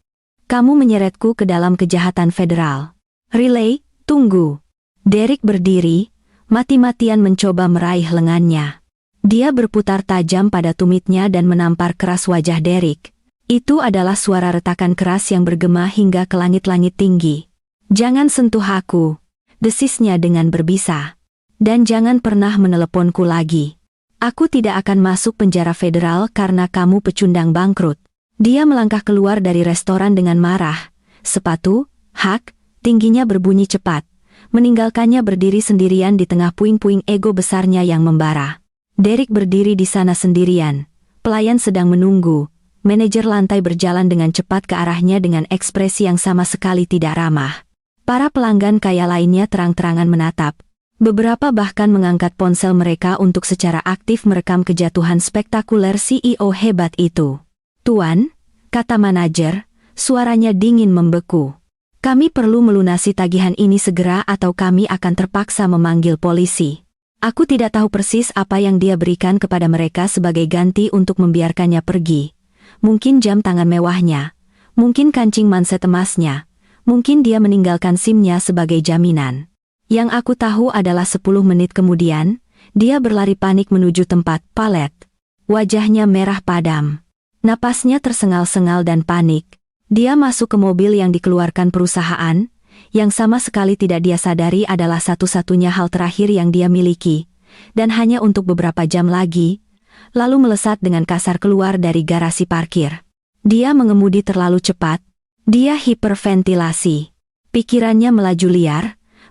Kamu menyeretku ke dalam kejahatan federal. Riley, tunggu. Derek berdiri, mati-matian mencoba meraih lengannya. Dia berputar tajam pada tumitnya dan menampar keras wajah Derek. Itu adalah suara retakan keras yang bergema hingga ke langit-langit tinggi. Jangan sentuh aku, desisnya dengan berbisa. Dan jangan pernah meneleponku lagi. Aku tidak akan masuk penjara federal karena kamu pecundang bangkrut. Dia melangkah keluar dari restoran dengan marah. Sepatu, hak, tingginya berbunyi cepat. Meninggalkannya berdiri sendirian di tengah puing-puing ego besarnya yang membara. Derek berdiri di sana sendirian. Pelayan sedang menunggu. Manajer lantai berjalan dengan cepat ke arahnya dengan ekspresi yang sama sekali tidak ramah. Para pelanggan kaya lainnya terang-terangan menatap. Beberapa bahkan mengangkat ponsel mereka untuk secara aktif merekam kejatuhan spektakuler CEO hebat itu. Tuan, kata manajer, suaranya dingin membeku. Kami perlu melunasi tagihan ini segera atau kami akan terpaksa memanggil polisi. Aku tidak tahu persis apa yang dia berikan kepada mereka sebagai ganti untuk membiarkannya pergi. Mungkin jam tangan mewahnya, mungkin kancing manset emasnya, mungkin dia meninggalkan SIM-nya sebagai jaminan. Yang aku tahu adalah 10 menit kemudian, dia berlari panik menuju tempat palet. Wajahnya merah padam. Napasnya tersengal-sengal dan panik. Dia masuk ke mobil yang dikeluarkan perusahaan, yang sama sekali tidak dia sadari adalah satu-satunya hal terakhir yang dia miliki, dan hanya untuk beberapa jam lagi, lalu melesat dengan kasar keluar dari garasi parkir. Dia mengemudi terlalu cepat, dia hiperventilasi. Pikirannya melaju liar,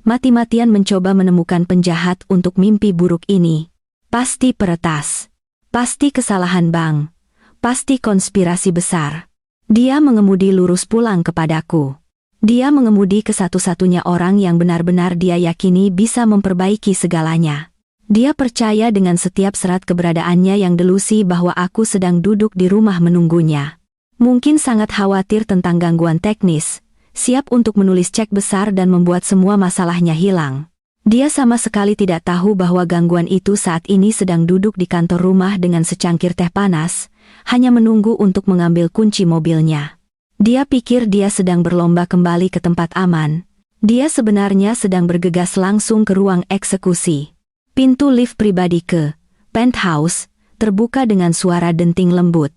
mati-matian mencoba menemukan penjahat untuk mimpi buruk ini. Pasti peretas. Pasti kesalahan bank. Pasti konspirasi besar. Dia mengemudi lurus pulang kepadaku. Dia mengemudi ke satu-satunya orang yang benar-benar dia yakini bisa memperbaiki segalanya. Dia percaya dengan setiap serat keberadaannya yang delusi bahwa aku sedang duduk di rumah menunggunya. Mungkin sangat khawatir tentang gangguan teknis, siap untuk menulis cek besar dan membuat semua masalahnya hilang. Dia sama sekali tidak tahu bahwa gangguan itu saat ini sedang duduk di kantor rumah dengan secangkir teh panas, hanya menunggu untuk mengambil kunci mobilnya. Dia pikir dia sedang berlomba kembali ke tempat aman. Dia sebenarnya sedang bergegas langsung ke ruang eksekusi. Pintu lift pribadi ke penthouse terbuka dengan suara denting lembut.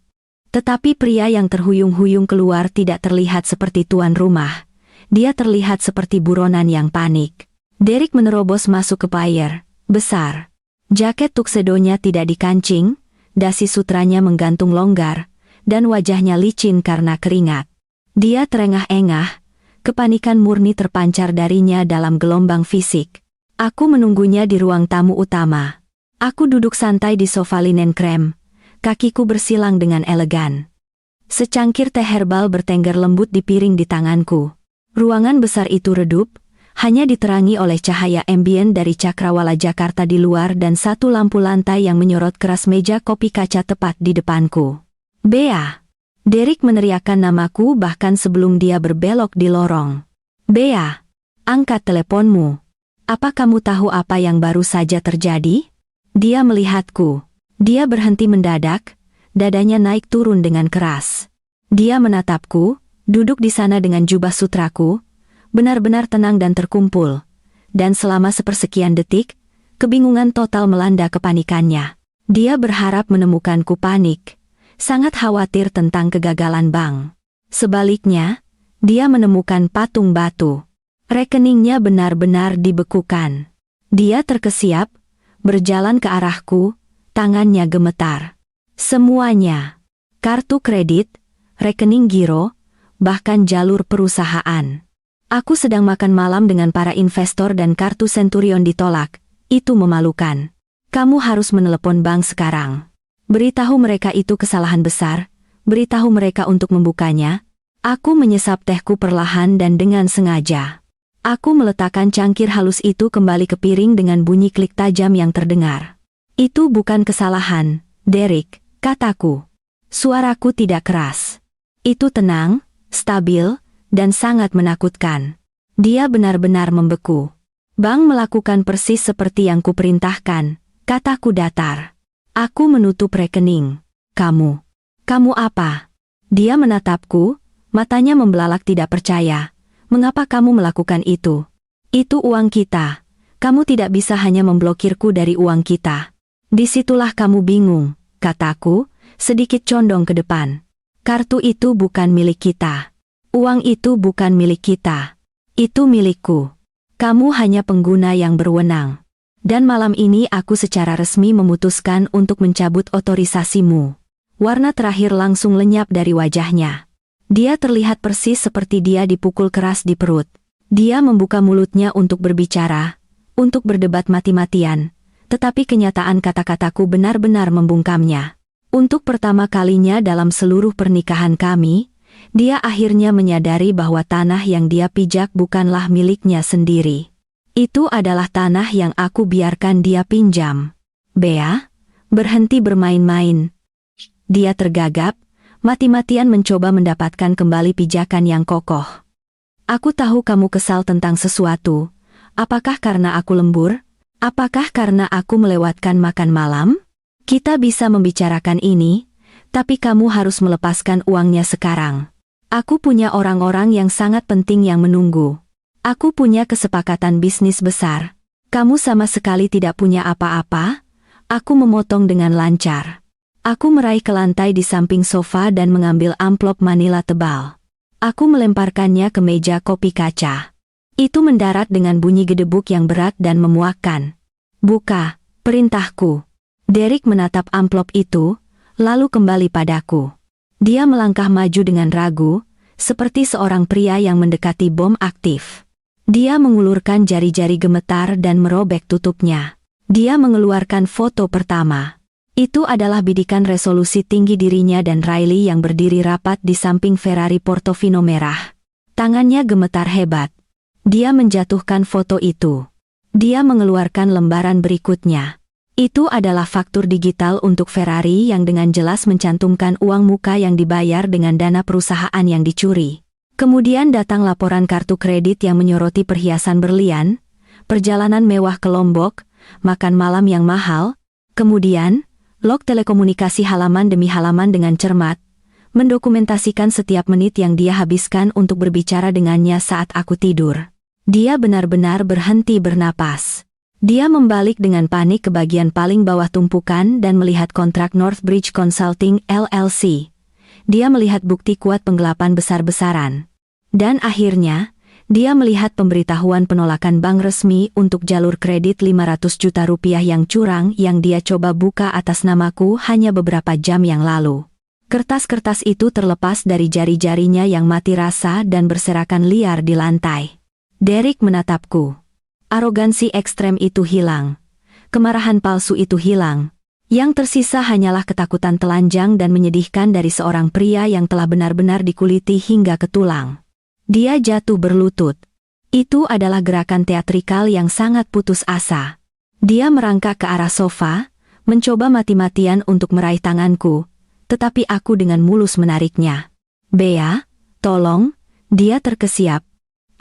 Tetapi pria yang terhuyung-huyung keluar tidak terlihat seperti tuan rumah. Dia terlihat seperti buronan yang panik. Derek menerobos masuk ke pier besar. Jaket tuksedonya tidak dikancing, dasi sutranya menggantung longgar, dan wajahnya licin karena keringat. Dia terengah-engah, kepanikan murni terpancar darinya dalam gelombang fisik. Aku menunggunya di ruang tamu utama. Aku duduk santai di sofa linen krem, kakiku bersilang dengan elegan. Secangkir teh herbal bertengger lembut di piring di tanganku. Ruangan besar itu redup, hanya diterangi oleh cahaya ambien dari cakrawala Jakarta di luar dan satu lampu lantai yang menyorot keras meja kopi kaca tepat di depanku. Bea. Derek meneriakkan namaku bahkan sebelum dia berbelok di lorong. Bea, angkat teleponmu. Apa kamu tahu apa yang baru saja terjadi? Dia melihatku. Dia berhenti mendadak, dadanya naik turun dengan keras. Dia menatapku, duduk di sana dengan jubah sutraku, benar-benar tenang dan terkumpul. Dan selama sepersekian detik, kebingungan total melanda kepanikannya. Dia berharap menemukanku panik, sangat khawatir tentang kegagalan bank. Sebaliknya, dia menemukan patung batu. Rekeningnya benar-benar dibekukan. Dia terkesiap, berjalan ke arahku, tangannya gemetar. Semuanya. Kartu kredit, rekening giro, bahkan jalur perusahaan. Aku sedang makan malam dengan para investor dan kartu Centurion ditolak. Itu memalukan. Kamu harus menelepon bank sekarang. Beritahu mereka itu kesalahan besar. Beritahu mereka untuk membukanya. Aku menyesap tehku perlahan dan dengan sengaja. Aku meletakkan cangkir halus itu kembali ke piring dengan bunyi klik tajam yang terdengar. Itu bukan kesalahan, Derek, kataku. Suaraku tidak keras. Itu tenang, stabil, dan sangat menakutkan. Dia benar-benar membeku. Bank melakukan persis seperti yang kuperintahkan, kataku datar. Aku menutup rekening. Kamu apa? Dia menatapku, matanya membelalak tidak percaya. Mengapa kamu melakukan itu? Itu uang kita. Kamu tidak bisa hanya memblokirku dari uang kita. Disitulah kamu bingung, kataku, sedikit condong ke depan. Kartu itu bukan milik kita. Uang itu bukan milik kita. Itu milikku. Kamu hanya pengguna yang berwenang. Dan malam ini aku secara resmi memutuskan untuk mencabut otorisasimu. Warna terakhir langsung lenyap dari wajahnya. Dia terlihat persis seperti dia dipukul keras di perut. Dia membuka mulutnya untuk berbicara, untuk berdebat mati-matian, tetapi kenyataan kata-kataku benar-benar membungkamnya. Untuk pertama kalinya dalam seluruh pernikahan kami, dia akhirnya menyadari bahwa tanah yang dia pijak bukanlah miliknya sendiri. Itu adalah tanah yang aku biarkan dia pinjam. Bea, berhenti bermain-main. Dia tergagap, mati-matian mencoba mendapatkan kembali pijakan yang kokoh. Aku tahu kamu kesal tentang sesuatu. Apakah karena aku lembur? Apakah karena aku melewatkan makan malam? Kita bisa membicarakan ini, tapi kamu harus melepaskan uangnya sekarang. Aku punya orang-orang yang sangat penting yang menunggu. Aku punya kesepakatan bisnis besar. Kamu sama sekali tidak punya apa-apa? Aku memotong dengan lancar. Aku meraih ke lantai di samping sofa dan mengambil amplop manila tebal. Aku melemparkannya ke meja kopi kaca. Itu mendarat dengan bunyi gedebuk yang berat dan memuakkan. Buka, perintahku. Derek menatap amplop itu, lalu kembali padaku. Dia melangkah maju dengan ragu, seperti seorang pria yang mendekati bom aktif. Dia mengulurkan jari-jari gemetar dan merobek tutupnya. Dia mengeluarkan foto pertama. Itu adalah bidikan resolusi tinggi dirinya dan Riley yang berdiri rapat di samping Ferrari Portofino merah. Tangannya gemetar hebat. Dia menjatuhkan foto itu. Dia mengeluarkan lembaran berikutnya. Itu adalah faktur digital untuk Ferrari yang dengan jelas mencantumkan uang muka yang dibayar dengan dana perusahaan yang dicuri. Kemudian datang laporan kartu kredit yang menyoroti perhiasan berlian, perjalanan mewah ke Lombok, makan malam yang mahal, kemudian log telekomunikasi halaman demi halaman dengan cermat, mendokumentasikan setiap menit yang dia habiskan untuk berbicara dengannya saat aku tidur. Dia benar-benar berhenti bernapas. Dia membalik dengan panik ke bagian paling bawah tumpukan dan melihat kontrak Northbridge Consulting LLC. Dia melihat bukti kuat penggelapan besar-besaran. Dan akhirnya, dia melihat pemberitahuan penolakan bank resmi untuk jalur kredit 500 juta rupiah yang curang yang dia coba buka atas namaku hanya beberapa jam yang lalu. Kertas-kertas itu terlepas dari jari-jarinya yang mati rasa dan berserakan liar di lantai. Derek menatapku. Arogansi ekstrem itu hilang. Kemarahan palsu itu hilang. Yang tersisa hanyalah ketakutan telanjang dan menyedihkan dari seorang pria yang telah benar-benar dikuliti hingga ke tulang. Dia jatuh berlutut. Itu adalah gerakan teatrikal yang sangat putus asa. Dia merangkak ke arah sofa, mencoba mati-matian untuk meraih tanganku, tetapi aku dengan mulus menariknya. "Bea, tolong," dia terkesiap.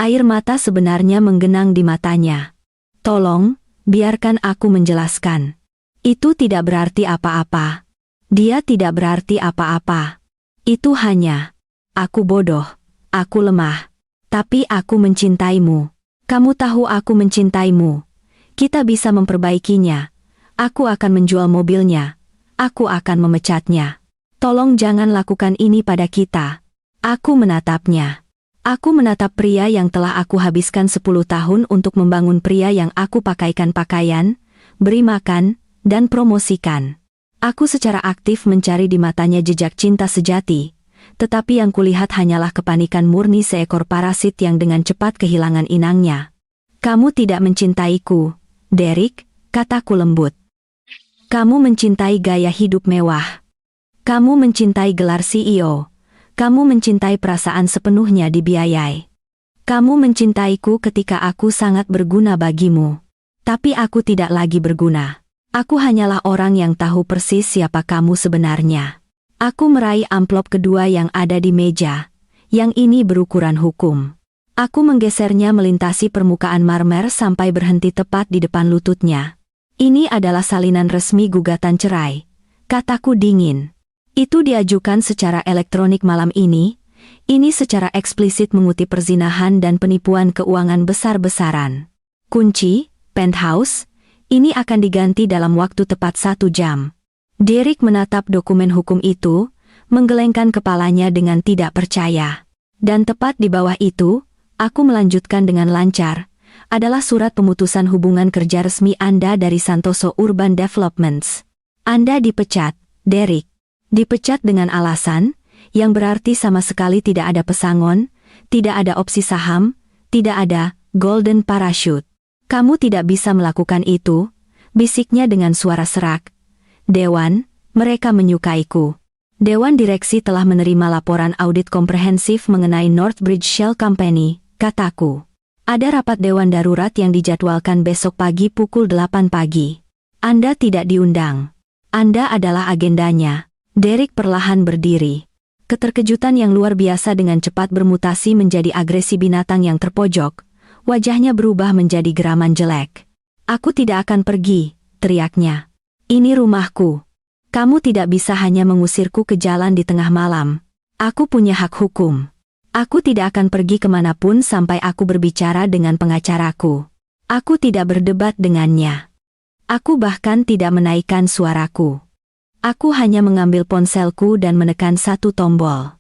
Air mata sebenarnya menggenang di matanya. "Tolong, biarkan aku menjelaskan. Itu tidak berarti apa-apa. Dia tidak berarti apa-apa. Itu hanya, aku bodoh, aku lemah. Tapi aku mencintaimu. Kamu tahu aku mencintaimu. Kita bisa memperbaikinya. Aku akan menjual mobilnya. Aku akan memecatnya. Tolong jangan lakukan ini pada kita." Aku menatapnya. Aku menatap pria yang telah aku habiskan 10 tahun untuk membangun, pria yang aku pakaikan pakaian, beri makan, dan promosikan. Aku secara aktif mencari di matanya jejak cinta sejati, tetapi yang kulihat hanyalah kepanikan murni seekor parasit yang dengan cepat kehilangan inangnya. "Kamu tidak mencintaiku, Derek," kataku lembut. "Kamu mencintai gaya hidup mewah. Kamu mencintai gelar CEO. Kamu mencintai perasaan sepenuhnya dibiayai. Kamu mencintaiku ketika aku sangat berguna bagimu. Tapi aku tidak lagi berguna. Aku hanyalah orang yang tahu persis siapa kamu sebenarnya." Aku meraih amplop kedua yang ada di meja. Yang ini berukuran hukum. Aku menggesernya melintasi permukaan marmer sampai berhenti tepat di depan lututnya. "Ini adalah salinan resmi gugatan cerai," kataku dingin. "Itu diajukan secara elektronik malam ini. Ini secara eksplisit mengutip perzinahan dan penipuan keuangan besar-besaran. Kunci, penthouse, ini akan diganti dalam waktu tepat 1 jam. Derek menatap dokumen hukum itu, menggelengkan kepalanya dengan tidak percaya. Dan tepat di bawah itu, aku melanjutkan dengan lancar, adalah surat pemutusan hubungan kerja resmi Anda dari Santoso Urban Developments. Anda dipecat, Derek. Dipecat dengan alasan, yang berarti sama sekali tidak ada pesangon, tidak ada opsi saham, tidak ada golden parachute. Kamu tidak bisa melakukan itu," bisiknya dengan suara serak. "Dewan, mereka menyukaiku. Dewan direksi telah menerima laporan audit komprehensif mengenai Northbridge Shell Company," kataku. "Ada rapat dewan darurat yang dijadwalkan besok pagi pukul 8 pagi. Anda tidak diundang. Anda adalah agendanya." Derek perlahan berdiri. Keterkejutan yang luar biasa dengan cepat bermutasi menjadi agresi binatang yang terpojok. Wajahnya berubah menjadi geraman jelek. "Aku tidak akan pergi," teriaknya. "Ini rumahku. Kamu tidak bisa hanya mengusirku ke jalan di tengah malam. Aku punya hak hukum. Aku tidak akan pergi kemanapun sampai aku berbicara dengan pengacaraku. Aku tidak berdebat dengannya. Aku bahkan tidak menaikkan suaraku. Aku hanya mengambil ponselku dan menekan satu tombol.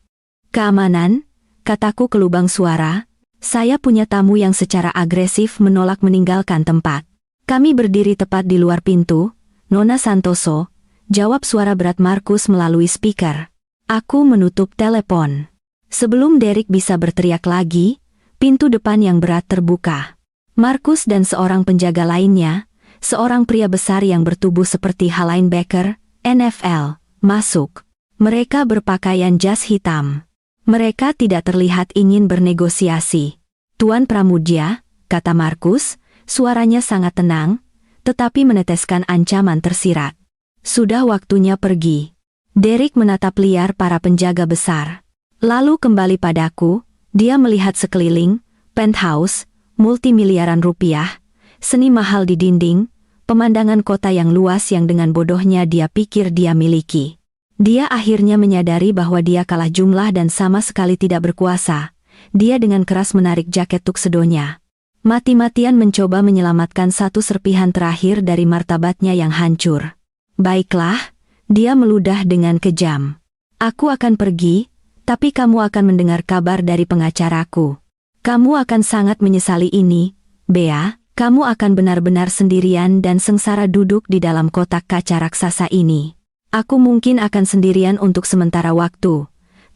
Keamanan," kataku ke lubang suara. "Saya punya tamu yang secara agresif menolak meninggalkan tempat." "Kami berdiri tepat di luar pintu, Nona Santoso," jawab suara berat Markus melalui speaker. Aku menutup telepon. Sebelum Derek bisa berteriak lagi, pintu depan yang berat terbuka. Markus dan seorang penjaga lainnya, seorang pria besar yang bertubuh seperti Hal linebacker NFL, masuk. Mereka berpakaian jas hitam. Mereka tidak terlihat ingin bernegosiasi. "Tuan Pramudya," kata Markus, suaranya sangat tenang, tetapi meneteskan ancaman tersirat. "Sudah waktunya pergi." Derek menatap liar para penjaga besar. Lalu kembali padaku, dia melihat sekeliling, penthouse, multimiliaran rupiah, seni mahal di dinding, pemandangan kota yang luas yang dengan bodohnya dia pikir dia miliki. Dia akhirnya menyadari bahwa dia kalah jumlah dan sama sekali tidak berkuasa. Dia dengan keras menarik jaket tuksedonya. Mati-matian mencoba menyelamatkan satu serpihan terakhir dari martabatnya yang hancur. "Baiklah," dia meludah dengan kejam. "Aku akan pergi, tapi kamu akan mendengar kabar dari pengacaraku. Kamu akan sangat menyesali ini, Bea. Kamu akan benar-benar sendirian dan sengsara duduk di dalam kotak kaca raksasa ini." "Aku mungkin akan sendirian untuk sementara waktu,"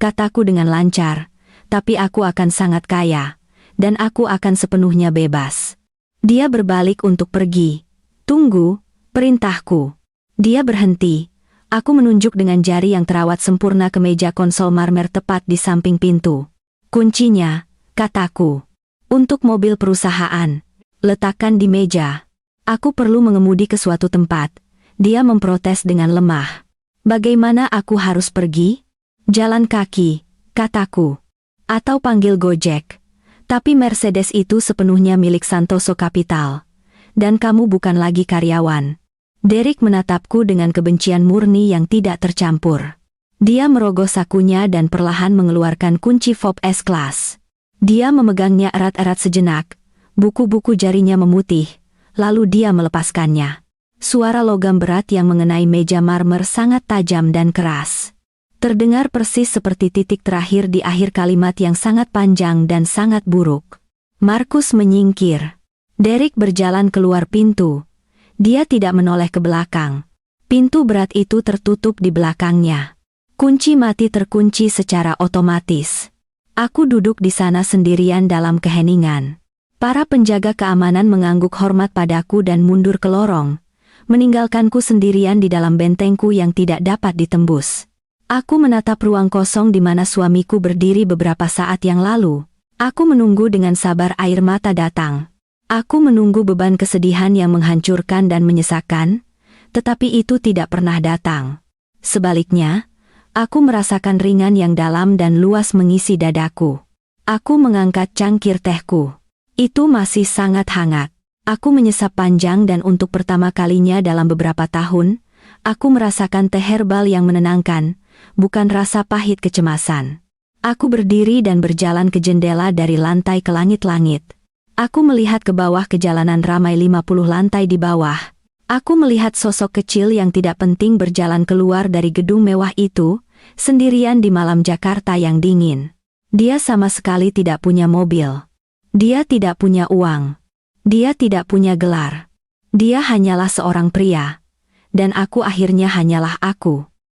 kataku dengan lancar, "tapi aku akan sangat kaya, dan aku akan sepenuhnya bebas." Dia berbalik untuk pergi. "Tunggu, perintahku." Dia berhenti. Aku menunjuk dengan jari yang terawat sempurna ke meja konsol marmer tepat di samping pintu. "Kuncinya," kataku. "Untuk mobil perusahaan. Letakkan di meja." "Aku perlu mengemudi ke suatu tempat." Dia memprotes dengan lemah. "Bagaimana aku harus pergi?" "Jalan kaki," kataku. "Atau panggil Gojek." "Tapi Mercedes itu sepenuhnya milik Santoso Capital. Dan kamu bukan lagi karyawan." Derek menatapku dengan kebencian murni yang tidak tercampur. Dia merogoh sakunya dan perlahan mengeluarkan kunci fob S-Class. Dia memegangnya erat-erat sejenak. Buku-buku jarinya memutih, lalu dia melepaskannya. Suara logam berat yang mengenai meja marmer sangat tajam dan keras. Terdengar persis seperti titik terakhir di akhir kalimat yang sangat panjang dan sangat buruk. Markus menyingkir. Derek berjalan keluar pintu. Dia tidak menoleh ke belakang. Pintu berat itu tertutup di belakangnya. Kunci mati terkunci secara otomatis. Aku duduk di sana sendirian dalam keheningan. Para penjaga keamanan mengangguk hormat padaku dan mundur ke lorong, meninggalkanku sendirian di dalam bentengku yang tidak dapat ditembus. Aku menatap ruang kosong di mana suamiku berdiri beberapa saat yang lalu. Aku menunggu dengan sabar air mata datang. Aku menunggu beban kesedihan yang menghancurkan dan menyesakkan, tetapi itu tidak pernah datang. Sebaliknya, aku merasakan ringan yang dalam dan luas mengisi dadaku. Aku mengangkat cangkir tehku. Itu masih sangat hangat. Aku menyesap panjang dan untuk pertama kalinya dalam beberapa tahun, aku merasakan teh herbal yang menenangkan, bukan rasa pahit kecemasan. Aku berdiri dan berjalan ke jendela dari lantai ke langit-langit. Aku melihat ke bawah ke jalanan ramai 50 lantai di bawah. Aku melihat sosok kecil yang tidak penting berjalan keluar dari gedung mewah itu, sendirian di malam Jakarta yang dingin. Dia sama sekali tidak punya mobil. Dia tidak punya uang. Dia tidak punya gelar. Dia hanyalah seorang pria. Dan aku akhirnya hanyalah aku.